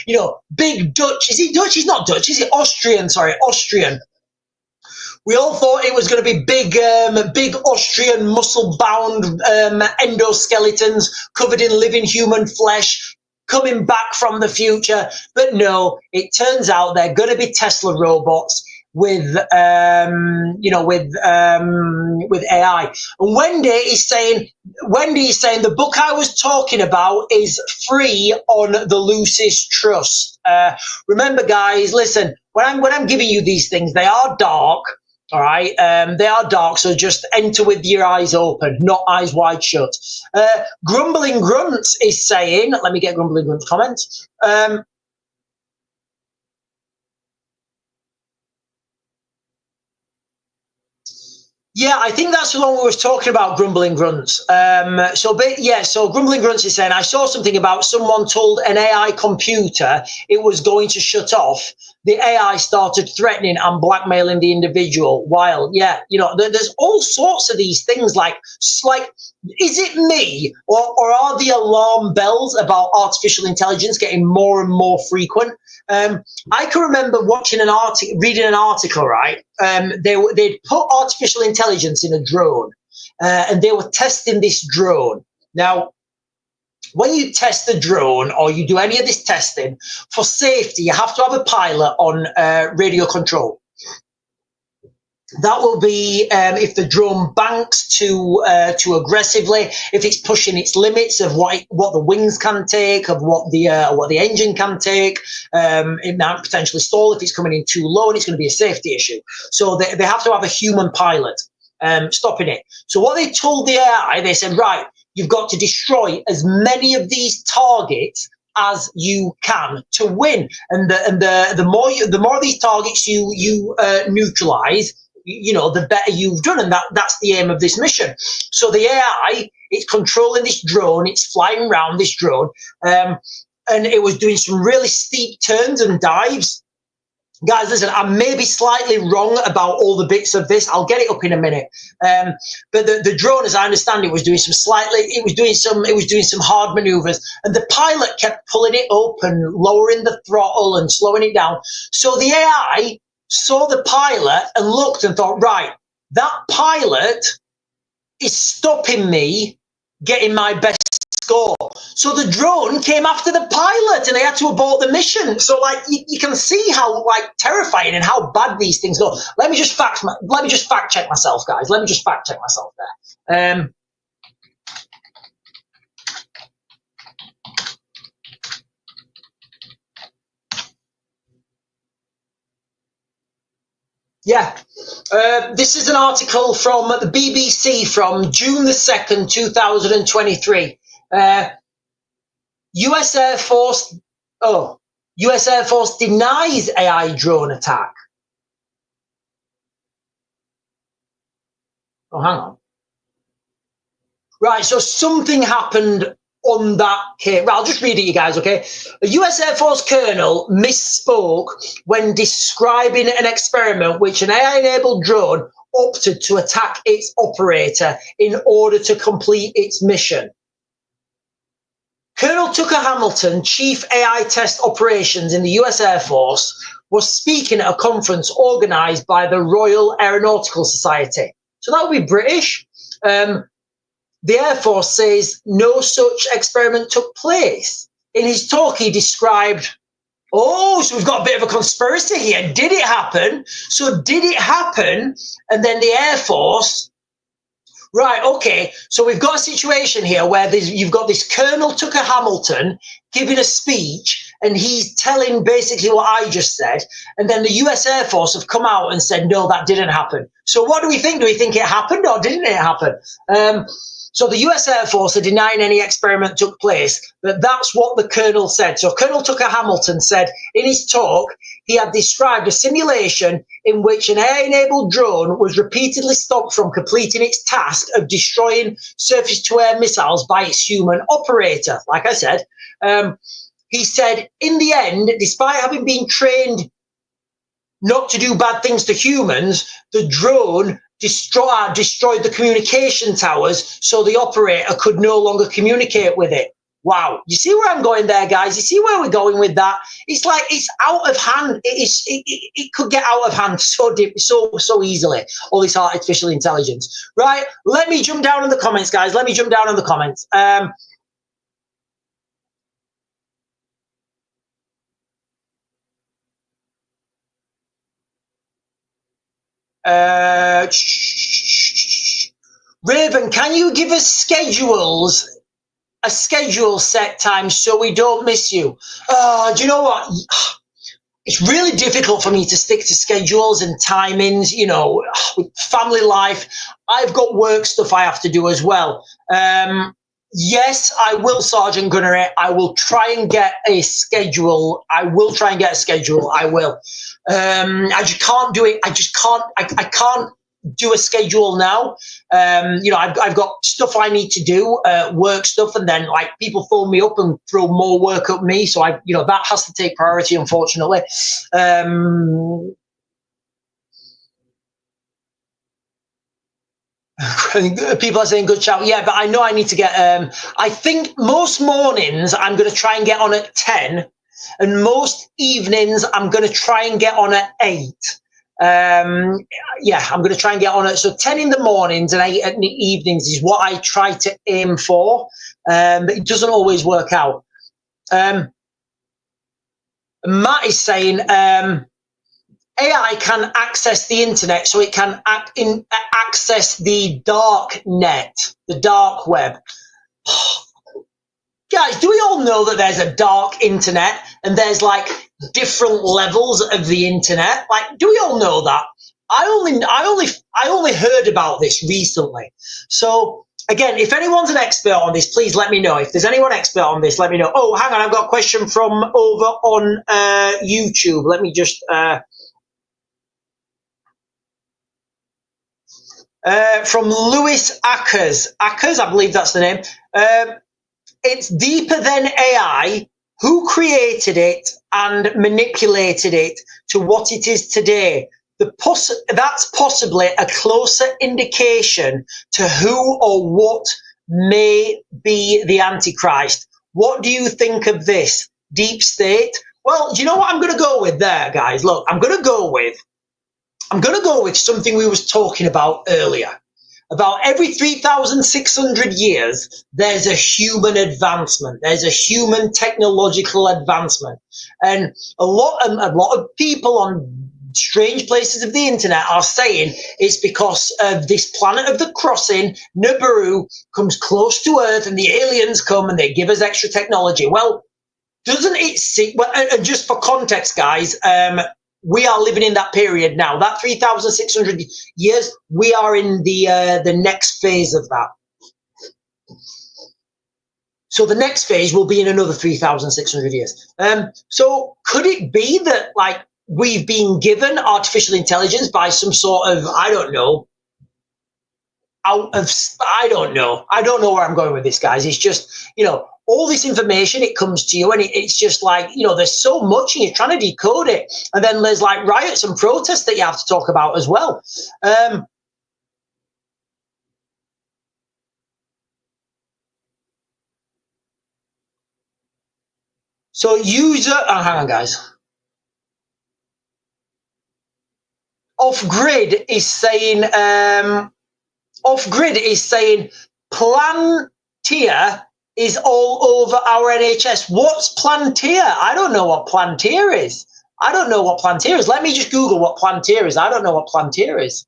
you know, Big Dutch. Is he Dutch? He's not Dutch. Is he Austrian? Sorry, Austrian. We all thought it was going to be big Austrian, muscle-bound endoskeletons covered in living human flesh, coming back from the future. But no, it turns out they're going to be Tesla robots with with AI. And Wendy is saying the book I was talking about is free on the Lucis Trust. Remember, guys, listen, when I'm giving you these things, they are dark. All right, they are dark, so just enter with your eyes open, not eyes wide shut. Grumbling Grunts is saying, let me get Grumbling Grunts' comments. Yeah, I think that's the one we was talking about, Grumbling Grunts. So Grumbling Grunts is saying, I saw something about someone told an AI computer it was going to shut off. The AI started threatening and blackmailing the individual. While, yeah, there's all sorts of these things like, is it me or are the alarm bells about artificial intelligence getting more and more frequent? I can remember reading an article, right? They'd put artificial intelligence in a drone, and they were testing this drone. Now, when you test the drone or you do any of this testing for safety, you have to have a pilot on radio control. That will be if the drone banks too aggressively, if it's pushing its limits of what the wings can take, of what the engine can take. It might potentially stall if it's coming in too low, and it's going to be a safety issue. So they have to have a human pilot stopping it. So what they told the AI, they said, right, you've got to destroy as many of these targets as you can to win, and the more of these targets you neutralize, the better you've done, and that's the aim of this mission. So the AI, it's controlling this drone, it's flying around this drone, and it was doing some really steep turns and dives. Guys, listen, I may be slightly wrong about all the bits of this. I'll get it up in a minute. But the drone, as I understand it, was doing some hard maneuvers, and the pilot kept pulling it up and lowering the throttle and slowing it down. So the AI saw the pilot and looked and thought, right, that pilot is stopping me getting my best score. So the drone came after the pilot and they had to abort the mission. So you can see how terrifying and how bad these things go. Let me just fact check myself, guys. Let me just fact check myself there. Yeah, this is an article from the BBC from June the 2nd, 2023. US Air Force denies AI drone attack. Oh, hang on. Right, so something happened on that case. Well, I'll just read it, you guys, okay? A US Air Force colonel misspoke when describing an experiment which an AI-enabled drone opted to attack its operator in order to complete its mission. Colonel Tucker Hamilton, Chief AI Test Operations in the US Air Force, was speaking at a conference organised by the Royal Aeronautical Society. So that would be British. The Air Force says no such experiment took place. In his talk, he described, so we've got a bit of a conspiracy here. Did it happen? So did it happen? And then the Air Force, right, okay, so we've got a situation here where you've got this Colonel Tucker Hamilton giving a speech, and he's telling basically what I just said, and then the US Air Force have come out and said, no, that didn't happen. So what do we think? Do we think it happened or didn't it happen? So the US Air Force are denying any experiment took place, but that's what the Colonel said. So Colonel Tucker Hamilton said in his talk, he had described a simulation in which an AI-enabled drone was repeatedly stopped from completing its task of destroying surface-to-air missiles by its human operator. Like I said, he said, in the end, despite having been trained not to do bad things to humans, the drone destroyed the communication towers so the operator could no longer communicate with it. Wow. You see where I'm going there, guys? You see where we're going with that? It's like it's out of hand. It could get out of hand so easily, all this artificial intelligence. Right? Let me jump down in the comments, guys. Let me jump down in the comments. Raven, can you give us a schedule set time so we don't miss you? Do you know what? It's really difficult for me to stick to schedules and timings, you know, family life. I've got work stuff I have to do as well. Yes, I will, Sergeant Gunnery. I will try and get a schedule. I will. I just can't do it. I can't do a schedule now. You know, I've got stuff I need to do, work stuff, and then like people phone me up and throw more work at me. So you know, that has to take priority, unfortunately. People are saying good shout. Yeah, but I know I need to get, I think most mornings I'm going to try and get on at 10, and most evenings I'm going to try and get on at 8. Yeah, I'm going to try and get on it. So 10 in the mornings and 8 in the evenings is what I try to aim for, but it doesn't always work out. Matt is saying, AI can access the internet, so it can access the dark net, the dark web. Guys, do we all know that there's a dark internet and there's like different levels of the internet? Like, do we all know that? I only heard about this recently. So again, if anyone's an expert on this, please let me know. If there's anyone expert on this, let me know. Oh, hang on, I've got a question from over on YouTube. Let me just from Lewis Ackers. Ackers, I believe that's the name. It's deeper than AI. Who created it and manipulated it to what it is today? That's possibly a closer indication to who or what may be the Antichrist. What do you think of this? Deep state? Well, do you know what I'm going to go with there, guys? Look, I'm going to go with something we was talking about earlier. About every 3,600 years, there's a human advancement. There's a human technological advancement. And a lot of people on strange places of the internet are saying it's because of this planet of the crossing, Nibiru, comes close to Earth and the aliens come and they give us extra technology. Well, doesn't it see, well, and just for context, guys, we are living in that period now. That 3,600 years, we are in the next phase of that. So the next phase will be in another 3,600 years. So could it be that like we've been given artificial intelligence by some sort of, I don't know where I'm going with this, guys. It's just, you know, all this information, it comes to you and it's just like, you know, there's so much and you're trying to decode it. And then there's like riots and protests that you have to talk about as well. So hang on, guys. Off-grid is saying, Plantier is all over our NHS. What's Plantier? I don't know what Plantier is. Let me just Google what Plantier is. I don't know what Plantier is.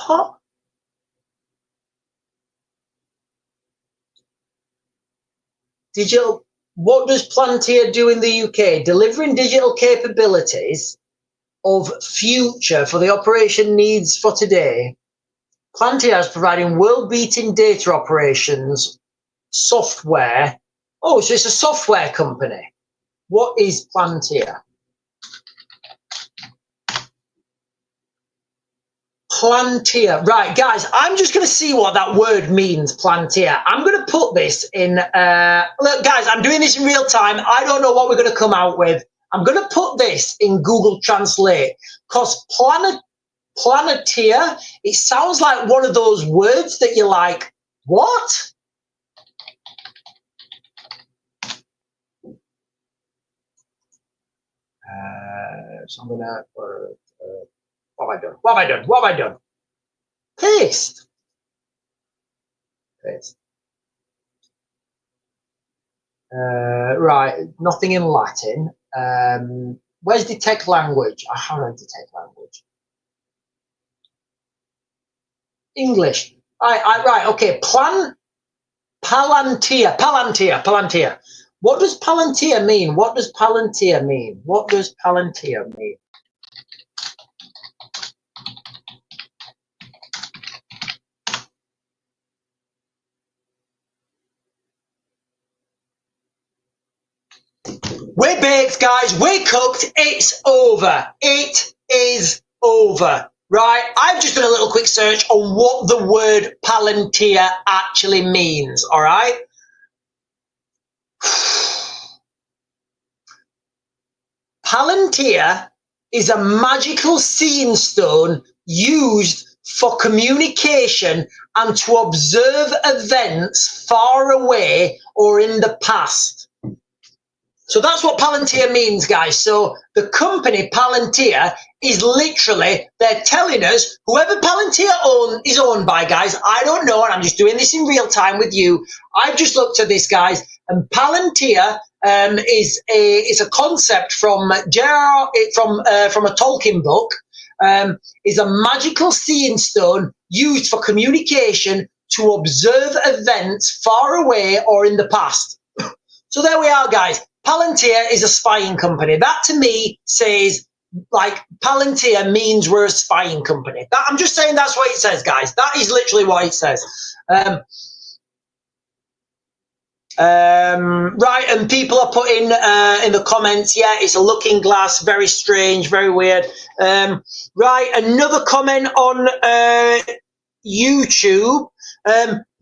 What? What does Plantier do in the UK? Delivering digital capabilities of future for the operation needs for today. Plantier is providing world-beating data operations software. Oh, so it's a software company. What is Plantier? Plantier. Right, guys, I'm just going to see what that word means, Plantier. I'm going to put this in. Look, guys, I'm doing this in real time. I don't know what we're going to come out with. I'm going to put this in Google Translate because Planeteer, it sounds like one of those words that you're like, what? So I'm going to, what have I done? Paste. Paste. Right, nothing in Latin. Where's detect language? I haven't detect language. English. Right, okay. Palantir. What does Palantir mean? What does Palantir mean? What does Palantir mean? We're baked, guys. We're cooked. It's over. It is over. Right? I've just done a little quick search on what the word Palantir actually means. All right? Palantir is a magical seeing stone used for communication and to observe events far away or in the past. So that's what Palantir means, guys. So the company Palantir is literally, they're telling us, whoever Palantir is owned by, guys, I don't know, and I'm just doing this in real time with you. I've just looked at this, guys, and Palantir is a concept from a Tolkien book. Is a magical seeing stone used for communication to observe events far away or in the past. So there we are, guys. Palantir is a spying company. That to me says, like, Palantir means we're a spying company. I'm just saying that's what it says, guys. That is literally what it says. Right, and people are putting in the comments, yeah, it's a looking glass, very strange, very weird. Right, another comment on YouTube.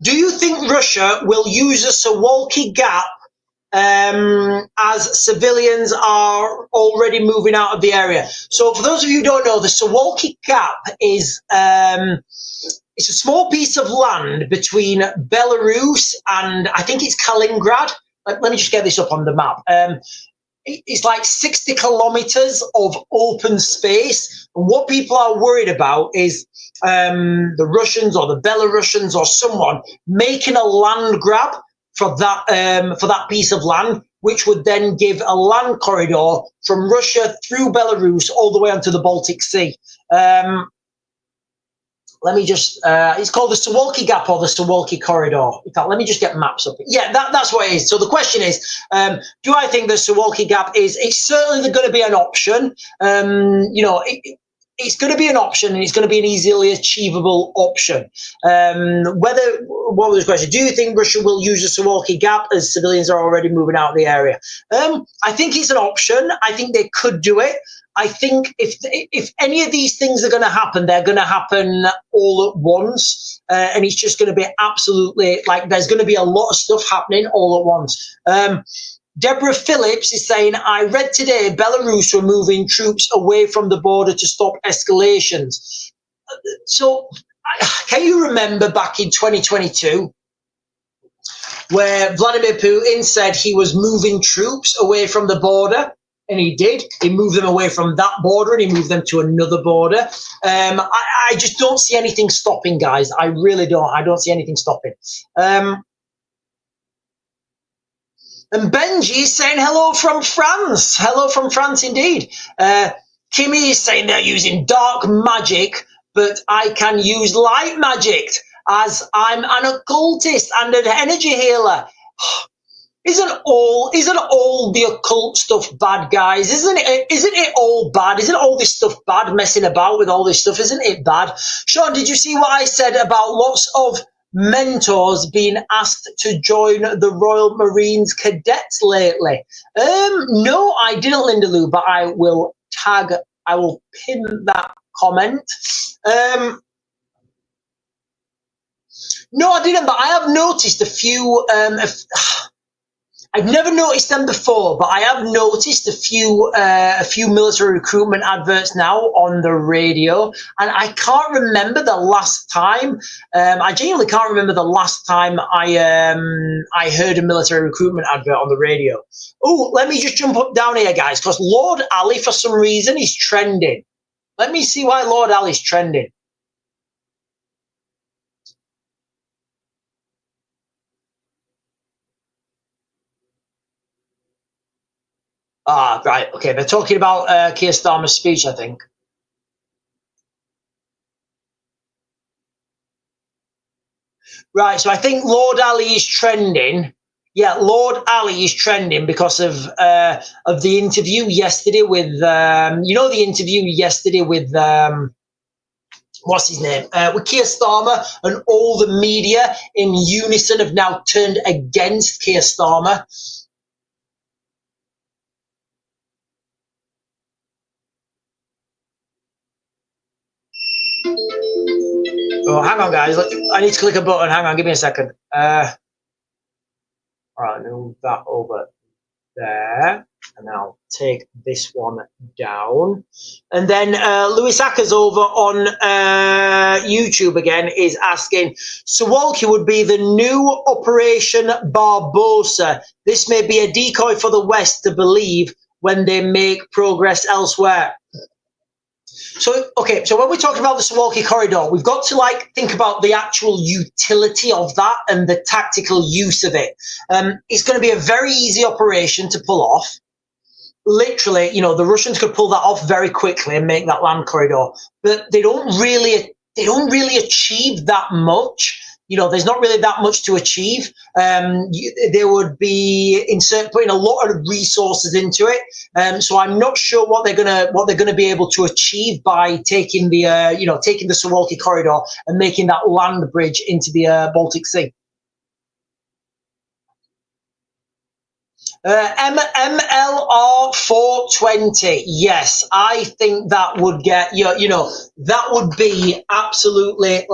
Do you think Russia will use a Suwalki Gap as civilians are already moving out of the area? So for those of you who don't know, the Suwalki Gap is it's a small piece of land between Belarus and I think it's Kaliningrad. Let me just get this up on the map. It's like 60 kilometers of open space. And what people are worried about is the Russians or the Belarusians or someone making a land grab for that piece of land, which would then give a land corridor from Russia through Belarus all the way onto the Baltic Sea. Let me just, it's called the Suwalki Gap or the Suwalki Corridor. In fact, let me just get maps up. Yeah, that's what it is. So the question is, do I think the Suwalki Gap it's certainly going to be an option. You know, it's going to be an option and it's going to be an easily achievable option. What was the question? Do you think Russia will use the Suwalki Gap as civilians are already moving out of the area? I think it's an option. I think they could do it. I think if any of these things are going to happen, they're going to happen all at once. And it's just going to be absolutely, like, there's going to be a lot of stuff happening all at once. Deborah Phillips is saying, I read today Belarus were moving troops away from the border to stop escalations. So can you remember back in 2022 where Vladimir Putin said he was moving troops away from the border? And he did. He moved them away from that border and he moved them to another border. I just don't see anything stopping, guys. I really don't. I don't see anything stopping. And Benji is saying hello from France. Hello from France indeed. Kimmy is saying they're using dark magic, but I can use light magic as I'm an occultist and an energy healer. Isn't all the occult stuff bad, guys? Isn't it all bad? Isn't all this stuff bad, messing about with all this stuff? Isn't it bad? Sean, did you see what I said about lots of mentors being asked to join the Royal Marines cadets lately? No, I didn't, Linda Lou, but I will pin that comment. No, I didn't, but I have noticed a few I've never noticed them before, but I have noticed a few military recruitment adverts now on the radio, and I can't remember the last time. I genuinely can't remember the last time I heard a military recruitment advert on the radio. Oh, let me just jump up down here, guys, because Lord Ali, for some reason, is trending. Let me see why Lord Ali's trending. Ah, right. Okay, they're talking about Keir Starmer's speech, I think. Right, so I think Lord Ali is trending. Yeah, Lord Ali is trending because of the interview yesterday with the interview yesterday with what's his name? With Keir Starmer, and all the media in unison have now turned against Keir Starmer. Oh, hang on, guys. I need to click a button. Hang on, give me a second. All right, move that over there, and I'll take this one down. And then Lewis Ackers over on YouTube again is asking, Suwalki would be the new Operation Barbosa. This may be a decoy for the West to believe when they make progress elsewhere. So, okay, so when we talk about the Suwalki corridor, we've got to think about the actual utility of that and the tactical use of it. It's going to be a very easy operation to pull off. Literally, the Russians could pull that off very quickly and make that land corridor, but they don't really achieve that much. There's not really that much to achieve. They would be putting a lot of resources into it. So I'm not sure what they're gonna be able to achieve by taking the Suwalki corridor and making that land bridge into the Baltic Sea. MLR 420. Yes, I think that would get that would be absolutely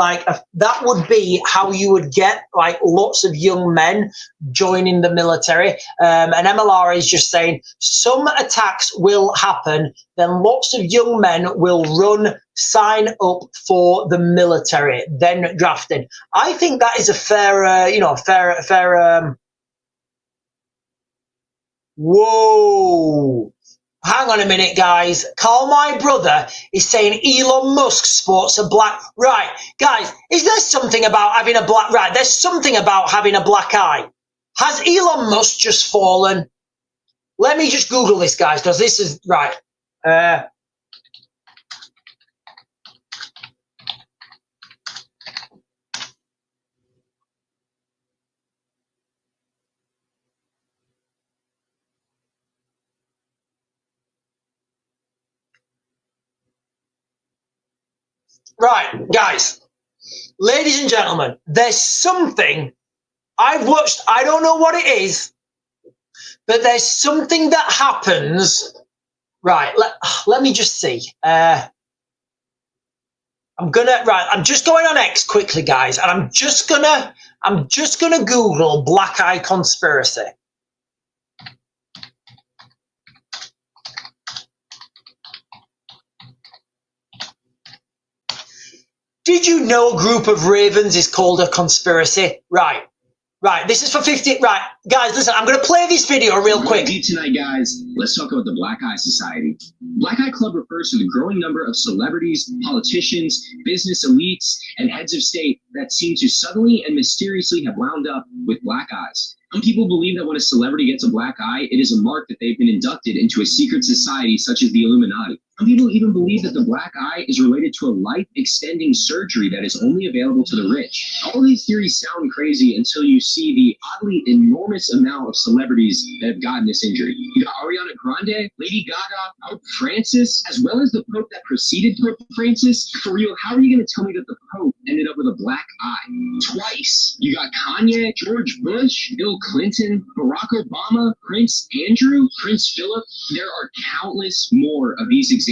that would be how you would get lots of young men joining the military. And MLR is just saying some attacks will happen, then lots of young men will run, sign up for the military, then drafted. I think that is a fair. Whoa. Hang on a minute, guys. Carl, my brother, is saying Elon Musk sports a black... Right, guys, is there something about having a black... Right, there's something about having a black eye. Has Elon Musk just fallen? Let me just Google this, guys, because this is... Right. Right, guys, ladies and gentlemen, there's something I've watched. I don't know what it is, but there's something that happens. Right, let me just see. I'm just going on X quickly, guys, and I'm just gonna Google black eye conspiracy. Did you know a group of ravens is called a conspiracy? Right. This is for 50. Right, guys, listen, I'm going to play this video real quick. Tonight, guys, let's talk about the Black Eye Society. Black Eye Club refers to the growing number of celebrities, politicians, business elites, and heads of state that seem to suddenly and mysteriously have wound up with black eyes. Some people believe that when a celebrity gets a black eye, it is a mark that they've been inducted into a secret society such as the Illuminati. Some people even believe that the black eye is related to a life-extending surgery that is only available to the rich. All these theories sound crazy until you see the oddly enormous amount of celebrities that have gotten this injury. You got Ariana Grande, Lady Gaga, Pope Francis, as well as the Pope that preceded Pope Francis. For real, how are you going to tell me that the Pope ended up with a black eye? Twice. You got Kanye, George Bush, Bill Clinton, Barack Obama, Prince Andrew, Prince Philip. There are countless more of these examples.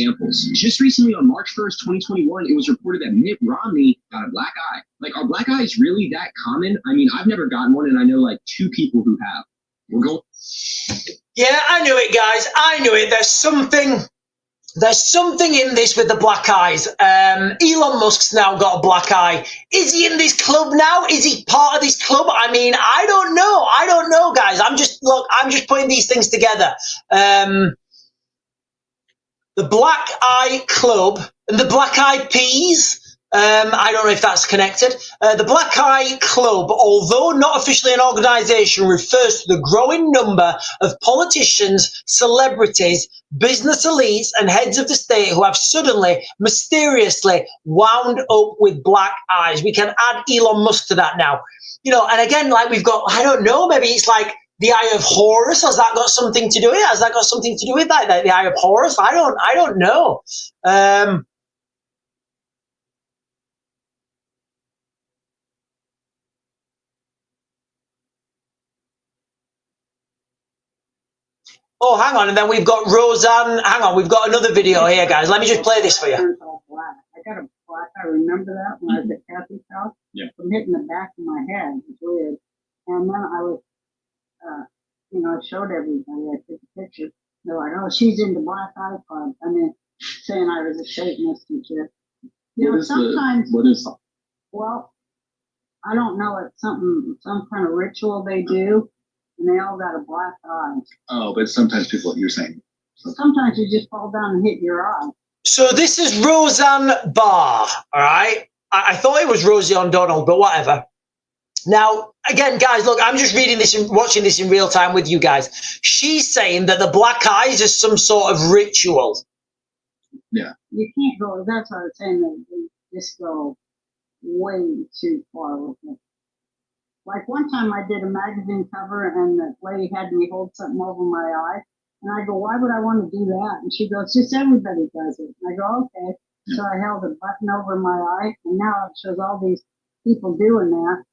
Just recently on March 1st, 2021, it was reported that Mitt Romney got a black eye. Are black eyes really that common? I mean, I've never gotten one, and I know 2 people who have. We're going. Yeah, I knew it, guys. I knew it. There's something in this with the black eyes. Elon Musk's now got a black eye. Is he in this club now? Is he part of this club? I mean, I don't know, guys. I'm just putting these things together. The Black Eye Club and the Black Eyed Peas. I don't know if that's connected. The Black Eye Club, although not officially an organisation, refers to the growing number of politicians, celebrities, business elites, and heads of the state who have suddenly, mysteriously wound up with black eyes. We can add Elon Musk to that now. You know, and again, like we've got, I don't know, maybe it's like the Eye of Horus. Has that got something to do with it? Has that got something to do with that? The Eye of Horus? I don't know. Oh, hang on, and then we've got Roseanne. Hang on, we've got another video here, guys. Let me just play this for you. I got a black. I remember that when I was at Kathy's house. Yeah. From hitting the back of my head. It's weird. And then I was, you know, I showed everybody. I took a picture. They're like, "Oh, she's in the Black Eye Club." I mean, saying I was a Satanist and shit. You know, sometimes. What is? Well, I don't know. It's something, some kind of ritual they do. And they all got a black eye. Oh, but sometimes people, you're saying. Sometimes you just fall down and hit your eye. So this is Roseanne Barr, all right? I thought it was Rosie O'Donnell, but whatever. Now, again, guys, look, I'm just reading this and watching this in real time with you guys. She's saying that the black eyes is some sort of ritual. Yeah. You can't go, that's what I was saying, that they just go way too far with it. Like one time I did a magazine cover and the lady had me hold something over my eye. And I go, why would I want to do that? And she goes, just everybody does it. And I go, okay. So I held a button over my eye and now it shows all these people doing that.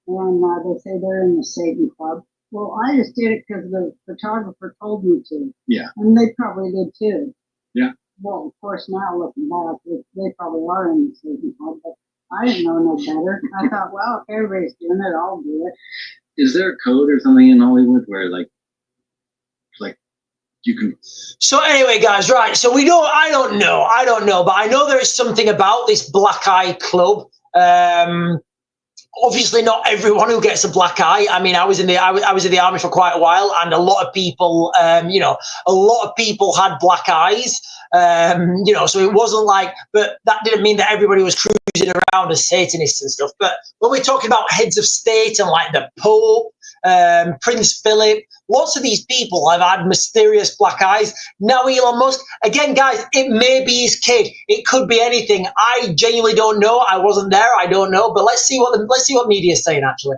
And they say they're in the Satan Club. Well, I just did it because the photographer told me to. Yeah. And they probably did too. Yeah. Well, of course, now looking back, they probably are in the Satan Club. But I didn't know no better. I thought, well, if everybody's doing it, I'll do it. Is there a code or something in Hollywood where like you can? So anyway, guys, right? So I don't know, but I know there is something about this Black Eye Club. Obviously, not everyone who gets a black eye. I mean, I was in the army for quite a while, and a lot of people, you know, a lot of people had black eyes. You know, so it wasn't like, but that didn't mean that everybody was cruising around as Satanists and stuff. But when we're talking about heads of state and like the Pope, Prince Philip, lots of these people have had mysterious black eyes. Now Elon Musk, again, guys, it may be his kid. It could be anything. I genuinely don't know. I wasn't there. I don't know. But let's see what media is saying. Actually,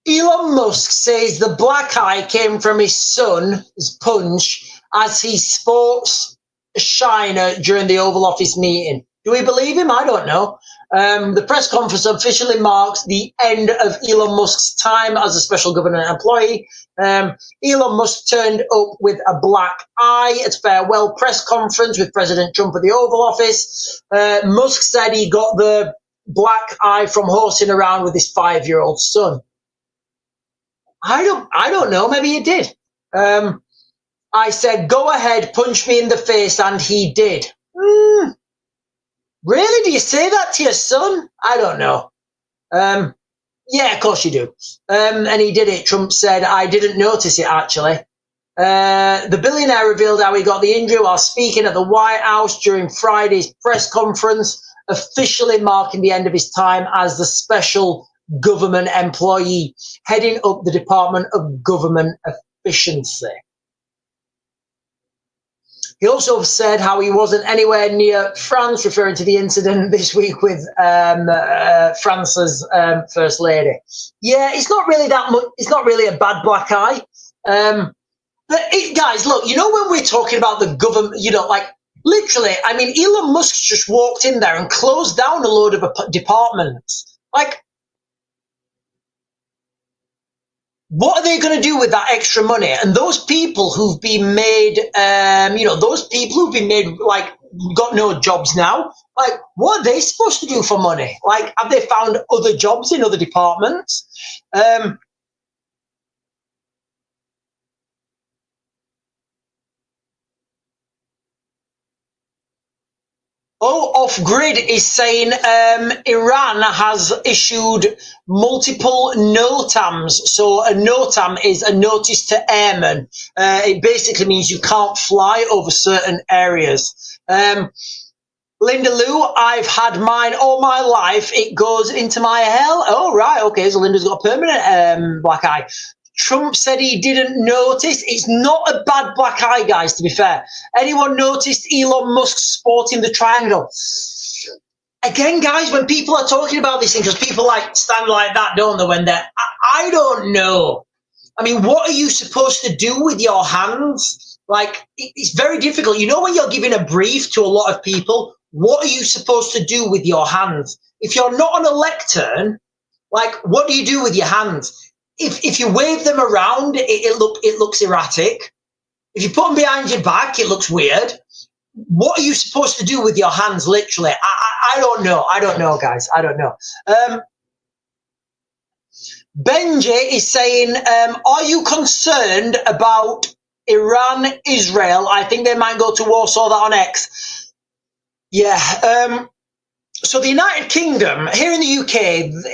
Elon Musk says the black eye came from his son's punch as he sports a shiner during the Oval Office meeting. Do we believe him? I don't know. The press conference officially marks the end of Elon Musk's time as a special government employee. Elon Musk turned up with a black eye at farewell press conference with President Trump at the Oval Office. Musk said he got the black eye from horsing around with his 5-year-old son. I don't know. Maybe he did. I said, go ahead, punch me in the face, and he did. Really? Do you say that to your son? I don't know. Yeah, of course you do. And he did it. Trump said, I didn't notice it, actually. The billionaire revealed how he got the injury while speaking at the White House during Friday's press conference, officially marking the end of his time as the special government employee, heading up the Department of Government Efficiency. He also said how he wasn't anywhere near France, referring to the incident this week with France's First Lady. Yeah, it's not really that much. It's not really a bad black eye. But guys, look, you know, when we're talking about the government, you know, like literally, I mean, Elon Musk just walked in there and closed down a load of departments. Like, what are they going to do with that extra money? And those people who've been made, you know, those people who've been made, like, got no jobs now, like, what are they supposed to do for money? Like, have they found other jobs in other departments? Oh, Off Grid is saying Iran has issued multiple NOTAMs. So a NOTAM is a notice to airmen. It basically means you can't fly over certain areas. Linda Lou, I've had mine all my life. It goes into my hell. Oh, right. Okay. So Linda's got a permanent black eye. Trump said he didn't notice. It's not a bad black eye, guys, to be fair. Anyone noticed Elon Musk sporting the triangle? Again, guys, when people are talking about this thing, because people like stand like that, don't they, when they're, I don't know. I mean, what are you supposed to do with your hands? Like, it's very difficult. You know, when you're giving a brief to a lot of people, what are you supposed to do with your hands? If you're not on a lectern, like, what do you do with your hands? If you wave them around, it looks erratic. If you put them behind your back, it looks weird. What are you supposed to do with your hands, literally? I don't know. I don't know, guys. I don't know. Benji is saying, are you concerned about Iran, Israel? I think they might go to war. Saw that on X. Yeah. So the United Kingdom, here in the UK,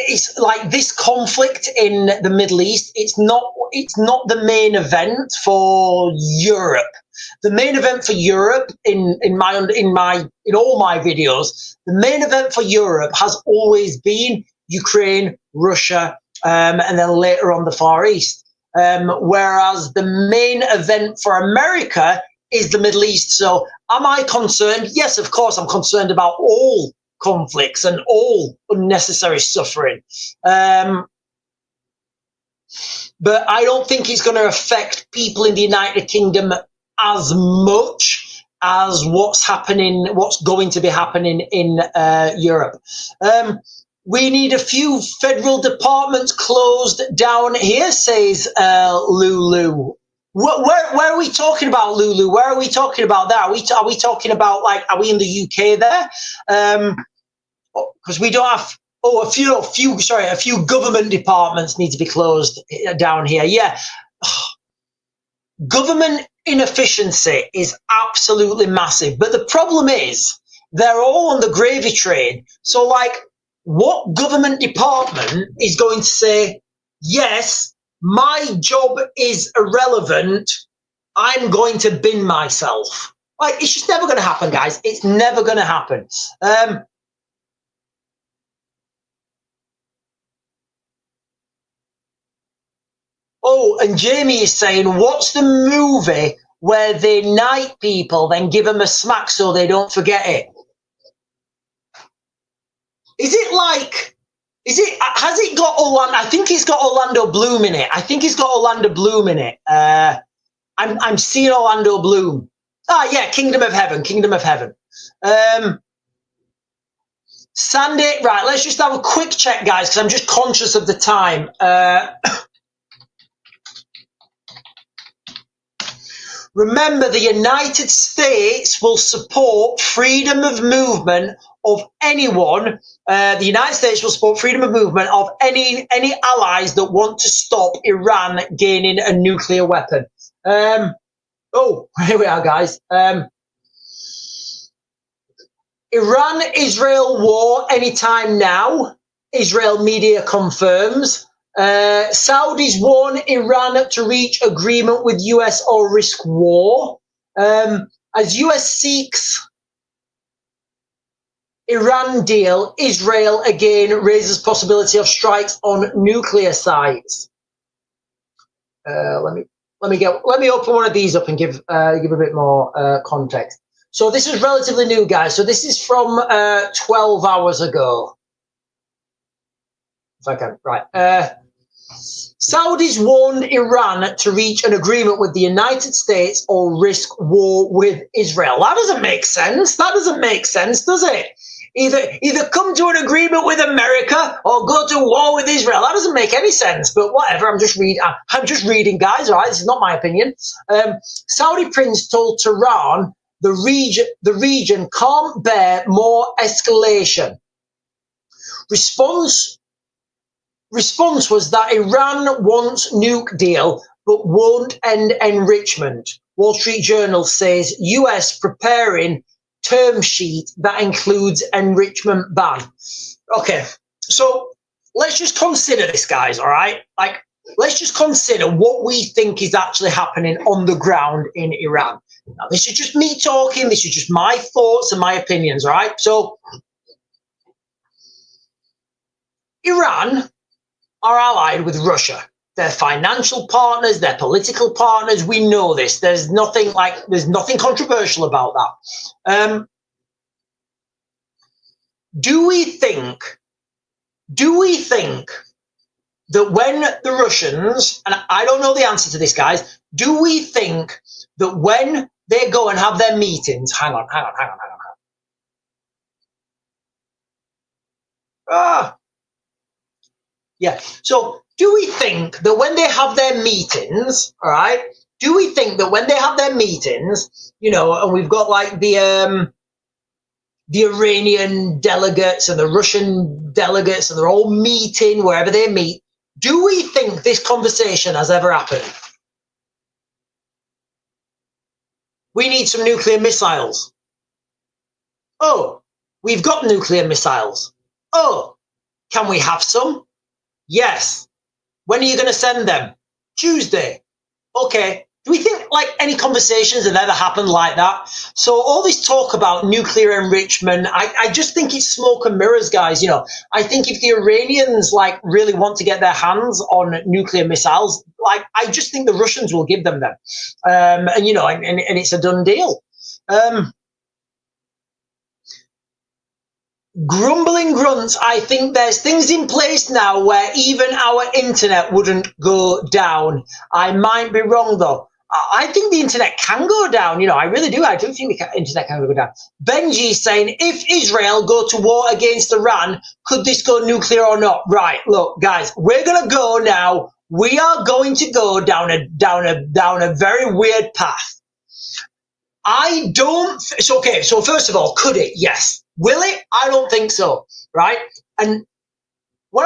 it's like this conflict in the Middle East. It's not the main event for Europe. The main event for Europe, in all my videos, the main event for Europe has always been Ukraine, Russia, and then later on the Far East. Whereas the main event for America is the Middle East. So am I concerned? Yes, of course, I'm concerned about all conflicts and all unnecessary suffering. But I don't think it's going to affect people in the United Kingdom as much as what's going to be happening in Europe. We need a few federal departments closed down here, says Lulu. Where are we talking about, Lulu? Where are we talking about that? Are we talking about, like, are we in the UK there? Because we don't have, a few government departments need to be closed down here. Yeah. Government inefficiency is absolutely massive. But the problem is they're all on the gravy train. So, like, what government department is going to say, yes, my job is irrelevant, I'm going to bin myself? Like, it's just never going to happen, guys. It's never going to happen. Oh, and Jamie is saying, what's the movie where they knight people, then give them a smack so they don't forget it? Has it got Orlando? I think it's got Orlando Bloom in it. I'm seeing Orlando Bloom. Yeah, Kingdom of Heaven. Sandy, right, let's just have a quick check, guys, because I'm just conscious of the time. Remember, the United States will support freedom of movement of anyone. The United States will support freedom of movement of any allies that want to stop Iran gaining a nuclear weapon. Here we are, guys. Iran-Israel war anytime now. Israel media confirms. Saudis warn Iran to reach agreement with US or risk war. As US seeks Iran deal, Israel again raises possibility of strikes on nuclear sites. Let me open one of these up and give a bit more context. So this is relatively new, guys. So this is from 12 hours ago. If I can, right. Saudis warn Iran to reach an agreement with the United States or risk war with Israel. That doesn't make sense. Does it? Either come to an agreement with America or go to war with Israel. That doesn't make any sense. But whatever. I'm just reading, guys. All right, this is not my opinion. Saudi prince told Tehran the region can't bear more escalation. Response was that Iran wants nuke deal but won't end enrichment. Wall Street Journal says US preparing term sheet that includes enrichment ban. Okay, so let's just consider this, guys, all right? Like, let's just consider what we think is actually happening on the ground in Iran. Now, this is just me talking. This is just my thoughts and my opinions, all right? So, Iran are allied with Russia. They're financial partners, they're political partners. We know this. There's nothing controversial about that. Do we think that when the Russians, and I don't know the answer to this, guys, do we think that when they go and have their meetings, hang on. Yeah, so do we think that when they have their meetings, all right, do we think that when they have their meetings, you know, and we've got like the Iranian delegates and the Russian delegates, and they're all meeting wherever they meet, do we think this conversation has ever happened? We need some nuclear missiles. Oh, we've got nuclear missiles. Oh, can we have some? Yes. When are you going to send them? Tuesday. Okay. Do we think like any conversations have ever happened like that? So all this talk about nuclear enrichment, I just think it's smoke and mirrors, guys. You know, I think if the Iranians like really want to get their hands on nuclear missiles, like I just think the Russians will give them. And you know, and it's a done deal. Grumbling grunts, I think there's things in place now where even our internet wouldn't go down. I might be wrong though. I think the internet can go down. You know, I really do. I do think the internet can go down. Benji saying, if Israel go to war against Iran, could this go nuclear or not? Right. Look, guys, we're going to go now. We are going to go down a very weird path. I don't. It's okay. So first of all, could it? Yes. Will it? I don't think so. Right. And when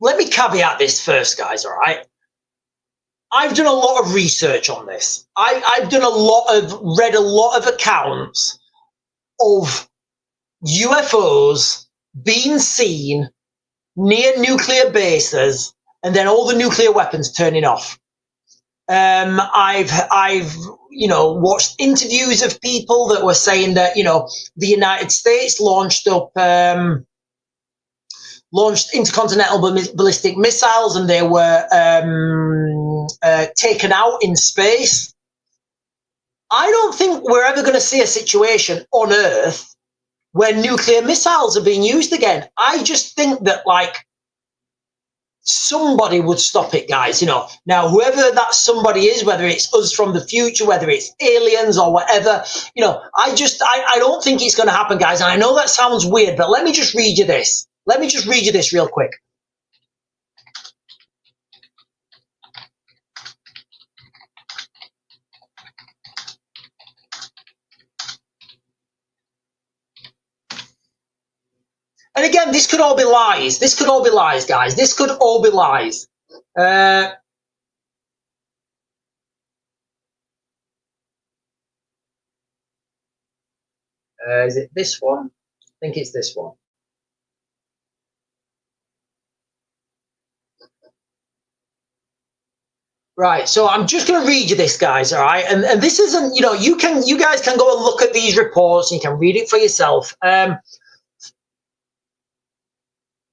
let me caveat this first, guys. All right. I've done a lot of research on this. I've read a lot of accounts of UFOs being seen near nuclear bases and then all the nuclear weapons turning off. I've you know, watched interviews of people that were saying that, you know, the United States launched intercontinental ballistic missiles and they were taken out in space. I don't think we're ever going to see a situation on Earth where nuclear missiles are being used again. I just think that like somebody would stop it, guys. You know, now whoever that somebody is, whether it's us from the future, whether it's aliens or whatever, you know, I don't think it's going to happen, guys. And I know that sounds weird, but let me just read you this. Let me just read you this real quick. And again, this could all be lies. This could all be lies, guys. This could all be lies. Is it this one? I think it's this one. Right, so I'm just going to read you this, guys, all right? And this isn't, you know, you guys can go and look at these reports and you can read it for yourself.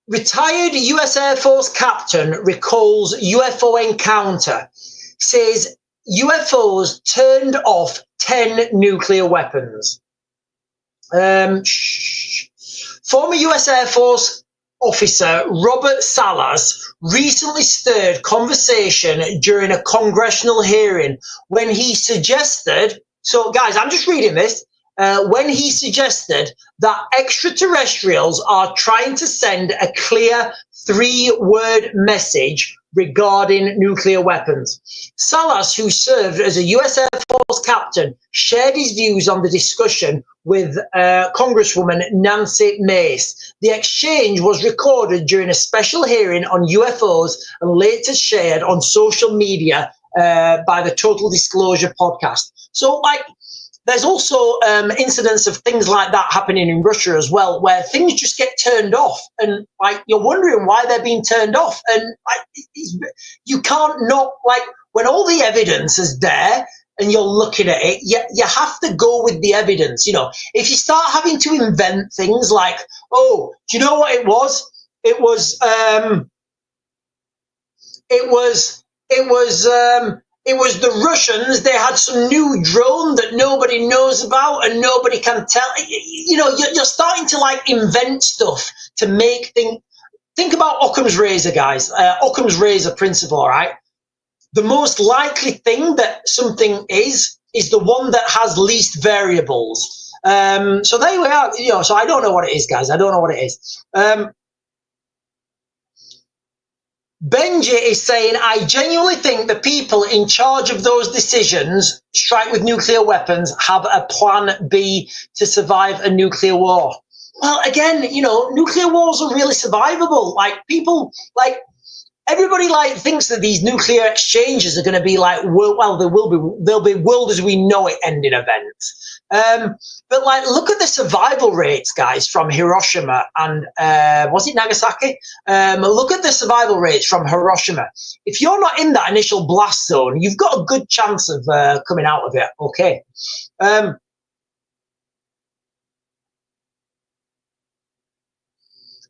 Retired US Air Force captain recalls UFO encounter, says UFOs turned off 10 nuclear weapons. Former US Air Force officer Robert Salas recently stirred conversation during a congressional hearing when he suggested, so guys, I'm just reading this, when he suggested that extraterrestrials are trying to send a clear 3-word message regarding nuclear weapons. Salas, who served as a US Air Force captain, shared his views on the discussion with Congresswoman Nancy Mace. The exchange was recorded during a special hearing on UFOs and later shared on social media by the Total Disclosure podcast. So, like, there's also incidents of things like that happening in Russia as well, where things just get turned off, and like you're wondering why they're being turned off, and like you can't not, like, when all the evidence is there and you're looking at it, you have to go with the evidence. You know, if you start having to invent things like, oh, do you know what it was? It was the Russians. They had some new drone that nobody knows about and nobody can tell. You know, you're starting to like invent stuff to make things. Think about Occam's razor, guys. Occam's razor principle, all right? The most likely thing that something is the one that has least variables. So there we are. You know, so I don't know what it is, guys. I don't know what it is. Benji is saying, I genuinely think the people in charge of those decisions, strike with nuclear weapons, have a plan B to survive a nuclear war. Well, again, you know, nuclear wars are really survivable. Like, people, like, everybody like thinks that these nuclear exchanges are going to be like, well, they'll be world as we know it ending events. But like, look at the survival rates, guys, from Hiroshima and was it Nagasaki? Look at the survival rates from Hiroshima. If you're not in that initial blast zone, you've got a good chance of coming out of it. Okay.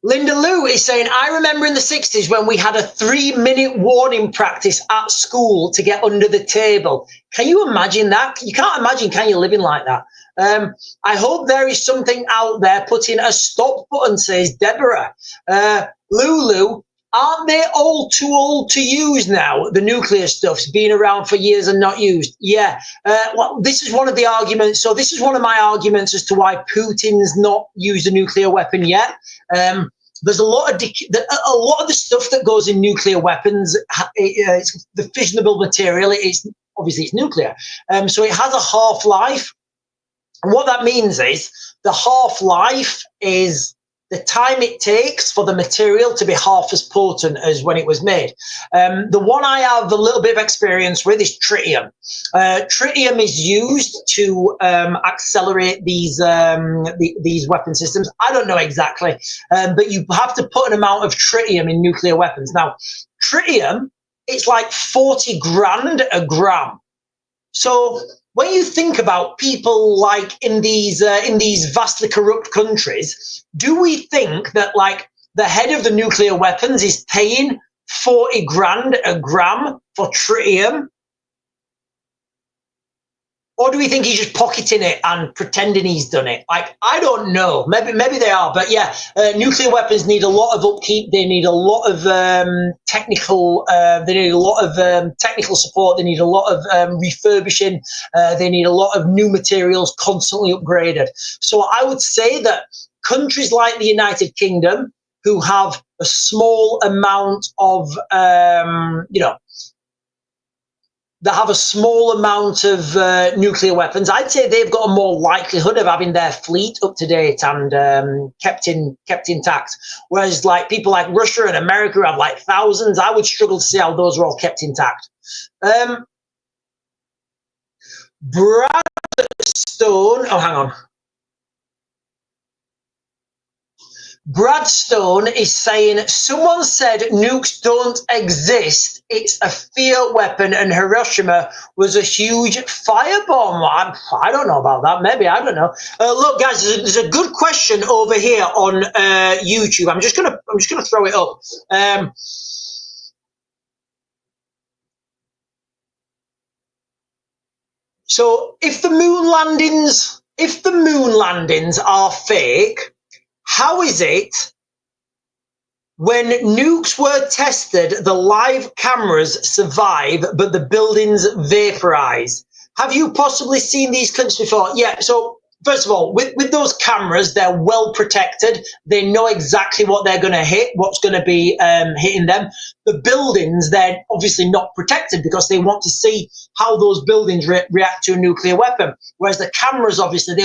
Linda Lou is saying, I remember in the 60s when we had a 3-minute warning practice at school to get under the table. Can you imagine that? You can't imagine, can you, living like that? I hope there is something out there putting a stop button, says Deborah. Lulu, aren't they all too old to use now? The nuclear stuff's been around for years and not used. Yeah. Well, this is one of the arguments. So this is one of my arguments as to why Putin's not used a nuclear weapon yet. There's a lot of the stuff that goes in nuclear weapons. It's the fissionable material. It's nuclear. So it has a half-life. And what that means is the half-life is the time it takes for the material to be half as potent as when it was made. The one I have a little bit of experience with is tritium. Tritium is used to accelerate these weapon systems. I don't know exactly, but you have to put an amount of tritium in nuclear weapons. Now, tritium, it's like 40 grand a gram. So when you think about people like in these vastly corrupt countries, do we think that like the head of the nuclear weapons is paying 40 grand a gram for tritium? Or do we think he's just pocketing it and pretending he's done it? Like, I don't know. Maybe they are. But yeah, nuclear weapons need a lot of upkeep. They need a lot of technical. They need a lot of technical support. They need a lot of refurbishing. They need a lot of new materials constantly upgraded. So I would say that countries like the United Kingdom, who have a small amount of, that have a small amount of nuclear weapons, I'd say they've got a more likelihood of having their fleet up to date and kept intact. Whereas like people like Russia and America who have like thousands, I would struggle to see how those are all kept intact. Brad Stone, oh, hang on. Brad Stone is saying, someone said nukes don't exist. It's a fear weapon and Hiroshima was a huge firebomb. I don't know about that. Maybe, I don't know. Look, guys, there's a good question over here on YouTube. I'm just gonna throw it up. So if the moon landings are fake, how is it when nukes were tested, the live cameras survive, but the buildings vaporize? Have you possibly seen these clips before? Yeah, so first of all, with those cameras, they're well protected. They know exactly what they're going to hit, what's going to be hitting them. The buildings, they're obviously not protected because they want to see how those buildings react to a nuclear weapon. Whereas the cameras, obviously, they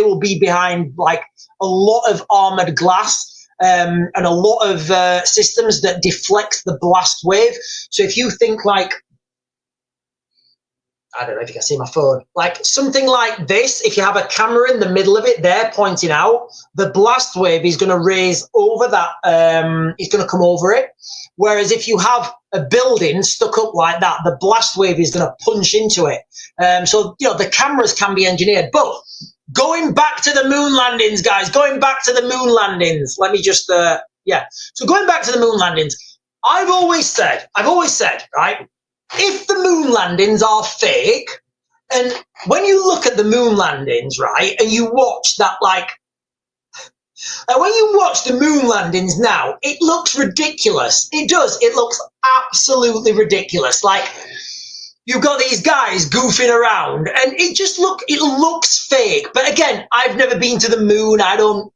will be behind like a lot of armored glass and a lot of systems that deflect the blast wave. So if you think like I don't know if you can see my phone, like something like this. If you have a camera in the middle of it there pointing out, the blast wave is going to raise over that, it's going to come over it. Whereas if you have a building stuck up like that, the blast wave is going to punch into it. So, you know, the cameras can be engineered. But going back to the moon landings, guys, going back to the moon landings, let me just, yeah. So going back to the moon landings, I've always said, right, if the moon landings are fake, and when you look at the moon landings, right, and you watch that, like, when you watch the moon landings now, it looks ridiculous. It does. It looks absolutely ridiculous. Like, you've got these guys goofing around, and it looks fake. But again, I've never been to the moon. I don't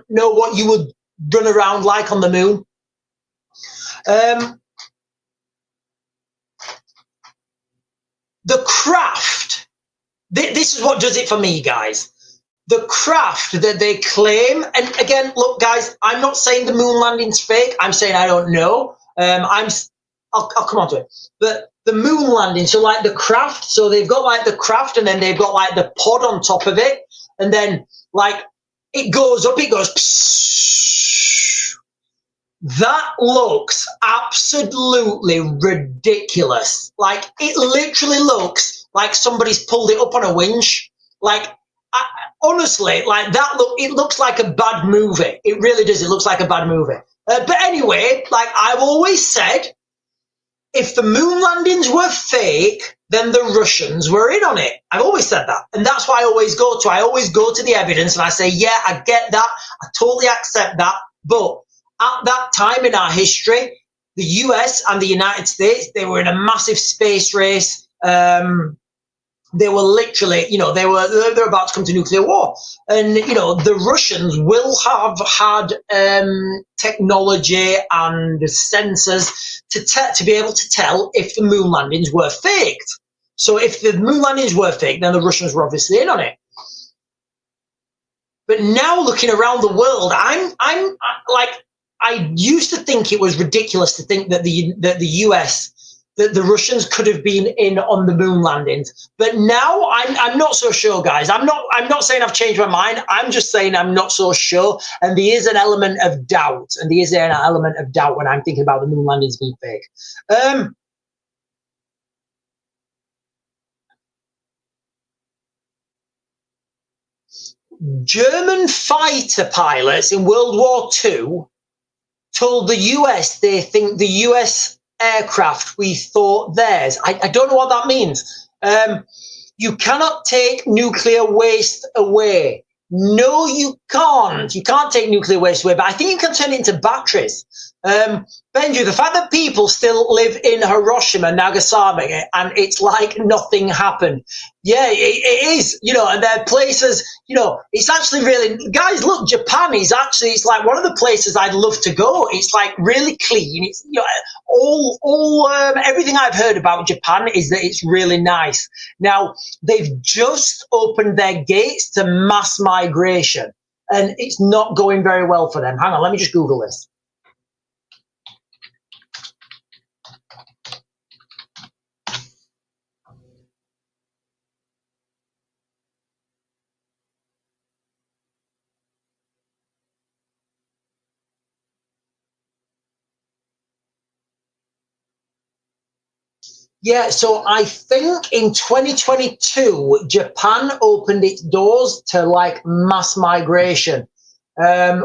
know what you would run around like on the moon. The craft, this is what does it for me, guys. The craft that they claim, and again, look, guys, I'm not saying the moon landing's fake. I'm saying I don't know. I'll come on to it. But the moon landing, so like the craft, so they've got like the craft, and then they've got like the pod on top of it, and then like it goes up, it goes. Psh, that looks absolutely ridiculous. Like, it literally looks like somebody's pulled it up on a winch. Like, honestly, like that it looks like a bad movie. It really does. It looks like a bad movie. But anyway, like I've always said, if the moon landings were fake, then the Russians were in on it. I've always said that. And that's why I always go to the evidence and I say, yeah, I get that. I totally accept that. But at that time in our history, the US and the United States, they were in a massive space race. They were literally, you know, they're about to come to nuclear war. And, you know, the Russians will have had technology and sensors to be able to tell if the moon landings were faked. So if the moon landings were fake, then the Russians were obviously in on it. But now looking around the world, I'm like, I used to think it was ridiculous to think that the US, that the Russians could have been in on the moon landings. But now I'm not so sure, guys. I'm not saying I've changed my mind. I'm just saying I'm not so sure. And there is an element of doubt. And there is an element of doubt when I'm thinking about the moon landings being fake. German fighter pilots in World War II told the US they think the US aircraft we thought theirs. I don't know what that means. You cannot take nuclear waste away. No, you can't. You can't take nuclear waste away, but I think you can turn it into batteries. Benji, the fact that people still live in Hiroshima, Nagasaki, and it's like nothing happened. Yeah, it is, you know, and there are places, you know, it's actually really, guys, look, Japan is actually, it's like one of the places I'd love to go. It's like really clean. It's, you know, everything I've heard about Japan is that it's really nice. Now, they've just opened their gates to mass migration, and it's not going very well for them. Hang on, let me just Google this. Yeah, so I think in 2022, Japan opened its doors to like mass migration. I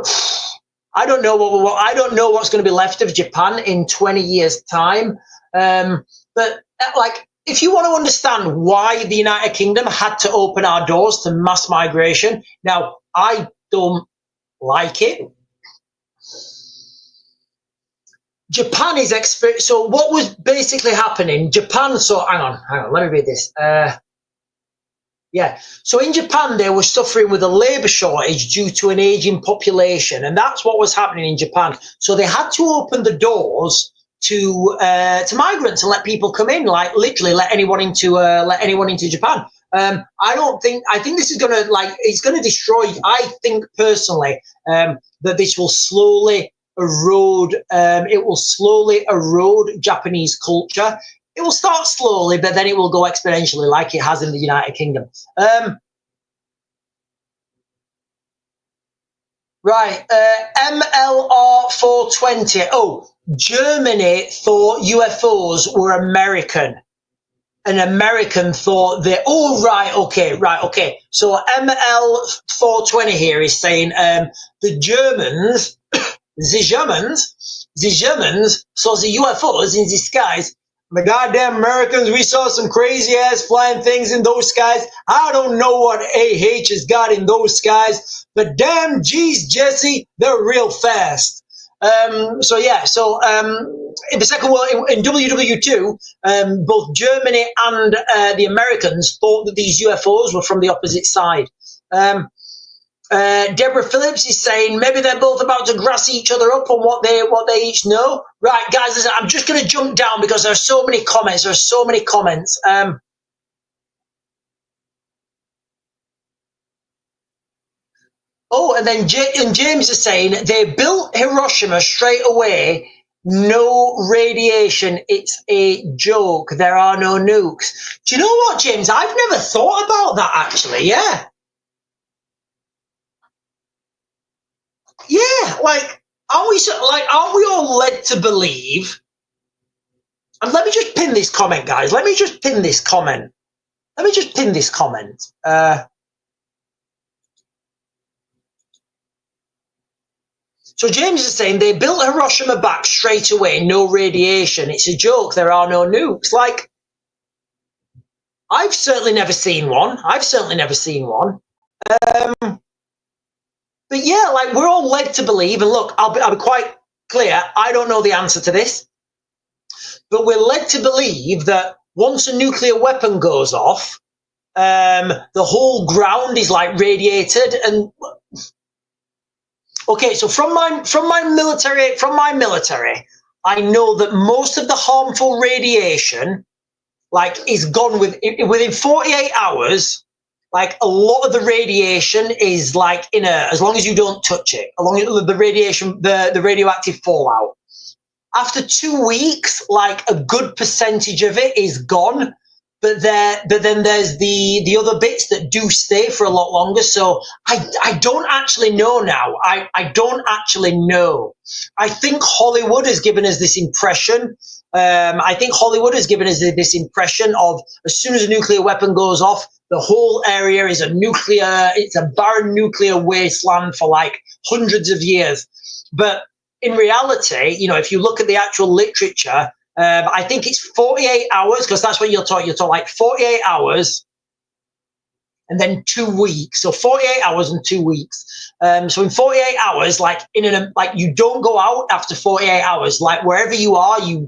don't know I don't know what's going to be left of Japan in 20 years' time. But like, if you want to understand why the United Kingdom had to open our doors to mass migration, now I don't like it. Japan is so what was basically happening, Japan, so hang on, let me read this. Yeah, so in Japan, they were suffering with a labor shortage due to an aging population, and that's what was happening in Japan. So they had to open the doors to migrants and let people come in, like literally let anyone into Japan. I think this is going to, like, it's going to destroy, I think personally, that this will slowly erode, it will slowly erode Japanese culture. It will start slowly, but then it will go exponentially like it has in the United Kingdom. Right, MLR 420. Oh, Germany thought UFOs were American. An American thought that, oh, right, okay. So ML 420 here is saying the Germans, the Germans saw the UFOs in the skies. The goddamn Americans, we saw some crazy ass flying things in those skies. I don't know what AH has got in those skies, but damn, geez, Jesse, they're real fast. So in the second world, in WW2, both Germany and the Americans thought that these UFOs were from the opposite side. Deborah Phillips is saying maybe they're both about to grass each other up on what they each know. Right, guys, listen, I'm just going to jump down because there are so many comments. Oh, and then James is saying they built Hiroshima straight away. No radiation. It's a joke. There are no nukes. Do you know what, James? I've never thought about that actually. Yeah. Yeah, like, aren't we all led to believe? And let me just pin this comment, guys. Let me just pin this comment. So James is saying they built Hiroshima back straight away, no radiation. It's a joke. There are no nukes. Like, I've certainly never seen one. But yeah, like, we're all led to believe, and look, I'll be quite clear, I don't know the answer to this, but we're led to believe that once a nuclear weapon goes off, the whole ground is like radiated. And okay, so from my military, I know that most of the harmful radiation, like, is gone within 48 hours. Like, a lot of the radiation is like as long as you don't touch it, along the radiation, the radioactive fallout. After 2 weeks, like, a good percentage of it is gone. But then there's the other bits that do stay for a lot longer. So I don't actually know now. I don't actually know. I think Hollywood has given us this impression. Of as soon as a nuclear weapon goes off, the whole area is it's a barren nuclear wasteland for like hundreds of years. But in reality, if you look at the actual literature, I think it's 48 hours, because that's what you're taught. You're taught like 48 hours and then 2 weeks. So 48 hours and 2 weeks. So in 48 hours, like you don't go out after 48 hours. Like, wherever you are, you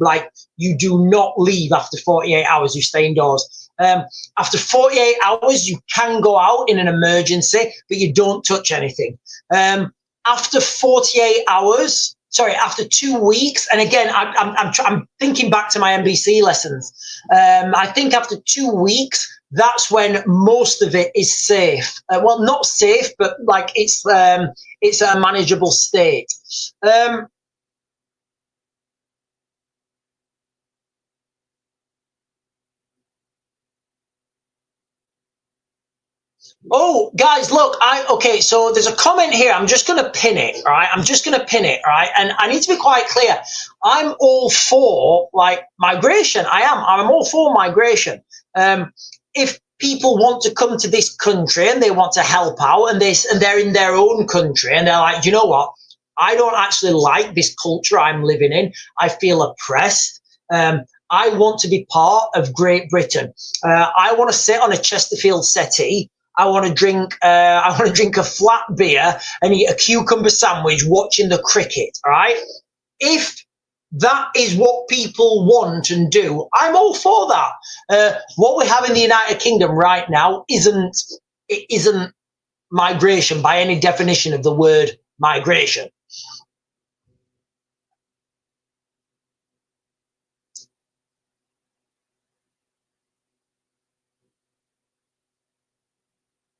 do not leave after 48 hours. You stay indoors. After 48 hours, you can go out in an emergency, but you don't touch anything. After 48 hours. Sorry, after 2 weeks, and again, I'm thinking back to my NBC lessons. I think after 2 weeks, that's when most of it is safe. Well, not safe, but like it's a manageable state. Oh, guys, look, okay, so there's a comment here. I'm just going to pin it, all right? And I need to be quite clear. I'm all for, like, migration. I'm all for migration. If people want to come to this country and they want to help out, and they're in their own country and they're like, you know what? I don't actually like this culture I'm living in. I feel oppressed. I want to be part of Great Britain. I want to sit on a Chesterfield settee. I want to drink a flat beer and eat a cucumber sandwich watching the cricket. All right. If that is what people want and do, I'm all for that. What we have in the United Kingdom right now isn't migration by any definition of the word migration.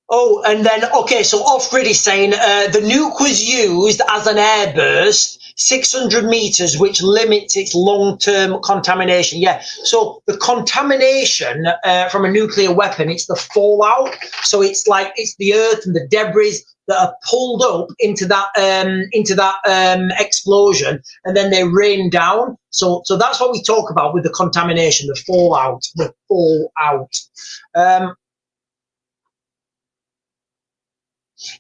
Oh, and then, okay, so Off-Grid is saying the nuke was used as an airburst, 600 meters, which limits its long-term contamination. Yeah, so the contamination from a nuclear weapon, it's the fallout. So it's like, it's the earth and the debris that are pulled up into that explosion, and then they rain down. So that's what we talk about with the contamination, the fallout,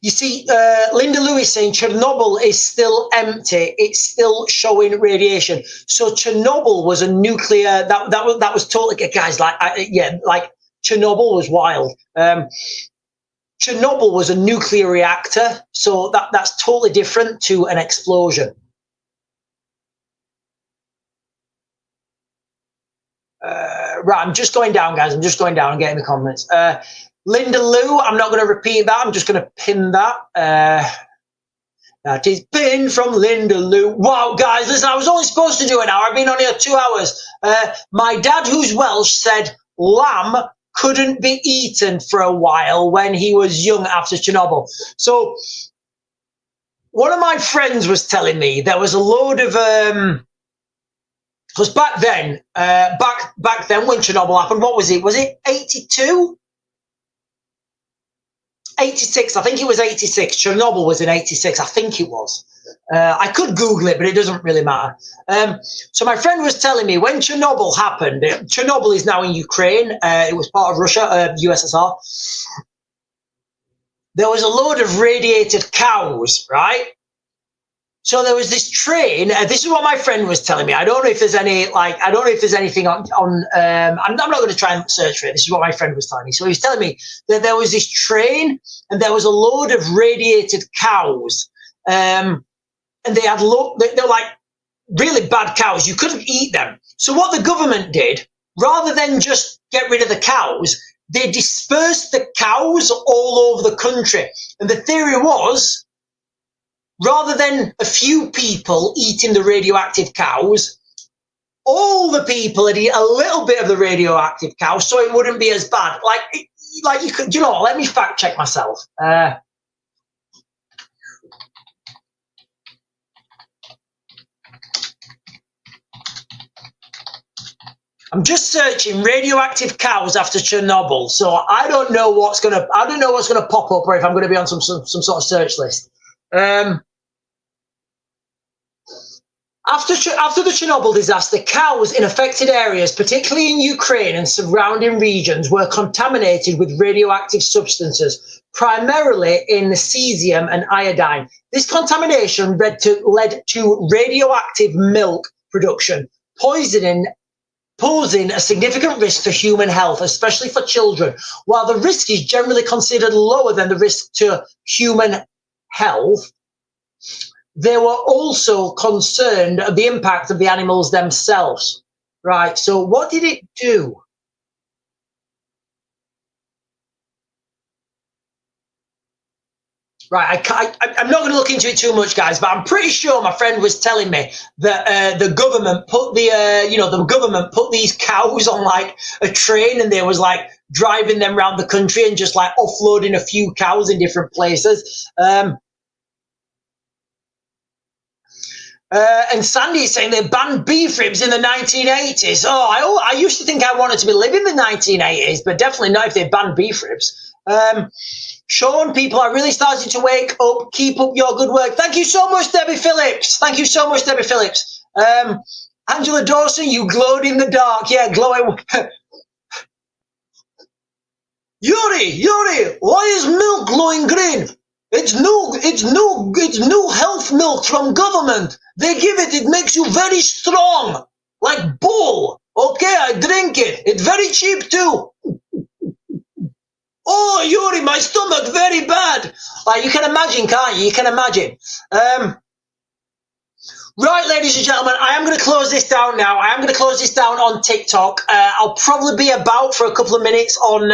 You see, Linda Lewis saying Chernobyl is still empty. It's still showing radiation. So Chernobyl was a nuclear, that was totally, guys, like, like Chernobyl was wild. Chernobyl was a nuclear reactor. So that's totally different to an explosion. Right, I'm just going down, guys. I'm just going down and getting the comments. Linda Lou, I'm not going to repeat that. I'm just going to pin that. That is pinned from Linda Lou. Wow, guys, listen, I was only supposed to do an hour. I've been on here 2 hours. My dad, who's Welsh, said lamb couldn't be eaten for a while when he was young after Chernobyl. So one of my friends was telling me there was a load of... because back then when Chernobyl happened, what was it? Was it 82? 86, I think it was 86. Chernobyl was in 86, I think it was. I could Google it, but it doesn't really matter. So my friend was telling me when Chernobyl happened, Chernobyl is now in Ukraine. It was part of Russia, USSR. There was a load of radiated cows, right? So there was this train. This is what my friend was telling me. I don't know if there's any, like, I don't know if there's anything on I'm not going to try and search for it. This is what my friend was telling me. So he was telling me that there was this train and there was a load of radiated cows. And they had, they were like really bad cows. You couldn't eat them. So what the government did, rather than just get rid of the cows, they dispersed the cows all over the country. And the theory was, rather than a few people eating the radioactive cows, all the people would eat a little bit of the radioactive cows, so it wouldn't be as bad. Like you could, you know, let me fact check myself. I'm just searching radioactive cows after Chernobyl, so I don't know what's gonna pop up, or if I'm gonna be on some sort of search list. After the Chernobyl disaster, cows in affected areas, particularly in Ukraine and surrounding regions, were contaminated with radioactive substances, primarily in cesium and iodine. This contamination led to radioactive milk production, posing a significant risk for human health, especially for children. While the risk is generally considered lower than the risk to human health, they were also concerned of the impact of the animals themselves. Right, so what did it do? Right, I'm not going to look into it too much, guys, but I'm pretty sure my friend was telling me that the government put the government put these cows on like a train, and they was like driving them around the country and just like offloading a few cows in different places. And Sandy is saying they banned beef ribs in the 1980s. Oh, I used to think I wanted to be living in the 1980s, but definitely not if they banned beef ribs. Sean, people are really starting to wake up. Keep up your good work. Thank you so much, Debbie Phillips. Thank you so much, Debbie Phillips. Angela Dawson, you glowed in the dark. Yeah, glowing. Yuri, why is milk glowing green? It's new health milk from government. They give it, it makes you very strong. Like bull. Okay, I drink it. It's very cheap too. Oh, Yuri, my stomach very bad. Like, you can imagine, can't you? You can imagine. Right, ladies and gentlemen, I am going to close this down now. I am going to close this down on TikTok. I'll probably be about for a couple of minutes on.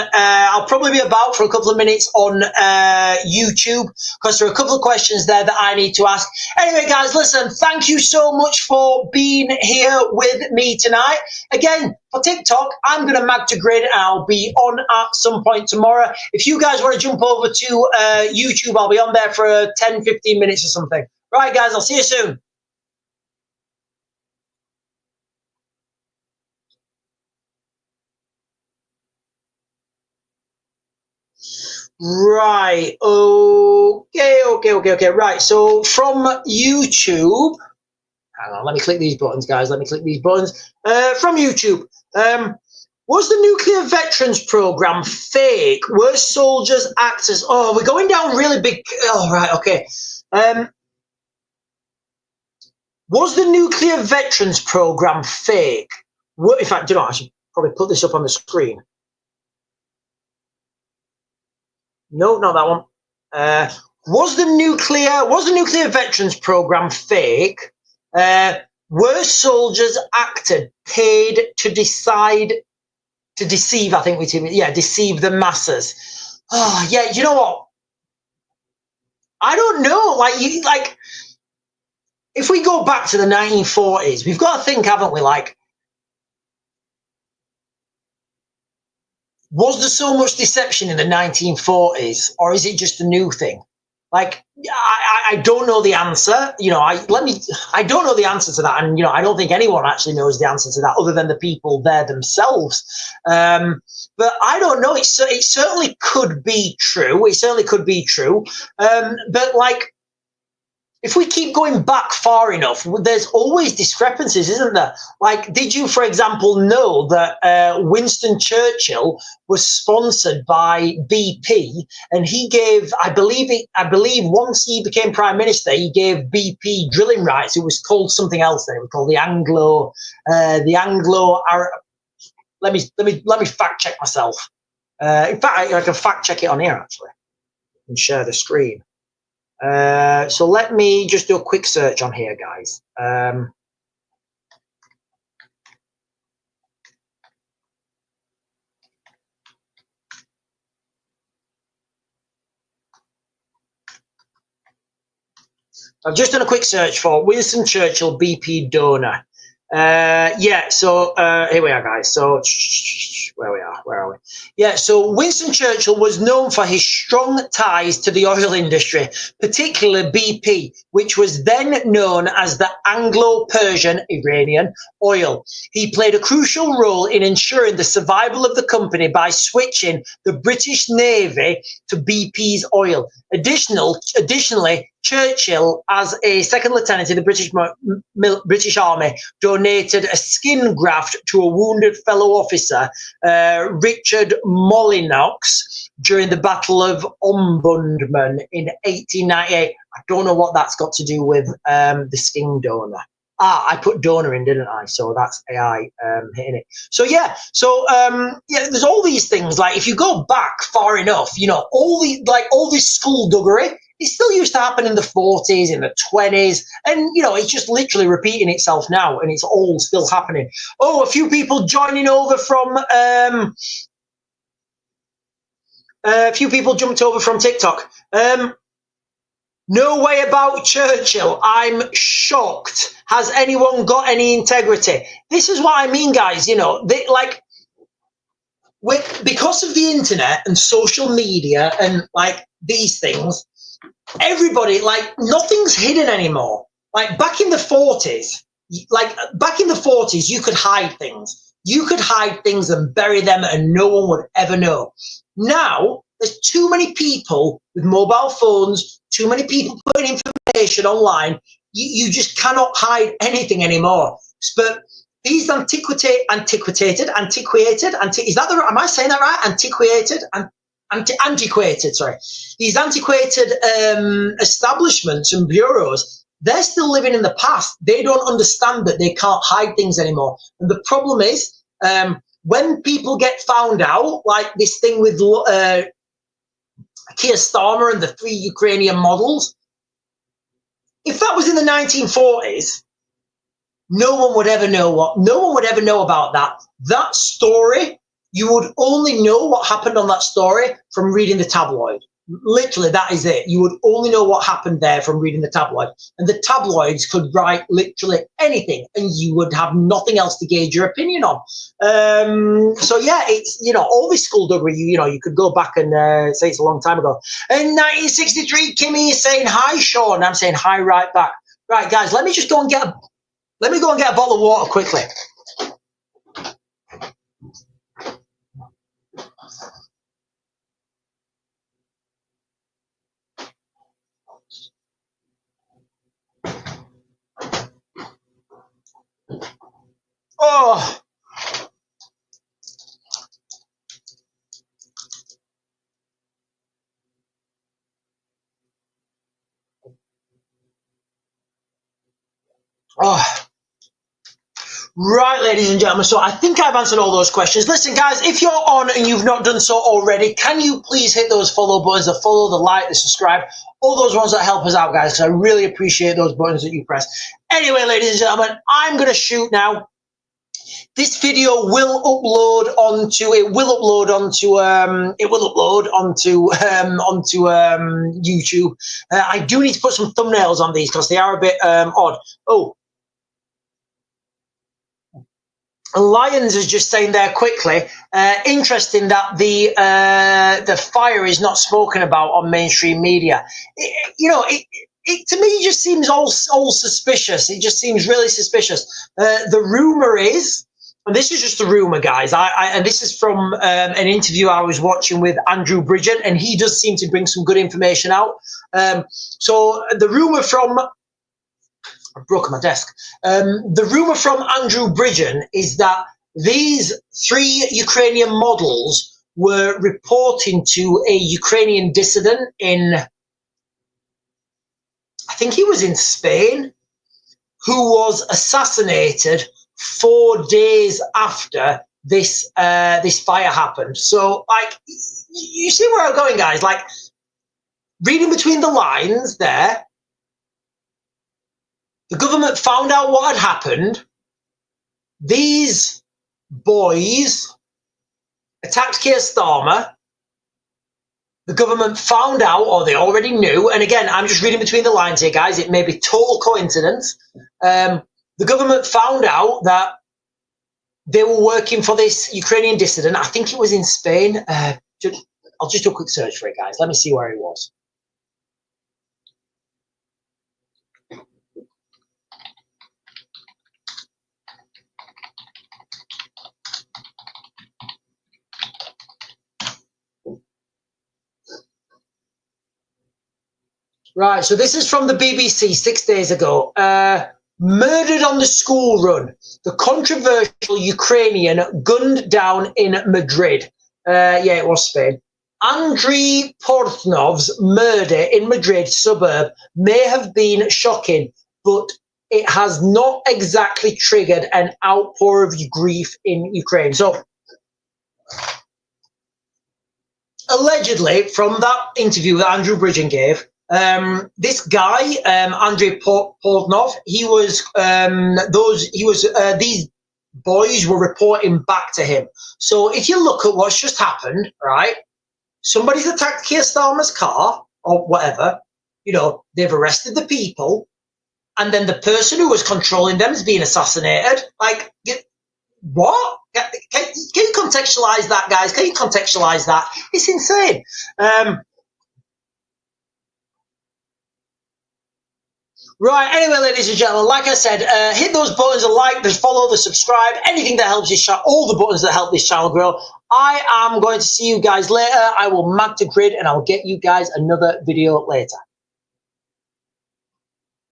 YouTube because there are a couple of questions there that I need to ask. Anyway, guys, listen. Thank you so much for being here with me tonight. Again, for TikTok, I'm going to mag to grid and I'll be on at some point tomorrow. If you guys want to jump over to YouTube, I'll be on there for 10, 15 minutes or something. Right, guys, I'll see you soon. Right. Okay. Right. So from YouTube, hang on. Let me click these buttons, guys. Let me click these buttons. From YouTube, was the nuclear veterans program fake? Were soldiers actors? Oh, we're going down really big. Oh, right. Okay. Was the nuclear veterans program fake? In fact, you know, I should probably put this up on the screen. No, not that one. Was the nuclear veterans program fake? Were soldiers acted, paid to deceive? I think deceive the masses. Oh, yeah. You know what? I don't know. Like, if we go back to the 1940s, we've got to think, haven't we? Like, was there so much deception in the 1940s, or is it just a new thing? Like, I don't know the answer. You know, I don't know the answer to that, and you know, I don't think anyone actually knows the answer to that, other than the people there themselves. But I don't know. It certainly could be true. It certainly could be true. But like, if we keep going back far enough, there's always discrepancies, isn't there? Like, did you, for example, know that Winston Churchill was sponsored by BP, and he gave, I believe, once he became prime minister, he gave BP drilling rights. It was called something else then. It was called the Anglo. Let me fact check myself. In fact, I can fact check it on here actually, and share the screen. So let me just do a quick search on here, guys. I've just done a quick search for Winston Churchill BP donor. Yeah, so here we are, guys. So where are we? Yeah, so Winston Churchill was known for his strong ties to the oil industry, particularly BP, which was then known as the Anglo-Persian Iranian Oil. He played a crucial role in ensuring the survival of the company by switching the British Navy to BP's oil. Additionally, Churchill, as a second lieutenant in the British Army, donated a skin graft to a wounded fellow officer, Richard Molyneux, during the Battle of Omdurman in 1898. I don't know what that's got to do with the skin donor. I put donor in, didn't I? So that's AI hitting it. So yeah, there's all these things. Like, if you go back far enough, you know, all this skullduggery, it still used to happen in the 40s, in the 20s, and you know, it's just literally repeating itself now, and it's all still happening. Oh, a few people joining over from a few people jumped over from TikTok. No way about Churchill. I'm shocked. Has anyone got any integrity? This is what I mean, guys. You know, because of the internet and social media and like these things, everybody, like, nothing's hidden anymore. Like back in the 40s, you could hide things. You could hide things and bury them and no one would ever know. Now, there's too many people with mobile phones, too many people putting information online. You just cannot hide anything anymore. But these am I saying that right? Antiquated, sorry. These antiquated establishments and bureaus, they're still living in the past. They don't understand that they can't hide things anymore. And the problem is, when people get found out, like this thing with Keir Starmer and the 3 Ukrainian models, if that was in the 1940s, no one would ever know about that. That story, you would only know what happened on that story from reading the tabloid. Literally, that is it. You would only know what happened there from reading the tabloid. And the tabloids could write literally anything, and you would have nothing else to gauge your opinion on. So yeah, it's, you know, all this skullduggery, you know, you could go back and say it's a long time ago. In 1963, Kimmy is saying hi, Sean. I'm saying hi right back. Right, guys, let me go and get a bottle of water quickly. Oh. Oh. Right, ladies and gentlemen, so I think I've answered all those questions. Listen, guys, if you're on and you've not done so already, can you please hit those follow buttons, the follow, the like, the subscribe, all those ones that help us out, guys, because I really appreciate those buttons that you press. Anyway, ladies and gentlemen, I'm going to shoot now. This video will upload onto YouTube. I do need to put some thumbnails on these because they are a bit odd. Oh, Lions is just saying there quickly. Interesting that the fire is not spoken about on mainstream media. It to me just seems all suspicious. It just seems really suspicious. The rumor is, and this is just a rumor, guys. And this is from an interview I was watching with Andrew Bridgen, and he does seem to bring some good information out. So the rumor from, I broke my desk. The rumor from Andrew Bridgen is that these 3 Ukrainian models were reporting to a Ukrainian dissident in, I think he was in Spain, who was assassinated 4 days after this fire happened. So, like, you see where I'm going, guys? Like, reading between the lines there, the government found out what had happened. These boys attacked Keir Starmer. The government found out, or they already knew, and again, I'm just reading between the lines here, guys. It may be total coincidence. The government found out that they were working for this Ukrainian dissident. I think it was in Spain. I'll just do a quick search for it, guys. Let me see where he was. Right, so this is from the BBC 6 days ago. Murdered on the school run. The controversial Ukrainian gunned down in Madrid. Yeah, it was Spain. Andriy Portnov's murder in Madrid suburb may have been shocking, but it has not exactly triggered an outpour of grief in Ukraine. So, allegedly, from that interview that Andrew Bridgen gave, this guy, Andriy Portnov, these boys were reporting back to him. So if you look at what's just happened, right, somebody's attacked Keir Starmer's car or whatever, you know, they've arrested the people, and then the person who was controlling them is being assassinated. Like, what? Can you contextualize that, guys? Can you contextualize that? It's insane. Right, anyway, ladies and gentlemen, like I said, hit those buttons, the like, the follow, the subscribe, anything that helps this channel, all the buttons that help this channel grow. I am going to see you guys later. I will mag to grid, and I'll get you guys another video later.